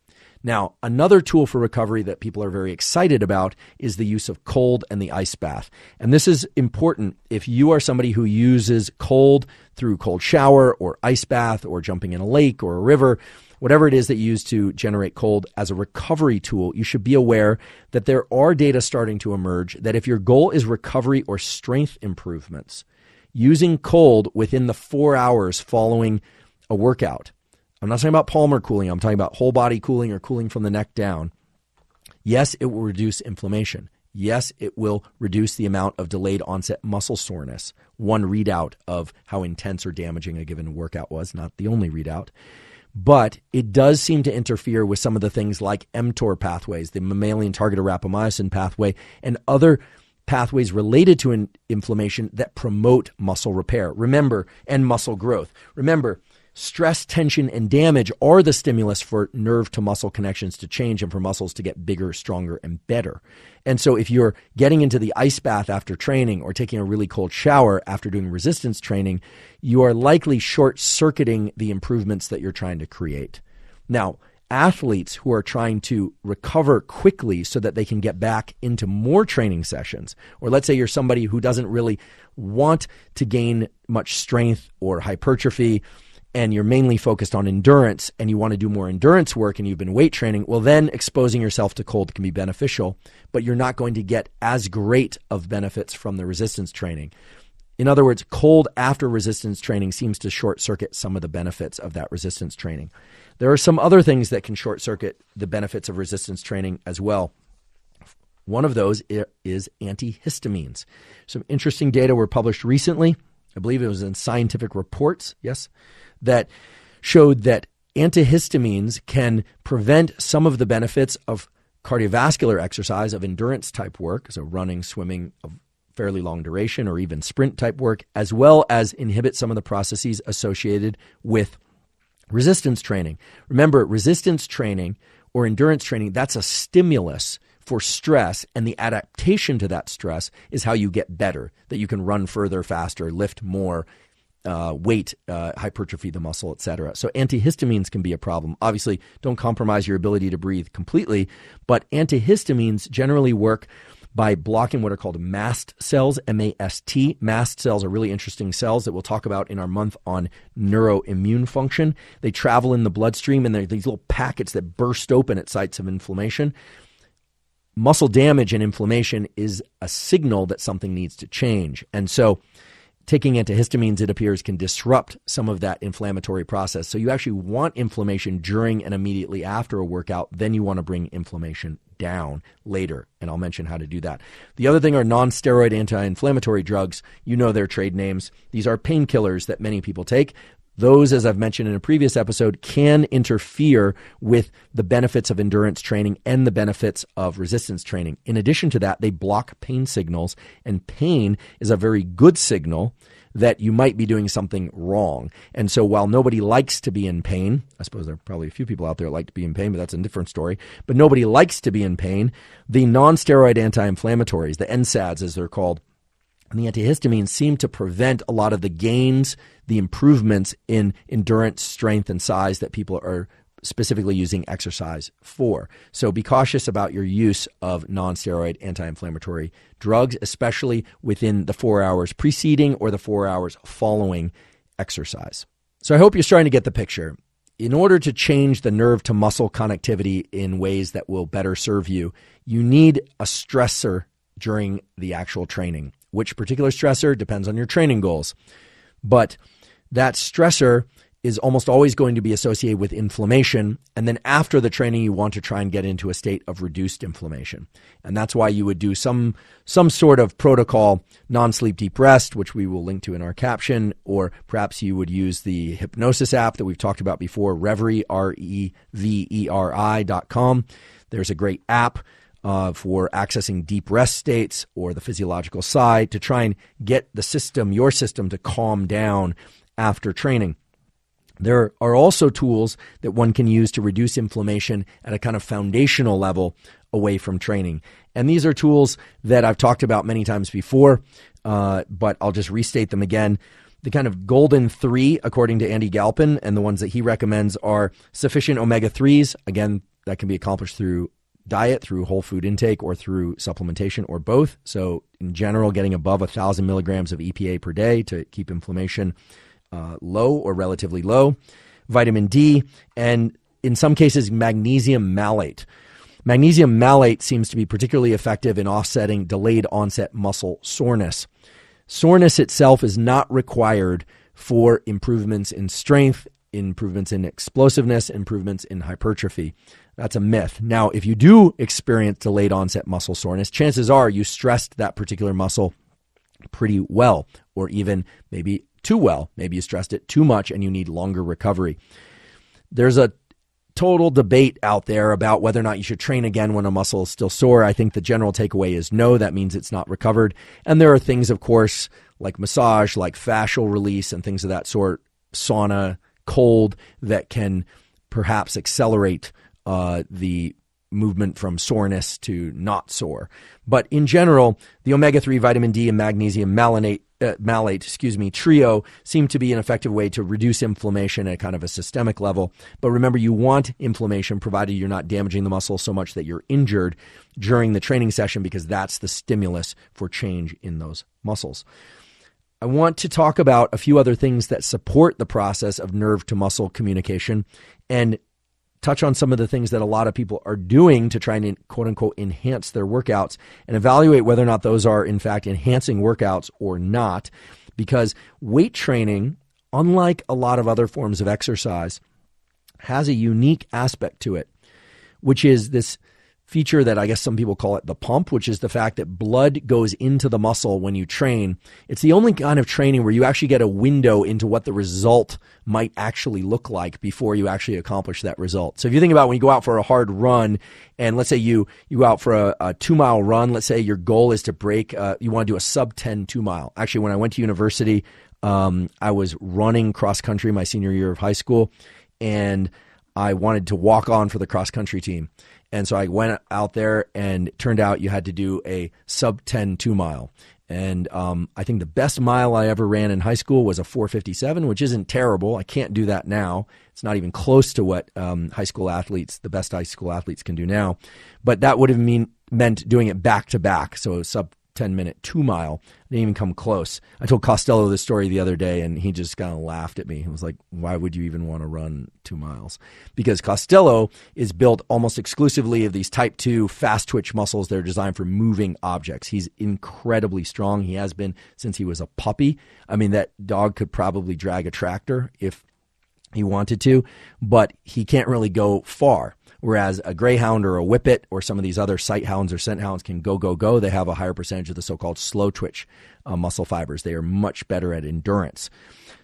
S1: Now, another tool for recovery that people are very excited about is the use of cold and the ice bath. And this is important if you are somebody who uses cold through cold shower or ice bath or jumping in a lake or a river, whatever it is that you use to generate cold as a recovery tool. You should be aware that there are data starting to emerge that if your goal is recovery or strength improvements, using cold within the 4 hours following a workout, I'm not talking about Palmer cooling. I'm talking about whole body cooling or cooling from the neck down. Yes, it will reduce inflammation. Yes, it will reduce the amount of delayed onset muscle soreness. One readout of how intense or damaging a given workout was, not the only readout. But it does seem to interfere with some of the things like mTOR pathways, the mammalian targeted rapamycin pathway, and other pathways related to inflammation that promote muscle repair. Remember, and muscle growth. Remember, stress, tension, and damage are the stimulus for nerve to muscle connections to change and for muscles to get bigger, stronger, and better. And so if you're getting into the ice bath after training or taking a really cold shower after doing resistance training, you are likely short-circuiting the improvements that you're trying to create. Now, athletes who are trying to recover quickly so that they can get back into more training sessions, or let's say you're somebody who doesn't really want to gain much strength or hypertrophy, and you're mainly focused on endurance and you want to do more endurance work and you've been weight training, well, then exposing yourself to cold can be beneficial, but you're not going to get as great of benefits from the resistance training. In other words, cold after resistance training seems to short circuit some of the benefits of that resistance training. There are some other things that can short circuit the benefits of resistance training as well. One of those is antihistamines. Some interesting data were published recently. I believe it was in Scientific Reports, yes, that showed that antihistamines can prevent some of the benefits of cardiovascular exercise, of endurance type work, so running, swimming of fairly long duration, or even sprint type work, as well as inhibit some of the processes associated with resistance training. Remember, resistance training or endurance training, that's a stimulus for stress, and the adaptation to that stress is how you get better, that you can run further, faster, lift more, weight, hypertrophy the muscle, etc. So antihistamines can be a problem. Obviously, don't compromise your ability to breathe completely, but antihistamines generally work by blocking what are called mast cells, M-A-S-T. Mast cells are really interesting cells that we'll talk about in our month on neuroimmune function. They travel in the bloodstream, and they're these little packets that burst open at sites of inflammation. Muscle damage and inflammation is a signal that something needs to change. And so taking antihistamines, it appears, can disrupt some of that inflammatory process. So you actually want inflammation during and immediately after a workout. Then you want to bring inflammation down later, and I'll mention how to do that. The other thing are non-steroid anti-inflammatory drugs. You know their trade names. These are painkillers that many people take. Those, as I've mentioned in a previous episode, can interfere with the benefits of endurance training and the benefits of resistance training. In addition to that, they block pain signals, and pain is a very good signal that you might be doing something wrong. And so while nobody likes to be in pain, I suppose there are probably a few people out there that like to be in pain, but that's a different story, but nobody likes to be in pain, the non-steroid anti-inflammatories, the NSAIDs as they're called, and the antihistamines seem to prevent a lot of the gains, the improvements in endurance, strength, and size that people are specifically using exercise for. So be cautious about your use of non-steroid anti-inflammatory drugs, especially within the 4 hours preceding or the 4 hours following exercise. So I hope you're starting to get the picture. In order to change the nerve to muscle connectivity in ways that will better serve you, you need a stressor during the actual training. Which particular stressor depends on your training goals. But that stressor is almost always going to be associated with inflammation. And then after the training, you want to try and get into a state of reduced inflammation. And that's why you would do some sort of protocol, non-sleep deep rest, which we will link to in our caption, or perhaps you would use the hypnosis app that we've talked about before, Reverie, REVERI.com. There's a great app for accessing deep rest states or the physiological side to try and get your system to calm down after training. There are also tools that one can use to reduce inflammation at a kind of foundational level away from training. And these are tools that I've talked about many times before, but I'll just restate them again. The kind of golden three, according to Andy Galpin, and the ones that he recommends are sufficient omega-3s. Again, that can be accomplished through diet, through whole food intake, or through supplementation, or both. So in general, getting above 1,000 milligrams of EPA per day to keep inflammation low or relatively low. Vitamin D, and in some cases, magnesium malate. Magnesium malate seems to be particularly effective in offsetting delayed onset muscle soreness. Soreness itself is not required for improvements in strength, improvements in explosiveness, improvements in hypertrophy. That's a myth. Now, if you do experience delayed onset muscle soreness, chances are you stressed that particular muscle pretty well, or even maybe too well. Maybe you stressed it too much and you need longer recovery. There's a total debate out there about whether or not you should train again when a muscle is still sore. I think the general takeaway is no, that means it's not recovered. And there are things, of course, like massage, like fascial release and things of that sort, sauna, cold, that can perhaps accelerate the movement from soreness to not sore. But in general, the omega-3, vitamin D, and magnesium malate trio seem to be an effective way to reduce inflammation at kind of a systemic level. But remember, you want inflammation provided you're not damaging the muscle so much that you're injured during the training session, because that's the stimulus for change in those muscles. I want to talk about a few other things that support the process of nerve to muscle communication and touch on some of the things that a lot of people are doing to try and quote unquote enhance their workouts, and evaluate whether or not those are in fact enhancing workouts or not. Because weight training, unlike a lot of other forms of exercise, has a unique aspect to it, which is this feature that I guess some people call it the pump, which is the fact that blood goes into the muscle when you train. It's the only kind of training where you actually get a window into what the result might actually look like before you actually accomplish that result. So if you think about when you go out for a hard run, and let's say you go out for a 2-mile run, let's say your goal is to break, you want to do a sub-10 2-mile. Actually, when I went to university, I was running cross country my senior year of high school, and I wanted to walk on for the cross country team. And so I went out there, and it turned out you had to do a sub-10 2-mile. And I think the best mile I ever ran in high school was a 4:57, which isn't terrible. I can't do that now. It's not even close to what the best high school athletes can do now. But that would have meant doing it back to back. So a sub-10-minute 2-mile. Didn't even come close. I told Costello this story the other day, and he just kind of laughed at me. He was like, why would you even want to run 2 miles? Because Costello is built almost exclusively of these type 2 fast twitch muscles that are designed for moving objects. He's incredibly strong. He has been since he was a puppy. I mean, that dog could probably drag a tractor if he wanted to, but he can't really go far. Whereas a greyhound or a whippet or some of these other sight hounds or scent hounds can go. They have a higher percentage of the so-called slow twitch muscle fibers. They are much better at endurance.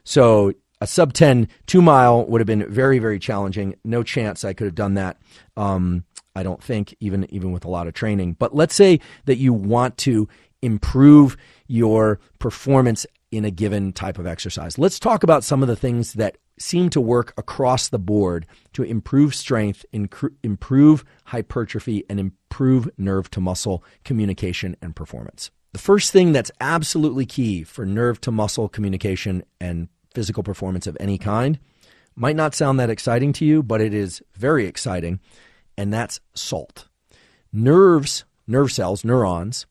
S1: So a sub-10 2-mile would have been very, very challenging. No chance I could have done that. I don't think, even with a lot of training. But let's say that you want to improve your performance in a given type of exercise. Let's talk about some of the things that seem to work across the board to improve strength, improve hypertrophy, and improve nerve to muscle communication and performance. The first thing that's absolutely key for nerve to muscle communication and physical performance of any kind might not sound that exciting to you, but it is very exciting, and that's salt. Nerve cells, neurons,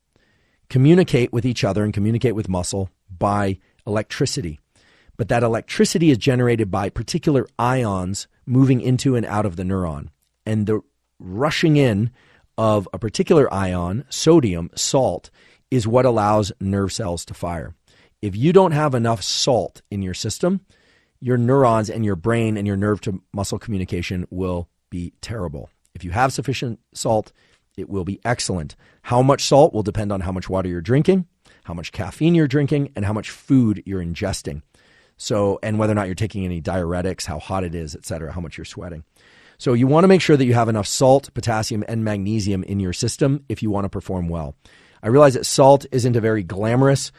S1: communicate with each other and communicate with muscle by electricity. But that electricity is generated by particular ions moving into and out of the neuron. And the rushing in of a particular ion, sodium, salt, is what allows nerve cells to fire. If you don't have enough salt in your system, your neurons and your brain and your nerve to muscle communication will be terrible. If you have sufficient salt, it will be excellent. How much salt will depend on how much water you're drinking, how much caffeine you're drinking, and how much food you're ingesting. So, and whether or not you're taking any diuretics, how hot it is, et cetera, how much you're sweating. So you want to make sure that you have enough salt, potassium, and magnesium in your system if you want to perform well. I realize that salt isn't a very glamorous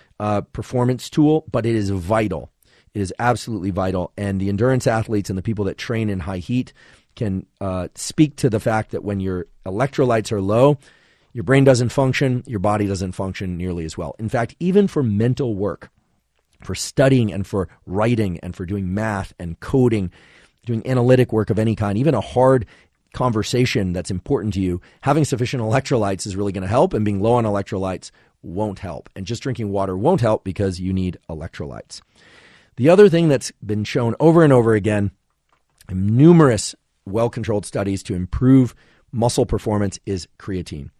S1: performance tool, but it is vital. It is absolutely vital. And the endurance athletes and the people that train in high heat can speak to the fact that when your electrolytes are low, your brain doesn't function, your body doesn't function nearly as well. In fact, even for mental work, for studying and for writing and for doing math and coding, doing analytic work of any kind, even a hard conversation that's important to you, having sufficient electrolytes is really going to help, and being low on electrolytes won't help. And just drinking water won't help because you need electrolytes. The other thing that's been shown over and over again in numerous well-controlled studies to improve muscle performance is creatine.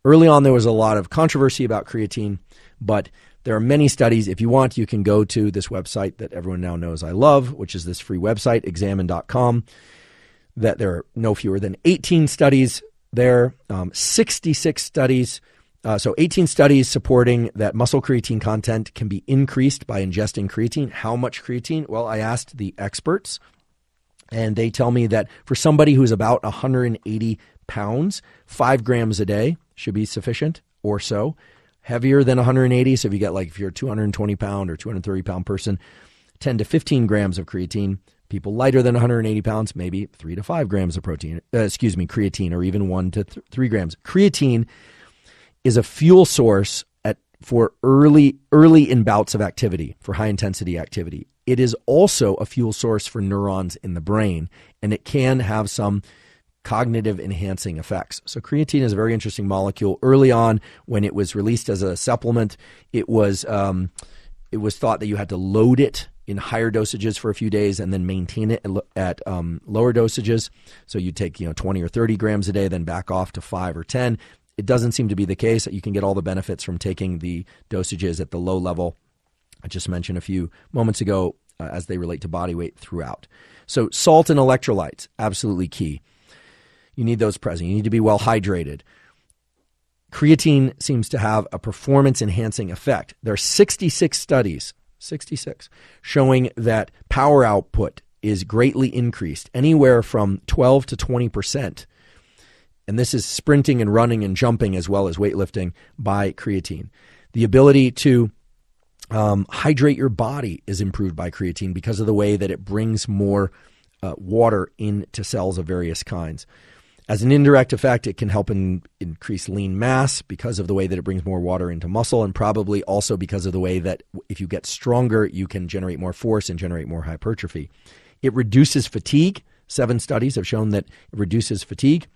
S1: Early on, there was a lot of controversy about creatine, but there are many studies. If you want, you can go to this website that everyone now knows I love, which is this free website, examine.com, that there are no fewer than 18 studies there, 66 studies. So 18 studies supporting that muscle creatine content can be increased by ingesting creatine. How much creatine? Well, I asked the experts, and they tell me that for somebody who's about 180 pounds, 5 grams a day should be sufficient or so. Heavier than 180, so if you're a 220 pound or 230 pound person, 10 to 15 grams of creatine. People lighter than 180 pounds, maybe 3 to 5 grams of creatine, or even 1 to 3 grams. Creatine is a fuel source for early in bouts of activity, for high intensity activity. It is also a fuel source for neurons in the brain, and it can have some cognitive enhancing effects. So creatine is a very interesting molecule. Early on, when it was released as a supplement, it was thought that you had to load it in higher dosages for a few days and then maintain it at lower dosages. So you take 20 or 30 grams a day, then back off to 5 or 10. It doesn't seem to be the case that you can get all the benefits from taking the dosages at the low level I just mentioned a few moments ago as they relate to body weight throughout. So salt and electrolytes, absolutely key. You need those present. You need to be well hydrated. Creatine seems to have a performance-enhancing effect. There are 66 studies, showing that power output is greatly increased, anywhere from 12 to 20%. And this is sprinting and running and jumping as well as weightlifting by creatine. The ability to hydrate your body is improved by creatine because of the way that it brings more water into cells of various kinds. As an indirect effect, it can help increase lean mass because of the way that it brings more water into muscle, and probably also because of the way that if you get stronger, you can generate more force and generate more hypertrophy. It reduces fatigue. 7 studies have shown that it reduces fatigue.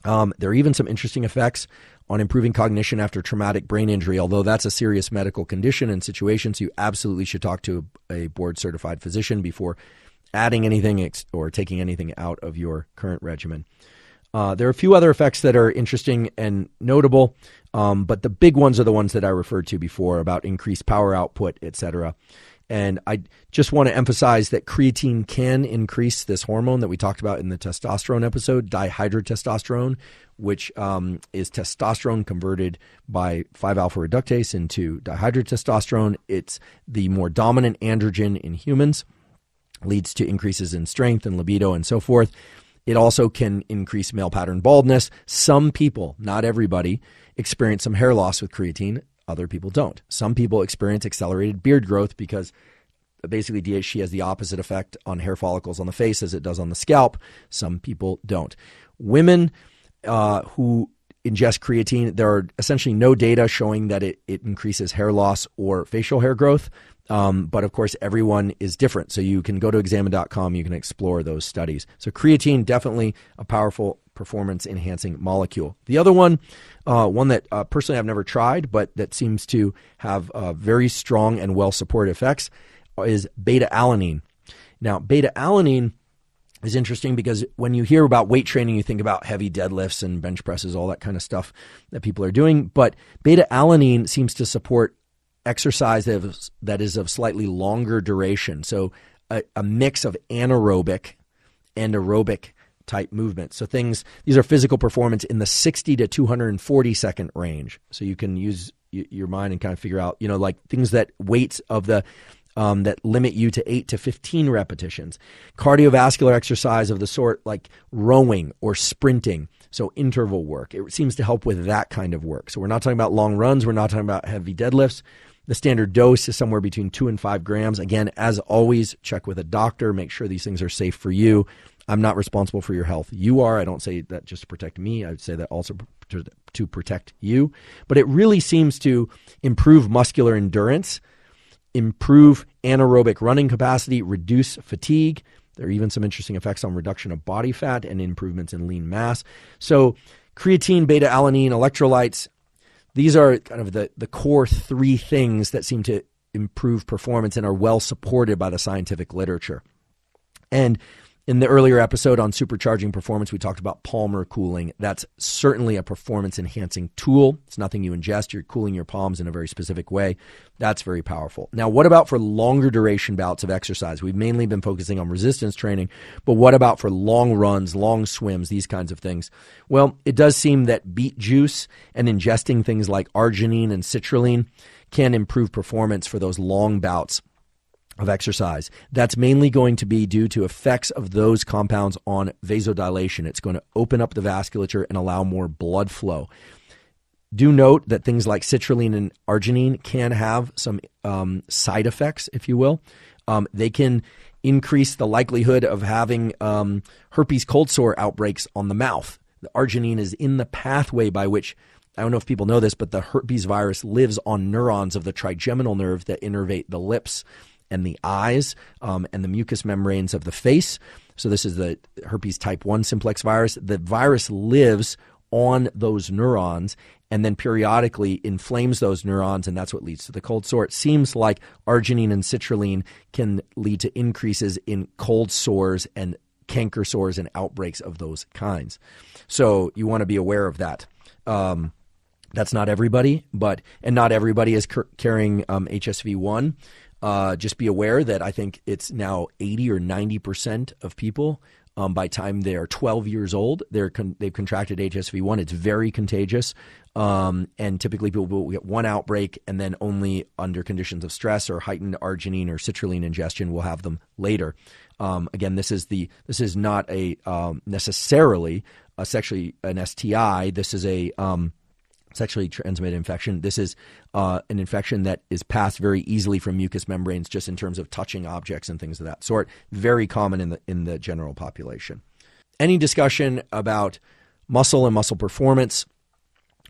S1: There are even some interesting effects on improving cognition after traumatic brain injury, although that's a serious medical condition and situation, so you absolutely should talk to a board-certified physician before adding anything or taking anything out of your current regimen. There are a few other effects that are interesting and notable, but the big ones are the ones that I referred to before about increased power output, etc. And I just want to emphasize that creatine can increase this hormone that we talked about in the testosterone episode, dihydrotestosterone, which is testosterone converted by 5-alpha reductase into dihydrotestosterone. It's the more dominant androgen in humans, leads to increases in strength and libido and so forth. It also can increase male pattern baldness. Some people, not everybody, experience some hair loss with creatine. Other people don't. Some people experience accelerated beard growth because basically DHT has the opposite effect on hair follicles on the face as it does on the scalp. Some people don't. Women who ingest creatine, there are essentially no data showing that it increases hair loss or facial hair growth. But of course, everyone is different. So you can go to examine.com. You can explore those studies. So creatine, definitely a powerful performance-enhancing molecule. The other one that personally I've never tried, but that seems to have very strong and well-supported effects, is beta-alanine. Now, beta-alanine is interesting because when you hear about weight training, you think about heavy deadlifts and bench presses, all that kind of stuff that people are doing. But beta-alanine seems to support exercise that is of slightly longer duration. So a mix of anaerobic and aerobic type movements. So these are physical performance in the 60 to 240 second range. So you can use your mind and kind of figure out, like things that weights of the that limit you to 8 to 15 repetitions. Cardiovascular exercise of the sort like rowing or sprinting, so interval work. It seems to help with that kind of work. So we're not talking about long runs. We're not talking about heavy deadlifts. The standard dose is somewhere between 2 and 5 grams. Again, as always, check with a doctor. Make sure these things are safe for you. I'm not responsible for your health. You are. I don't say that just to protect me. I would say that also to protect you. But it really seems to improve muscular endurance, improve anaerobic running capacity, reduce fatigue. There are even some interesting effects on reduction of body fat and improvements in lean mass. So creatine, beta-alanine, electrolytes, these are kind of the core 3 things that seem to improve performance and are well supported by the scientific literature. And in the earlier episode on supercharging performance, we talked about palmar cooling. That's certainly a performance-enhancing tool. It's nothing you ingest. You're cooling your palms in a very specific way. That's very powerful. Now, what about for longer duration bouts of exercise? We've mainly been focusing on resistance training, but what about for long runs, long swims, these kinds of things? Well, it does seem that beet juice and ingesting things like arginine and citrulline can improve performance for those long bouts of exercise. That's mainly going to be due to effects of those compounds on vasodilation. It's going to open up the vasculature and allow more blood flow. Do note that things like citrulline and arginine can have some side effects, if you will. They can increase the likelihood of having herpes cold sore outbreaks on the mouth. The arginine is in the pathway by which, I don't know if people know this, but the herpes virus lives on neurons of the trigeminal nerve that innervate the lips and the eyes and the mucous membranes of the face. So this is the herpes type 1 simplex virus. The virus lives on those neurons and then periodically inflames those neurons, and that's what leads to the cold sore. It seems like arginine and citrulline can lead to increases in cold sores and canker sores and outbreaks of those kinds. So you want to be aware of that. That's not everybody, and not everybody is carrying HSV1. Just be aware that I think it's now 80 or 90% of people, by the time they are 12 years old, they've contracted HSV1. It's very contagious, and typically people will get one outbreak, and then only under conditions of stress or heightened arginine or citrulline ingestion will have them later. Again, this is not a necessarily an STI. This is a sexually transmitted infection. This is an infection that is passed very easily from mucous membranes just in terms of touching objects and things of that sort. Very common in the general population. Any discussion about muscle and muscle performance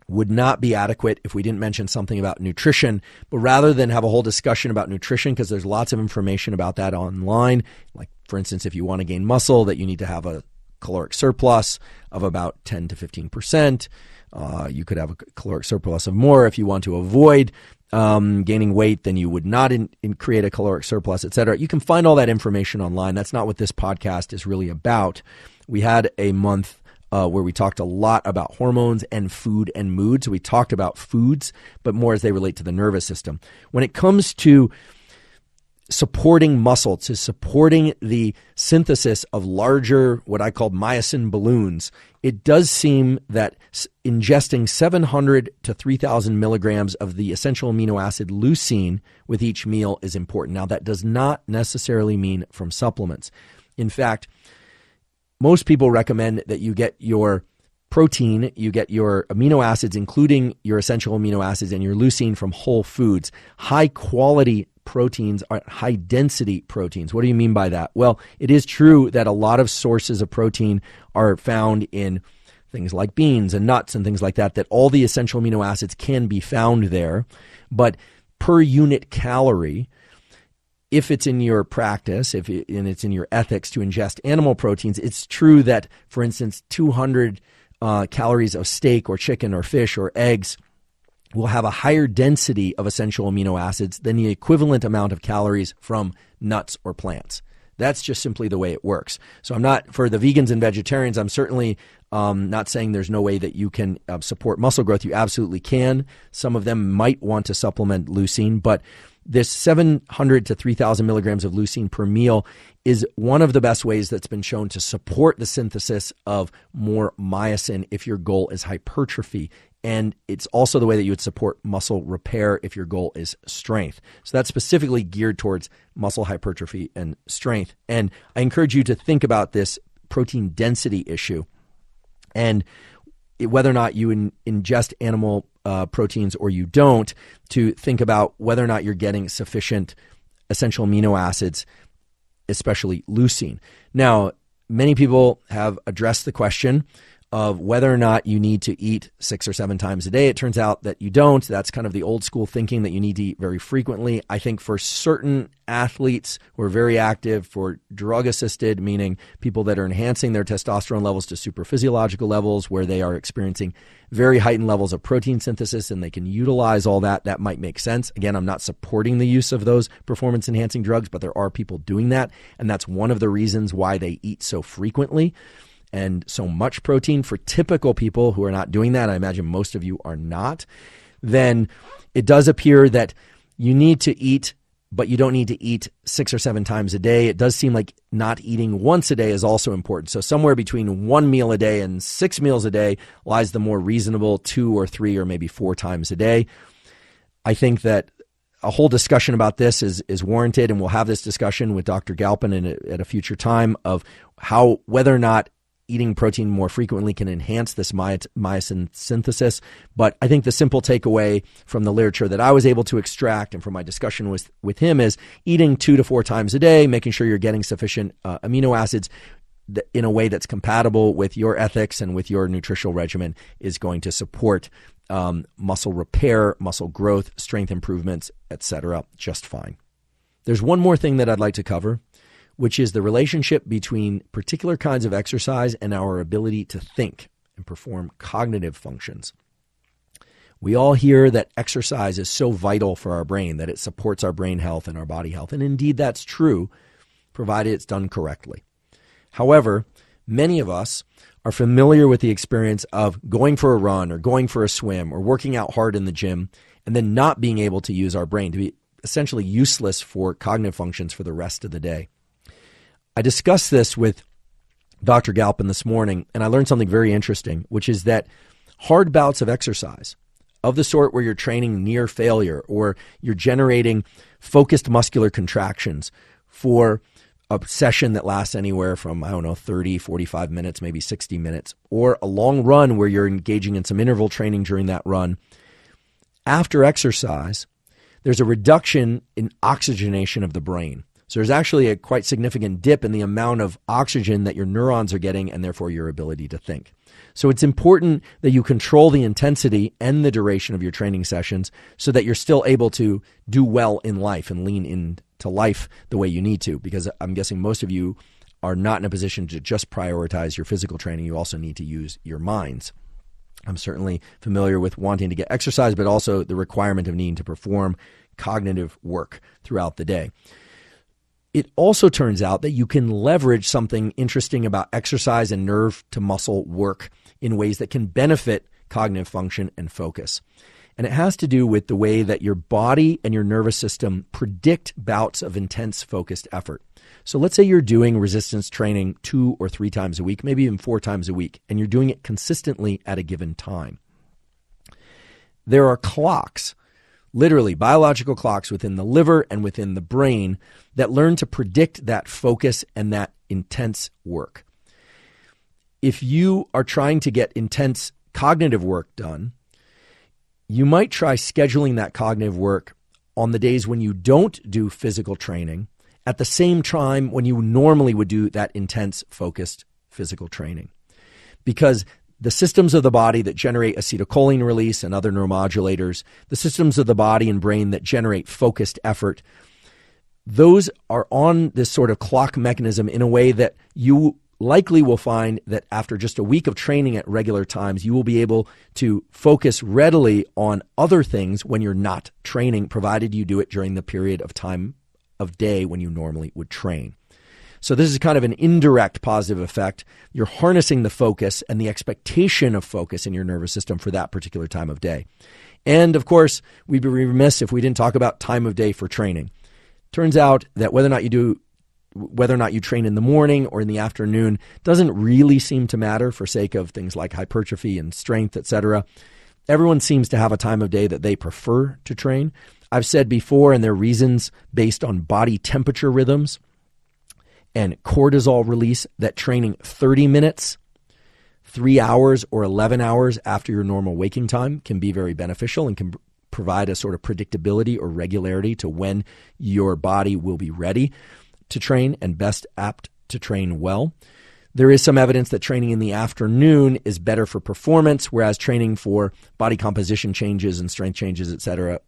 S1: would not be adequate if we didn't mention something about nutrition. But rather than have a whole discussion about nutrition, because there's lots of information about that online, like for instance, if you want to gain muscle, that you need to have a caloric surplus of about 10 to 15%. You could have a caloric surplus of more. If you want to avoid gaining weight, then you would not create a caloric surplus, et cetera. You can find all that information online. That's not what this podcast is really about. We had a month where we talked a lot about hormones and food and mood. So we talked about foods, but more as they relate to the nervous system. When it comes to supporting muscle, to supporting the synthesis of larger, what I call myosin balloons, it does seem that ingesting 700 to 3,000 milligrams of the essential amino acid leucine with each meal is important. Now, that does not necessarily mean from supplements. In fact, most people recommend that you get your protein, you get your amino acids, including your essential amino acids and your leucine from whole foods. High quality proteins are high density proteins. What do you mean by that? Well, it is true that a lot of sources of protein are found in things like beans and nuts and things like that, that all the essential amino acids can be found there. But per unit calorie, if it's in your practice, and it's in your ethics to ingest animal proteins, it's true that, for instance, 200 calories of steak or chicken or fish or eggs will have a higher density of essential amino acids than the equivalent amount of calories from nuts or plants. That's just simply the way it works. So I'm not, for the vegans and vegetarians, I'm certainly not saying there's no way that you can support muscle growth. You absolutely can. Some of them might want to supplement leucine, but this 700 to 3,000 milligrams of leucine per meal is one of the best ways that's been shown to support the synthesis of more myosin if your goal is hypertrophy. And it's also the way that you would support muscle repair if your goal is strength. So that's specifically geared towards muscle hypertrophy and strength. And I encourage you to think about this protein density issue and whether or not you ingest animal proteins or you don't, to think about whether or not you're getting sufficient essential amino acids, especially leucine. Now, many people have addressed the question of whether or not you need to eat 6 or 7 times a day. It turns out that you don't. That's kind of the old school thinking that you need to eat very frequently. I think for certain athletes who are very active, for drug assisted, meaning people that are enhancing their testosterone levels to super physiological levels where they are experiencing very heightened levels of protein synthesis and they can utilize all that, that might make sense. Again, I'm not supporting the use of those performance enhancing drugs, but there are people doing that. And that's one of the reasons why they eat so frequently and so much protein. For typical people who are not doing that, I imagine most of you are not, then it does appear that you need to eat, but you don't need to eat 6 or 7 times a day. It does seem like not eating once a day is also important. So somewhere between 1 meal a day and 6 meals a day lies the more reasonable 2 or 3 or maybe 4 times a day. I think that a whole discussion about this is warranted, and we'll have this discussion with Dr. Galpin at a future time of whether or not eating protein more frequently can enhance this myosin synthesis. But I think the simple takeaway from the literature that I was able to extract and from my discussion with him is eating 2 to 4 times a day, making sure you're getting sufficient amino acids in a way that's compatible with your ethics and with your nutritional regimen is going to support muscle repair, muscle growth, strength improvements, etc. just fine. There's one more thing that I'd like to cover, which is the relationship between particular kinds of exercise and our ability to think and perform cognitive functions. We all hear that exercise is so vital for our brain, that it supports our brain health and our body health. And indeed, that's true, provided it's done correctly. However, many of us are familiar with the experience of going for a run or going for a swim or working out hard in the gym and then not being able to use our brain, to be essentially useless for cognitive functions for the rest of the day. I discussed this with Dr. Galpin this morning, and I learned something very interesting, which is that hard bouts of exercise, of the sort where you're training near failure or you're generating focused muscular contractions for a session that lasts anywhere from, 30, 45 minutes, maybe 60 minutes, or a long run where you're engaging in some interval training during that run, after exercise, there's a reduction in oxygenation of the brain. So there's actually a quite significant dip in the amount of oxygen that your neurons are getting and therefore your ability to think. So it's important that you control the intensity and the duration of your training sessions so that you're still able to do well in life and lean into life the way you need to, because I'm guessing most of you are not in a position to just prioritize your physical training. You also need to use your minds. I'm certainly familiar with wanting to get exercise, but also the requirement of needing to perform cognitive work throughout the day. It also turns out that you can leverage something interesting about exercise and nerve to muscle work in ways that can benefit cognitive function and focus. And it has to do with the way that your body and your nervous system predict bouts of intense focused effort. So let's say you're doing resistance training 2 or 3 times a week, maybe even 4 times a week, and you're doing it consistently at a given time. There are clocks, literally biological clocks within the liver and within the brain that learn to predict that focus and that intense work. If you are trying to get intense cognitive work done, you might try scheduling that cognitive work on the days when you don't do physical training at the same time when you normally would do that intense, focused physical training. Because the systems of the body that generate acetylcholine release and other neuromodulators, the systems of the body and brain that generate focused effort, those are on this sort of clock mechanism in a way that you likely will find that after just a week of training at regular times, you will be able to focus readily on other things when you're not training, provided you do it during the period of time of day when you normally would train. So this is kind of an indirect positive effect. You're harnessing the focus and the expectation of focus in your nervous system for that particular time of day. And of course, we'd be remiss if we didn't talk about time of day for training. Turns out that whether or not you train in the morning or in the afternoon doesn't really seem to matter for sake of things like hypertrophy and strength, etc. Everyone seems to have a time of day that they prefer to train. I've said before, and there are reasons based on body temperature rhythms and cortisol release, that training 30 minutes, 3 hours, or 11 hours after your normal waking time can be very beneficial and can provide a sort of predictability or regularity to when your body will be ready to train and best apt to train well. There is some evidence that training in the afternoon is better for performance, whereas training for body composition changes and strength changes, etc.,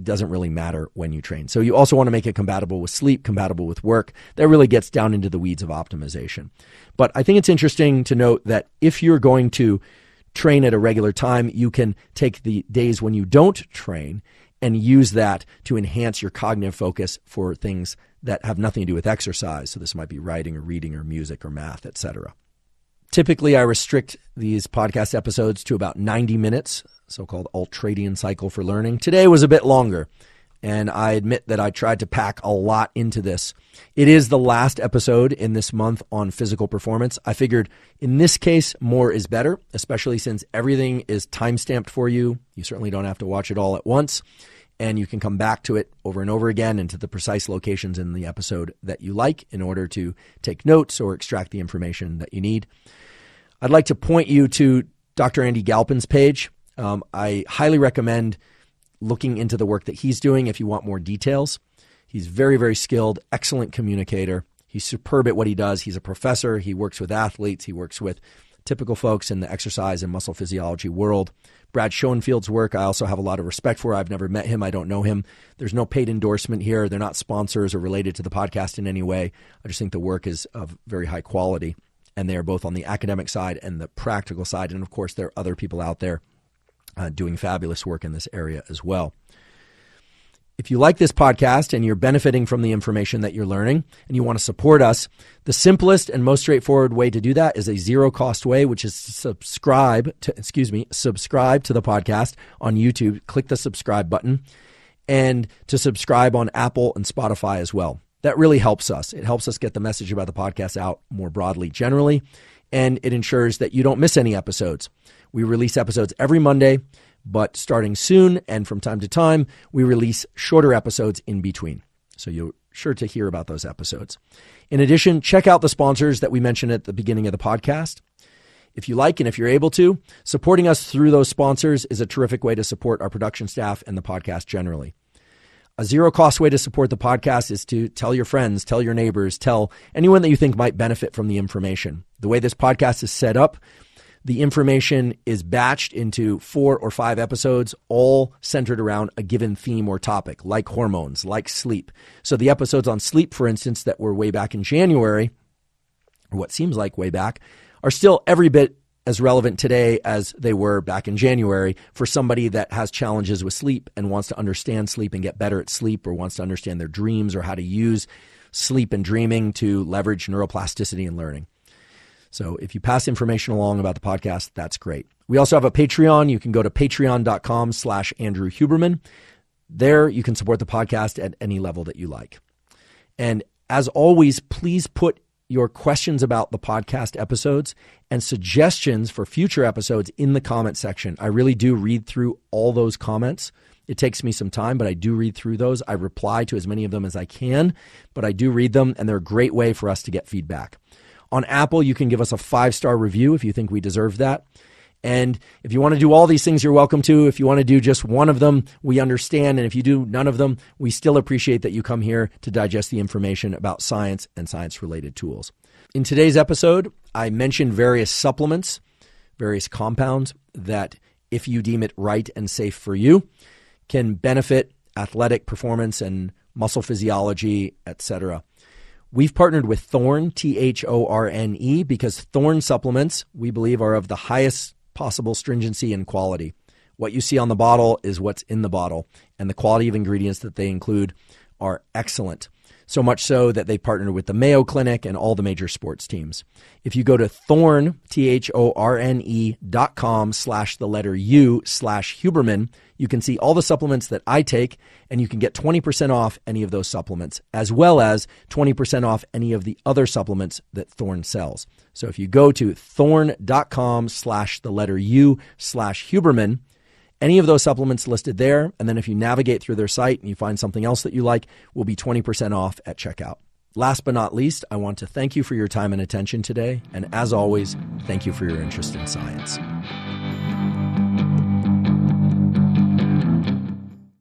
S1: doesn't really matter when you train. So you also want to make it compatible with sleep, compatible with work. That really gets down into the weeds of optimization. But I think it's interesting to note that if you're going to train at a regular time, you can take the days when you don't train and use that to enhance your cognitive focus for things that have nothing to do with exercise. So this might be writing or reading or music or math, etc. Typically, I restrict these podcast episodes to about 90 minutes, so-called ultradian cycle for learning. Today was a bit longer, and I admit that I tried to pack a lot into this. It is the last episode in this month on physical performance. I figured in this case, more is better, especially since everything is time-stamped for you. You certainly don't have to watch it all at once, and you can come back to it over and over again and to the precise locations in the episode that you like in order to take notes or extract the information that you need. I'd like to point you to Dr. Andy Galpin's page. I highly recommend looking into the work that he's doing if you want more details. He's very, very skilled, excellent communicator. He's superb at what he does. He's a professor. He works with athletes. He works with typical folks in the exercise and muscle physiology world. Brad Schoenfield's work I also have a lot of respect for. I've never met him. I don't know him. There's no paid endorsement here. They're not sponsors or related to the podcast in any way. I just think the work is of very high quality, and they are both on the academic side and the practical side. And of course, there are other people out there doing fabulous work in this area as well. If you like this podcast and you're benefiting from the information that you're learning and you want to support us, the simplest and most straightforward way to do that is a zero-cost way, which is to subscribe to the podcast on YouTube. Click the subscribe button, and to subscribe on Apple and Spotify as well. That really helps us. It helps us get the message about the podcast out more broadly generally, and it ensures that you don't miss any episodes. We release episodes every Monday, but starting soon and from time to time, we release shorter episodes in between. So you're sure to hear about those episodes. In addition, check out the sponsors that we mentioned at the beginning of the podcast. If you like and if you're able to, supporting us through those sponsors is a terrific way to support our production staff and the podcast generally. A zero-cost way to support the podcast is to tell your friends, tell your neighbors, tell anyone that you think might benefit from the information. The way this podcast is set up, the information is batched into 4 or 5 episodes, all centered around a given theme or topic, like hormones, like sleep. So the episodes on sleep, for instance, that were way back in January, or what seems like way back, are still every bit as relevant today as they were back in January for somebody that has challenges with sleep and wants to understand sleep and get better at sleep, or wants to understand their dreams or how to use sleep and dreaming to leverage neuroplasticity and learning. So if you pass information along about the podcast, that's great. We also have a Patreon. You can go to patreon.com/Andrew Huberman. There you can support the podcast at any level that you like. And as always, please put your questions about the podcast episodes and suggestions for future episodes in the comment section. I really do read through all those comments. It takes me some time, but I do read through those. I reply to as many of them as I can, but I do read them, and they're a great way for us to get feedback. On Apple, you can give us a 5-star review if you think we deserve that. And if you want to do all these things, you're welcome to. If you want to do just one of them, we understand. And if you do none of them, we still appreciate that you come here to digest the information about science and science-related tools. In today's episode, I mentioned various supplements, various compounds that, if you deem it right and safe for you, can benefit athletic performance and muscle physiology, etc. We've partnered with Thorne, Thorne, because Thorne supplements, we believe, are of the highest possible stringency and quality. What you see on the bottle is what's in the bottle, and the quality of ingredients that they include are excellent. So much so that they partnered with the Mayo Clinic and all the major sports teams. If you go to Thorne, THORNE.com/U/Huberman, you can see all the supplements that I take, and you can get 20% off any of those supplements, as well as 20% off any of the other supplements that Thorne sells. So if you go to Thorne.com/U/Huberman, any of those supplements listed there, and then if you navigate through their site and you find something else that you like, will be 20% off at checkout. Last but not least, I want to thank you for your time and attention today, and as always, thank you for your interest in science.